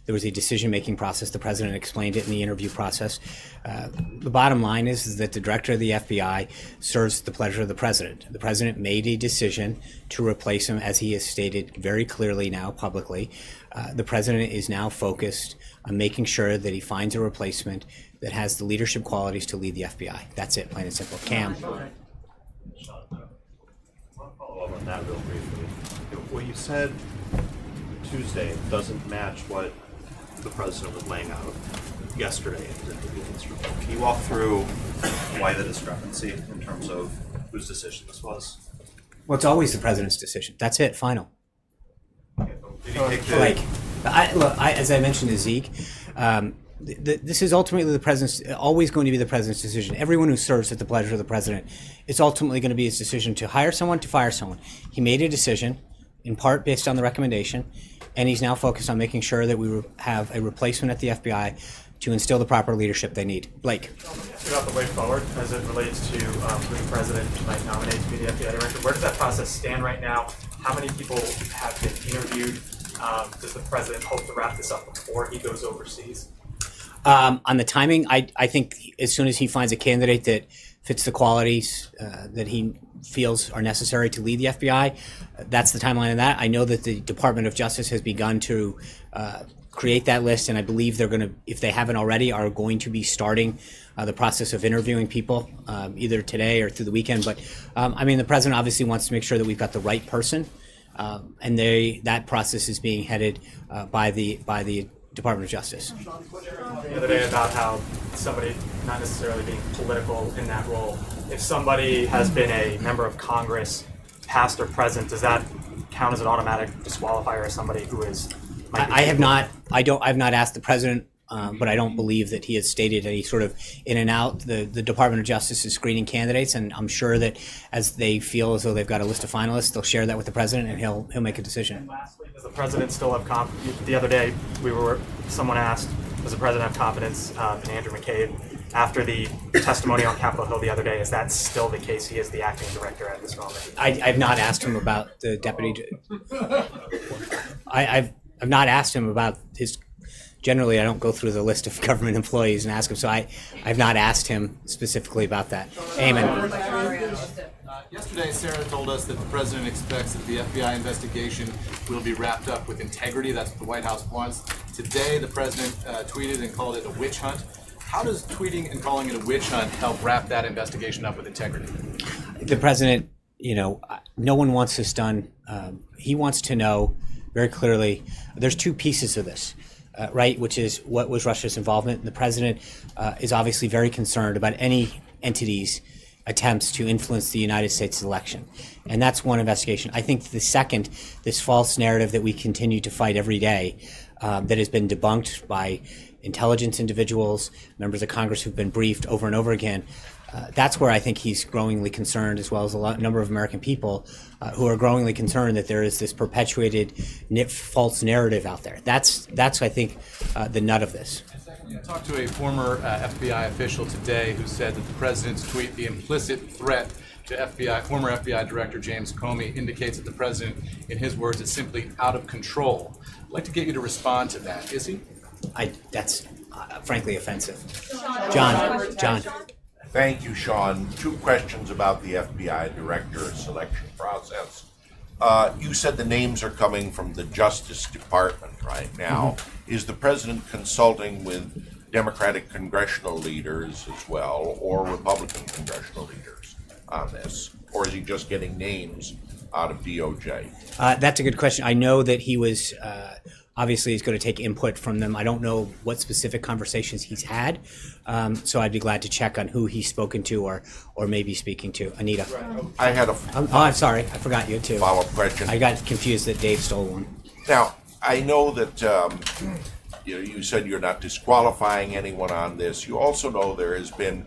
There was a decision-making process. The president explained it in the interview process. The bottom line is that the director of the FBI serves at the pleasure of the president. The president made a decision to replace him, as he has stated very clearly now publicly. The president is now focused on making sure that he finds a replacement that has the leadership qualities to lead the FBI. That's it, plain and simple. Cam. Follow up on that real briefly. What you said Tuesday doesn't match what the president was laying out yesterday. Can you walk through why the discrepancy in terms of whose decision this was? Well, it's always the president's decision. That's it, final. Did he take the... As I mentioned to Zeke, this is ultimately always going to be the president's decision. Everyone who serves at the pleasure of the president, it's ultimately going to be his decision to hire someone, to fire someone. He made a decision, in part based on the recommendation, and he's now focused on making sure that we have a replacement at the FBI to instill the proper leadership they need. Blake. About the way forward as it relates to who the president might nominate to be the FBI director. Where does that process stand right now? How many people have been interviewed? Does the president hope to wrap this up before he goes overseas? On the timing, I think as soon as he finds a candidate that fits the qualities that he feels are necessary to lead the FBI, that's the timeline of that. I know that the Department of Justice has begun to create that list, and I believe they're going to, if they haven't already, are going to be starting the process of interviewing people either today or through the weekend. But the president obviously wants to make sure that we've got the right person, and that process is being headed by the Department of Justice. The other day about how somebody not necessarily being political in that role, if somebody has been a member of Congress, past or present, does that count as an automatic disqualifier as somebody who is? I've not asked the president, but I don't believe that he has stated any sort of in and out. The Department of Justice is screening candidates, and I'm sure that as they feel as though they've got a list of finalists, they'll share that with the president, and he'll make a decision. And lastly, does the president still have confidence? The other day, someone asked, does the president have confidence in Andrew McCabe? After the testimony on Capitol Hill the other day, is that still the case? He is the acting director at this moment. I've not asked him about the deputy. I've not asked him about his. Generally, I don't go through the list of government employees and ask him, so I've not asked him specifically about that. Amen. Yesterday, Sarah told us that the president expects that the FBI investigation will be wrapped up with integrity. That's what the White House wants. Today, the president tweeted and called it a witch hunt. How does tweeting and calling it a witch hunt help wrap that investigation up with integrity? The president, no one wants this done. He wants to know very clearly. There's two pieces of this. Right, which is what was Russia's involvement. The president is obviously very concerned about any entity's attempts to influence the United States election. And that's one investigation. I think the second, this false narrative that we continue to fight every day that has been debunked by intelligence individuals, members of Congress who've been briefed over and over again, that's where I think he's growingly concerned, as well as a number of American people who are growingly concerned that there is this perpetuated false narrative out there. That's I think, the nut of this. I talked to a former FBI official today who said that the president's tweet, the implicit threat to former FBI Director James Comey, indicates that the president, in his words, is simply out of control. I'd like to get you to respond to that. Is he? That's frankly offensive. John. Thank you, Sean. Two questions about the FBI director selection process. You said the names are coming from the Justice Department right now. Mm-hmm. Is the president consulting with Democratic congressional leaders as well, or Republican congressional leaders on this? Or is he just getting names out of DOJ? That's a good question. I know that he was... Obviously, he's going to take input from them. I don't know what specific conversations he's had, so I'd be glad to check on who he's spoken to or maybe speaking to. Anita. I had I'm sorry. I forgot you, too. Follow-up question. I got confused that Dave stole one. Now, I know that you said you're not disqualifying anyone on this. You also know there has been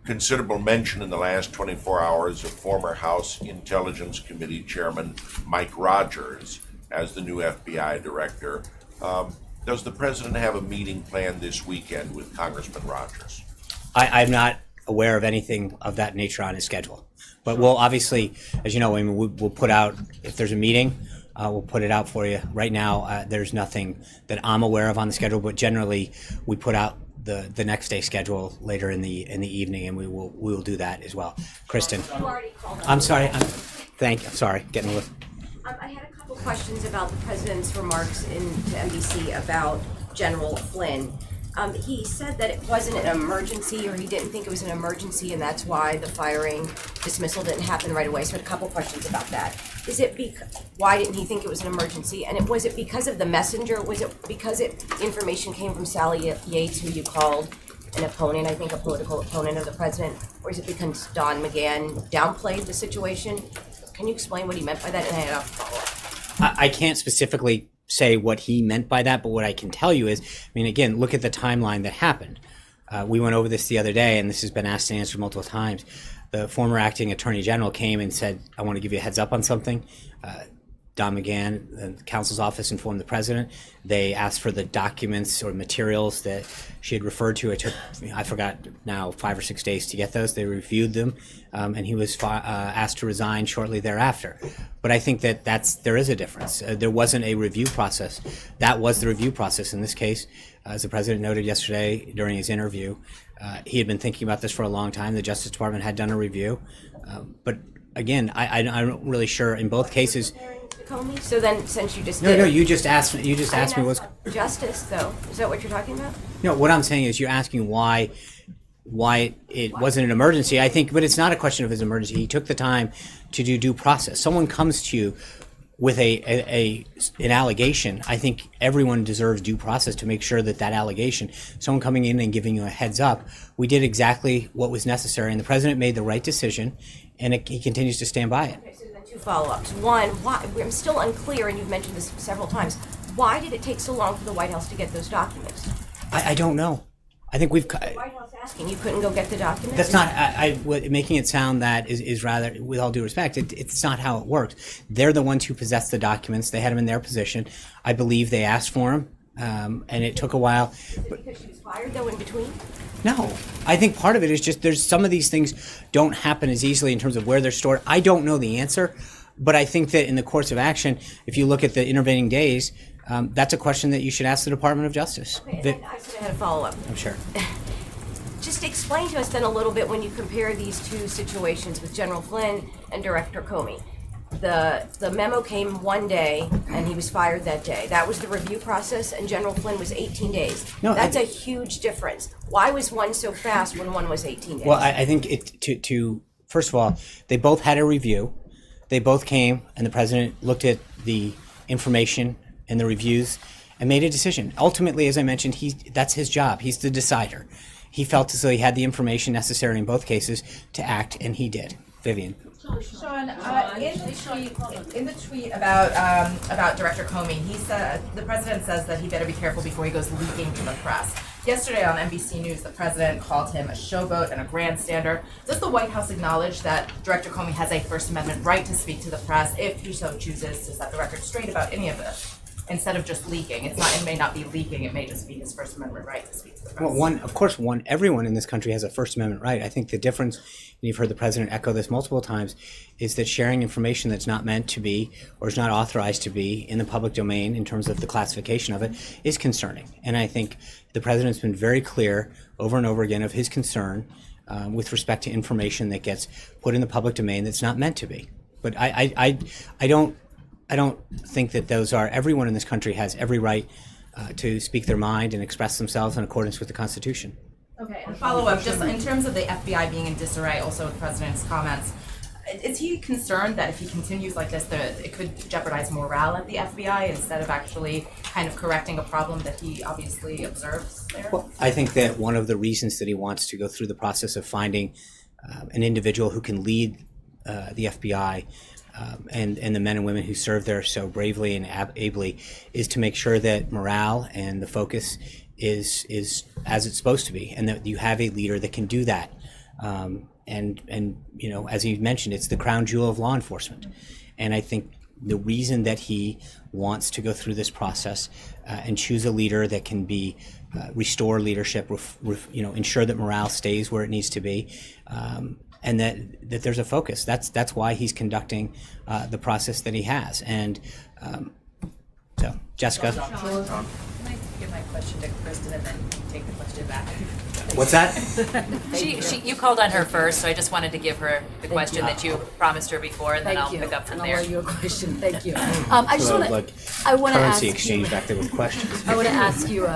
considerable mention in the last 24 hours of former House Intelligence Committee Chairman Mike Rogers as the new FBI director. Does the president have a meeting planned this weekend with Congressman Rogers? I'm not aware of anything of that nature on his schedule. But we'll obviously, as you know, I mean, we'll put out, if there's a meeting, we'll put it out for you. Right now, there's nothing that I'm aware of on the schedule, but generally we put out the next day schedule later in the evening, and we will do that as well. Kristen, I'm sorry. I'm sorry. Getting a little. I had a couple questions about the president's remarks to NBC about General Flynn. He said that it wasn't an emergency, or he didn't think it was an emergency, and that's why the firing dismissal didn't happen right away. So I had a couple questions about that. Is it why didn't he think it was an emergency? And was it because of the messenger? Was it because information came from Sally Yates, who you called an opponent, I think a political opponent of the president? Or is it because Don McGahn downplayed the situation? Can you explain what he meant by that? And I had a follow-up. I can't specifically say what he meant by that, but what I can tell you is, I mean, again, look at the timeline that happened. We went over this the other day, and this has been asked and answered multiple times. The former acting attorney general came and said, I want to give you a heads up on something. Don McGahn, the counsel's office, informed the president. They asked for the documents or materials that she had referred to. It took, I forgot now, 5 or 6 days to get those. They reviewed them, and he was asked to resign shortly thereafter. But I think that there is a difference. There wasn't a review process. That was the review process in this case. As the president noted yesterday during his interview, he had been thinking about this for a long time. The Justice Department had done a review. But again, I'm not really sure in both cases. So then, since you just No, you just asked me what's justice, though. Is that what you're talking about? No, what I'm saying is you're asking why it wasn't an emergency. I think, but it's not a question of his emergency. He took the time to do due process. Someone comes to you with an allegation. I think everyone deserves due process to make sure that allegation, someone coming in and giving you a heads up, we did exactly what was necessary, and the president made the right decision, and he continues to stand by it. Okay, so then two follow-ups. One, why, I'm still unclear, and you've mentioned this several times. Why did it take so long for the White House to get those documents? I don't know. I think we've. The White House asking you couldn't go get the documents. That's not. Making it sound that is rather, with all due respect, it's not how it works. They're the ones who possess the documents. They had them in their possession. I believe they asked for them, and it took a while. Is it because she was fired though in between? No, I think part of it is just there's some of these things don't happen as easily in terms of where they're stored. I don't know the answer, but I think that in the course of action, if you look at the intervening days, that's a question that you should ask the Department of Justice. Okay, and then I said I had a follow-up. I'm sure. Just explain to us then a little bit when you compare these two situations with General Flynn and Director Comey. The memo came one day, and he was fired that day. That was the review process, and General Flynn was 18 days. No, that's a huge difference. Why was one so fast when one was 18 days? Well, I think first of all, they both had a review. They both came, and the president looked at the information and the reviews and made a decision. Ultimately, as I mentioned, that's his job. He's the decider. He felt as though he had the information necessary in both cases to act, and he did. Vivian. Sean, in the tweet about Director Comey, he said the president says that he better be careful before he goes leaking to the press. Yesterday on NBC News, the president called him a showboat and a grandstander. Does the White House acknowledge that Director Comey has a First Amendment right to speak to the press if he so chooses to set the record straight about any of this? Instead of just leaking, it may not be leaking. It may just be his First Amendment right to speak to the press. Well, everyone in this country has a First Amendment right. I think the difference, and you've heard the president echo this multiple times, is that sharing information that's not meant to be or is not authorized to be in the public domain in terms of the classification of it is concerning. And I think the president's been very clear over and over again of his concern with respect to information that gets put in the public domain that's not meant to be. But I don't think that those are. Everyone in this country has every right to speak their mind and express themselves in accordance with the Constitution. Okay, and follow up, just in terms of the FBI being in disarray, also with the president's comments, is he concerned that if he continues like this, it could jeopardize morale at the FBI instead of actually kind of correcting a problem that he obviously observes there? Well, I think that one of the reasons that he wants to go through the process of finding an individual who can lead the FBI and the men and women who serve there so bravely and ably is to make sure that morale and the focus is as it's supposed to be, and that you have a leader that can do that. And you know, as you mentioned, it's the crown jewel of law enforcement. And I think the reason that he wants to go through this process and choose a leader that can be restore leadership, ensure that morale stays where it needs to be, and that there's a focus. That's why he's conducting the process that he has. And so, Jessica. Can I give my question to Kristen and then take the question back? What's that? You called on her first, so I just wanted to give her the question you. that you promised her before, and then I'll pick up from there. I'll let you a question. Thank you. I just want to. I want to ask currency exchange back there with questions. I want to ask you.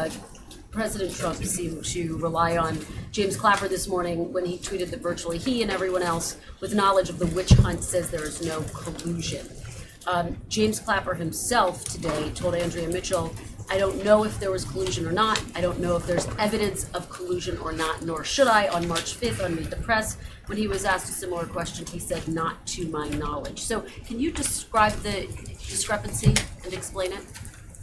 President Trump seemed to rely on James Clapper this morning when he tweeted that virtually he and everyone else with knowledge of the witch hunt says there is no collusion. James Clapper himself today told Andrea Mitchell, I don't know if there was collusion or not. I don't know if there's evidence of collusion or not, nor should I. On March 5th on Meet the Press, when he was asked a similar question, he said, not to my knowledge. So can you describe the discrepancy and explain it?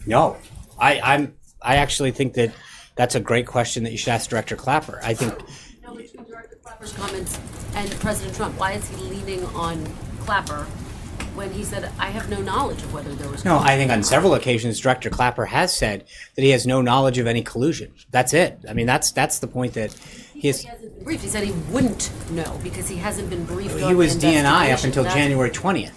No, I actually think that that's a great question that you should ask Director Clapper. I think Between Director Clapper's comments and President Trump, why is he leaning on Clapper when he said, I have no knowledge of whether there was No, collusion? I think on several occasions, Director Clapper has said that he has no knowledge of any collusion. That's it. I mean, that's the point that he is. He hasn't been briefed. He said he wouldn't know because he hasn't been briefed on He was the DNI up investigation. until That's- January 20th.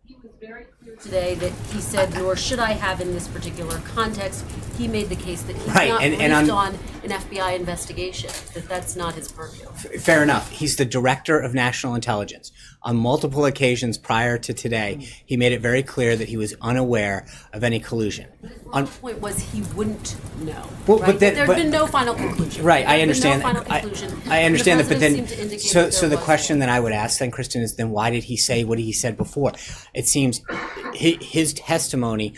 He was very clear today that he said, nor should I have in this particular context. He made the case that he's Right, not and briefed on- on an FBI investigation, that that's not his purview. Fair enough. He's the Director of National Intelligence. On multiple occasions prior to today, he made it very clear that he was unaware of any collusion. The point was he wouldn't know. Well, right? but then- There'd but- been no final conclusion. Right, I There'd been understand. No final I conclusion. understand that, but then, The president seemed to indicate so that so there the was question that I would ask then, Kristen, is then why did he say what he said before? It seems his testimony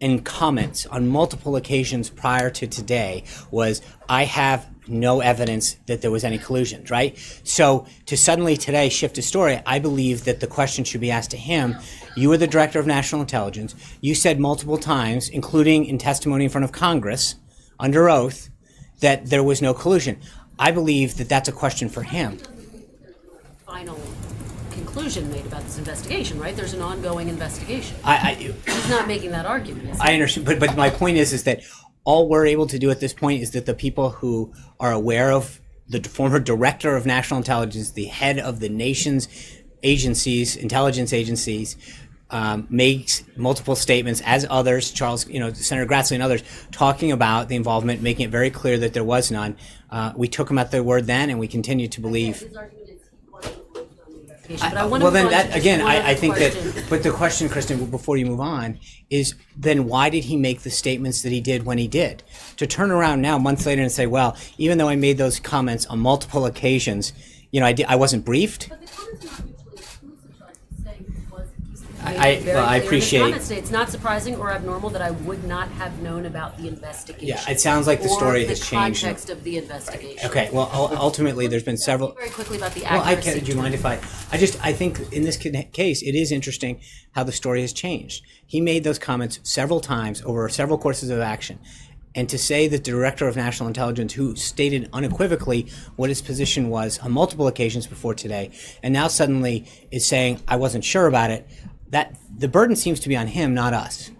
and comments on multiple occasions prior to today was, I have no evidence that there was any collusion, right? So to suddenly today shift his story, I believe that the question should be asked to him. You are the Director of National Intelligence. You said multiple times, including in testimony in front of Congress, under oath, that there was no collusion. I believe that that's a question for him. final conclusion made about this investigation, right? There's an ongoing investigation. He's not making that argument, is he? I understand, but my point is that all we're able to do at this point is that the people who are aware of the former Director of National Intelligence, the head of the nation's agencies, intelligence agencies, makes multiple statements, as others, Charles, Senator Grassley and others, talking about the involvement, making it very clear that there was none. We took him at their word then, and we continue to believe. But I want to Well, then move on to that just again, one I other think question. that. But the question, Kristen, before you move on, is then why did he make the statements that he did when he did? To turn around now, months later, and say, well, even though I made those comments on multiple occasions, I wasn't briefed. I appreciate. It's not surprising or abnormal that I would not have known about the investigation. Yeah, it sounds like the story or has the changed. context of the investigation. Okay, well, ultimately, there's been several. Very quickly about the Well, accuracy. do you mind if I think in this case, it is interesting how the story has changed. He made those comments several times over several courses of action. And to say that the Director of National Intelligence, who stated unequivocally what his position was on multiple occasions before today, and now suddenly is saying, I wasn't sure about it, that the burden seems to be on him, not us.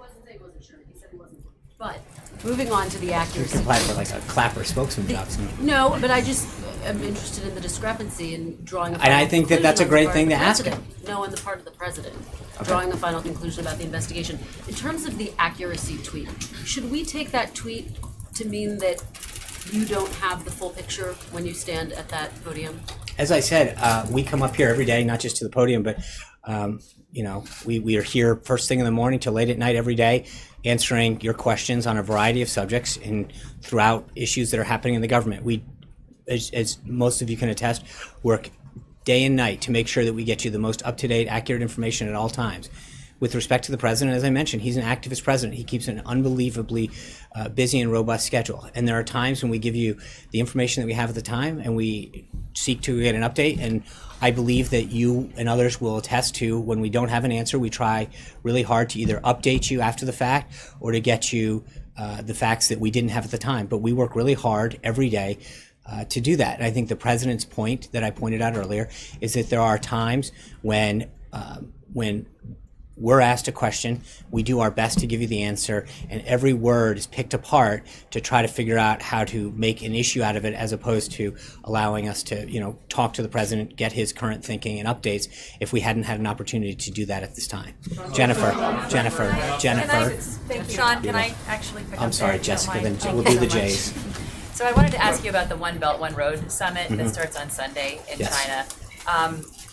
But moving on to the You accuracy. can apply for like a Clapper spokesman job. No, but I just am interested in the discrepancy in drawing a And I final think that that's a conclusion on the great part thing of to the ask president. No, on the part of the president, Okay. drawing a final conclusion about the investigation. In terms of the accuracy tweet, should we take that tweet to mean that you don't have the full picture when you stand at that podium? As I said, we come up here every day, not just to the podium, but we are here first thing in the morning till late at night every day, answering your questions on a variety of subjects and throughout issues that are happening in the government. We, as most of you can attest, work day and night to make sure that we get you the most up-to-date, accurate information at all times. With respect to the president, as I mentioned, he's an activist president. He keeps an unbelievably busy and robust schedule. And there are times when we give you the information that we have at the time and we seek to get an update. And I believe that you and others will attest to when we don't have an answer, we try really hard to either update you after the fact or to get you the facts that we didn't have at the time. But we work really hard every day to do that. And I think the president's point that I pointed out earlier is that there are times when we're asked a question, we do our best to give you the answer, and every word is picked apart to try to figure out how to make an issue out of it, as opposed to allowing us to, talk to the president, get his current thinking and updates if we hadn't had an opportunity to do that at this time. Jennifer. Sean, can I actually pick up I'm sorry, there, if you don't Jessica, mind? then we'll Thank do you the so much. J's. So I wanted to ask you about the One Belt, One Road Summit that Mhm. starts on Sunday in Yes. China.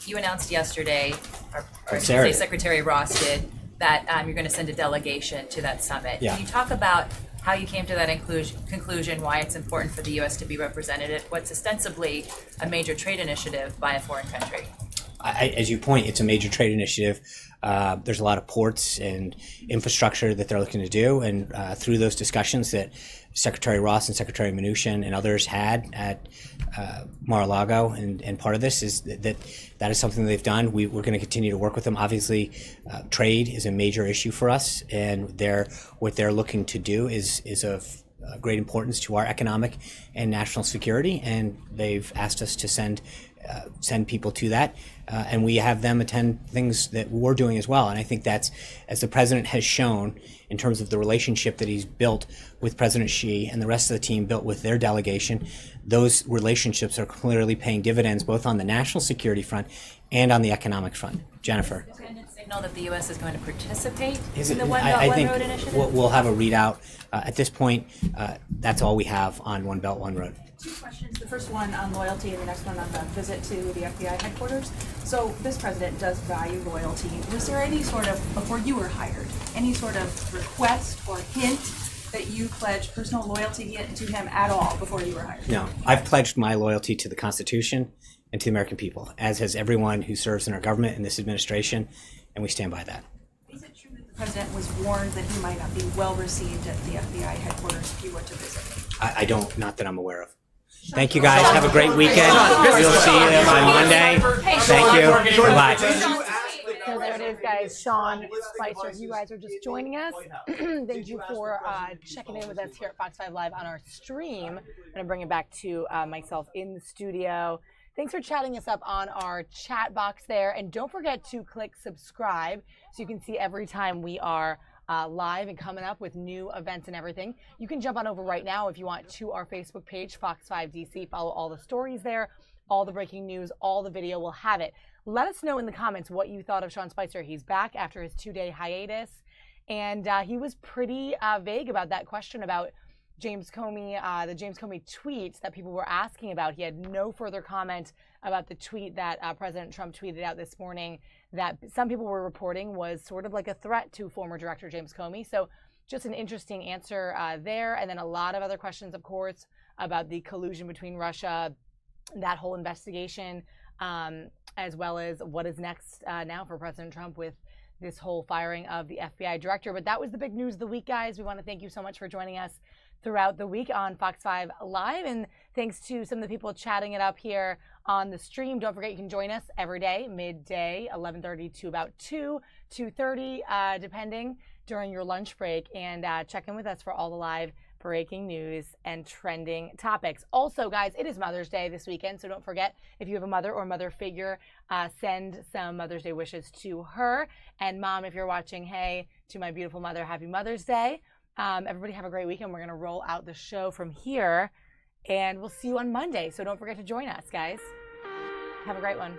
You announced yesterday, or I should Sarah. say Secretary Ross did, that you're going to send a delegation to that summit. Yeah. Can you talk about how you came to that conclusion, why it's important for the U.S. to be represented at what's ostensibly a major trade initiative by a foreign country? As you point, it's a major trade initiative. There's a lot of ports and infrastructure that they're looking to do, and through those discussions that Secretary Ross and Secretary Mnuchin and others had at Mar-a-Lago, and part of this is that is something they've done. We're going to continue to work with them. Obviously, trade is a major issue for us, and what they're looking to do is of great importance to our economic and national security, and they've asked us to send people to that, and we have them attend things that we're doing as well. And I think that's, as the president has shown in terms of the relationship that he's built with President Xi and the rest of the team built with their delegation, those relationships are clearly paying dividends both on the national security front and on the economic front. Jennifer. Isn't it signal that the U.S. is going to participate Is in it- the One I Belt, One think Road initiative? we'll have a readout. At this point, that's all we have on One Belt, One Road. Two questions. The first one on loyalty and the next one on the visit to the FBI headquarters. So this president does value loyalty. Was there any sort of, before you were hired, any sort of request or hint that you pledged personal loyalty to him at all before you were hired? No, I've pledged my loyalty to the Constitution and to the American people, as has everyone who serves in our government and this administration, and we stand by that. Is it true that the president was warned that he might not be well received at the FBI headquarters if you were to visit? I don't, not that I'm aware of. Thank you guys. Have a great weekend. We'll see you on Monday. Thank you. Bye. So there it is, guys. Sean Spicer, you guys are just joining us. Thank you for checking in with us here at Fox 5 Live on our stream. I'm going to bring it back to myself in the studio. Thanks for chatting us up on our chat box there. And don't forget to click subscribe so you can see every time we are live and coming up with new events and everything. You can jump on over right now if you want to our Facebook page, Fox 5 DC. Follow all the stories there, all the breaking news, all the video. We'll have it. Let us know in the comments what you thought of Sean Spicer. He's back after his 2-day hiatus, and he was pretty vague about that question about James Comey, the James Comey tweets that people were asking about. He had no further comment about the tweet that President Trump tweeted out this morning that some people were reporting was sort of like a threat to former Director James Comey. So just an interesting answer there. And then a lot of other questions, of course, about the collusion between Russia, that whole investigation, as well as what is next now for President Trump with this whole firing of the FBI director. But that was the big news of the week, guys. We want to thank you so much for joining us throughout the week on Fox 5 Live. And thanks to some of the people chatting it up here on the stream. Don't forget you can join us every day, midday, 11:30 to about 2:30, depending, during your lunch break. And check in with us for all the live breaking news and trending topics. Also, guys, it is Mother's Day this weekend, so don't forget, if you have a mother or mother figure, send some Mother's Day wishes to her. And Mom, if you're watching, hey, to my beautiful mother, happy Mother's Day. Everybody have a great weekend. We're going to roll out the show from here, and we'll see you on Monday. So don't forget to join us, guys. Have a great one.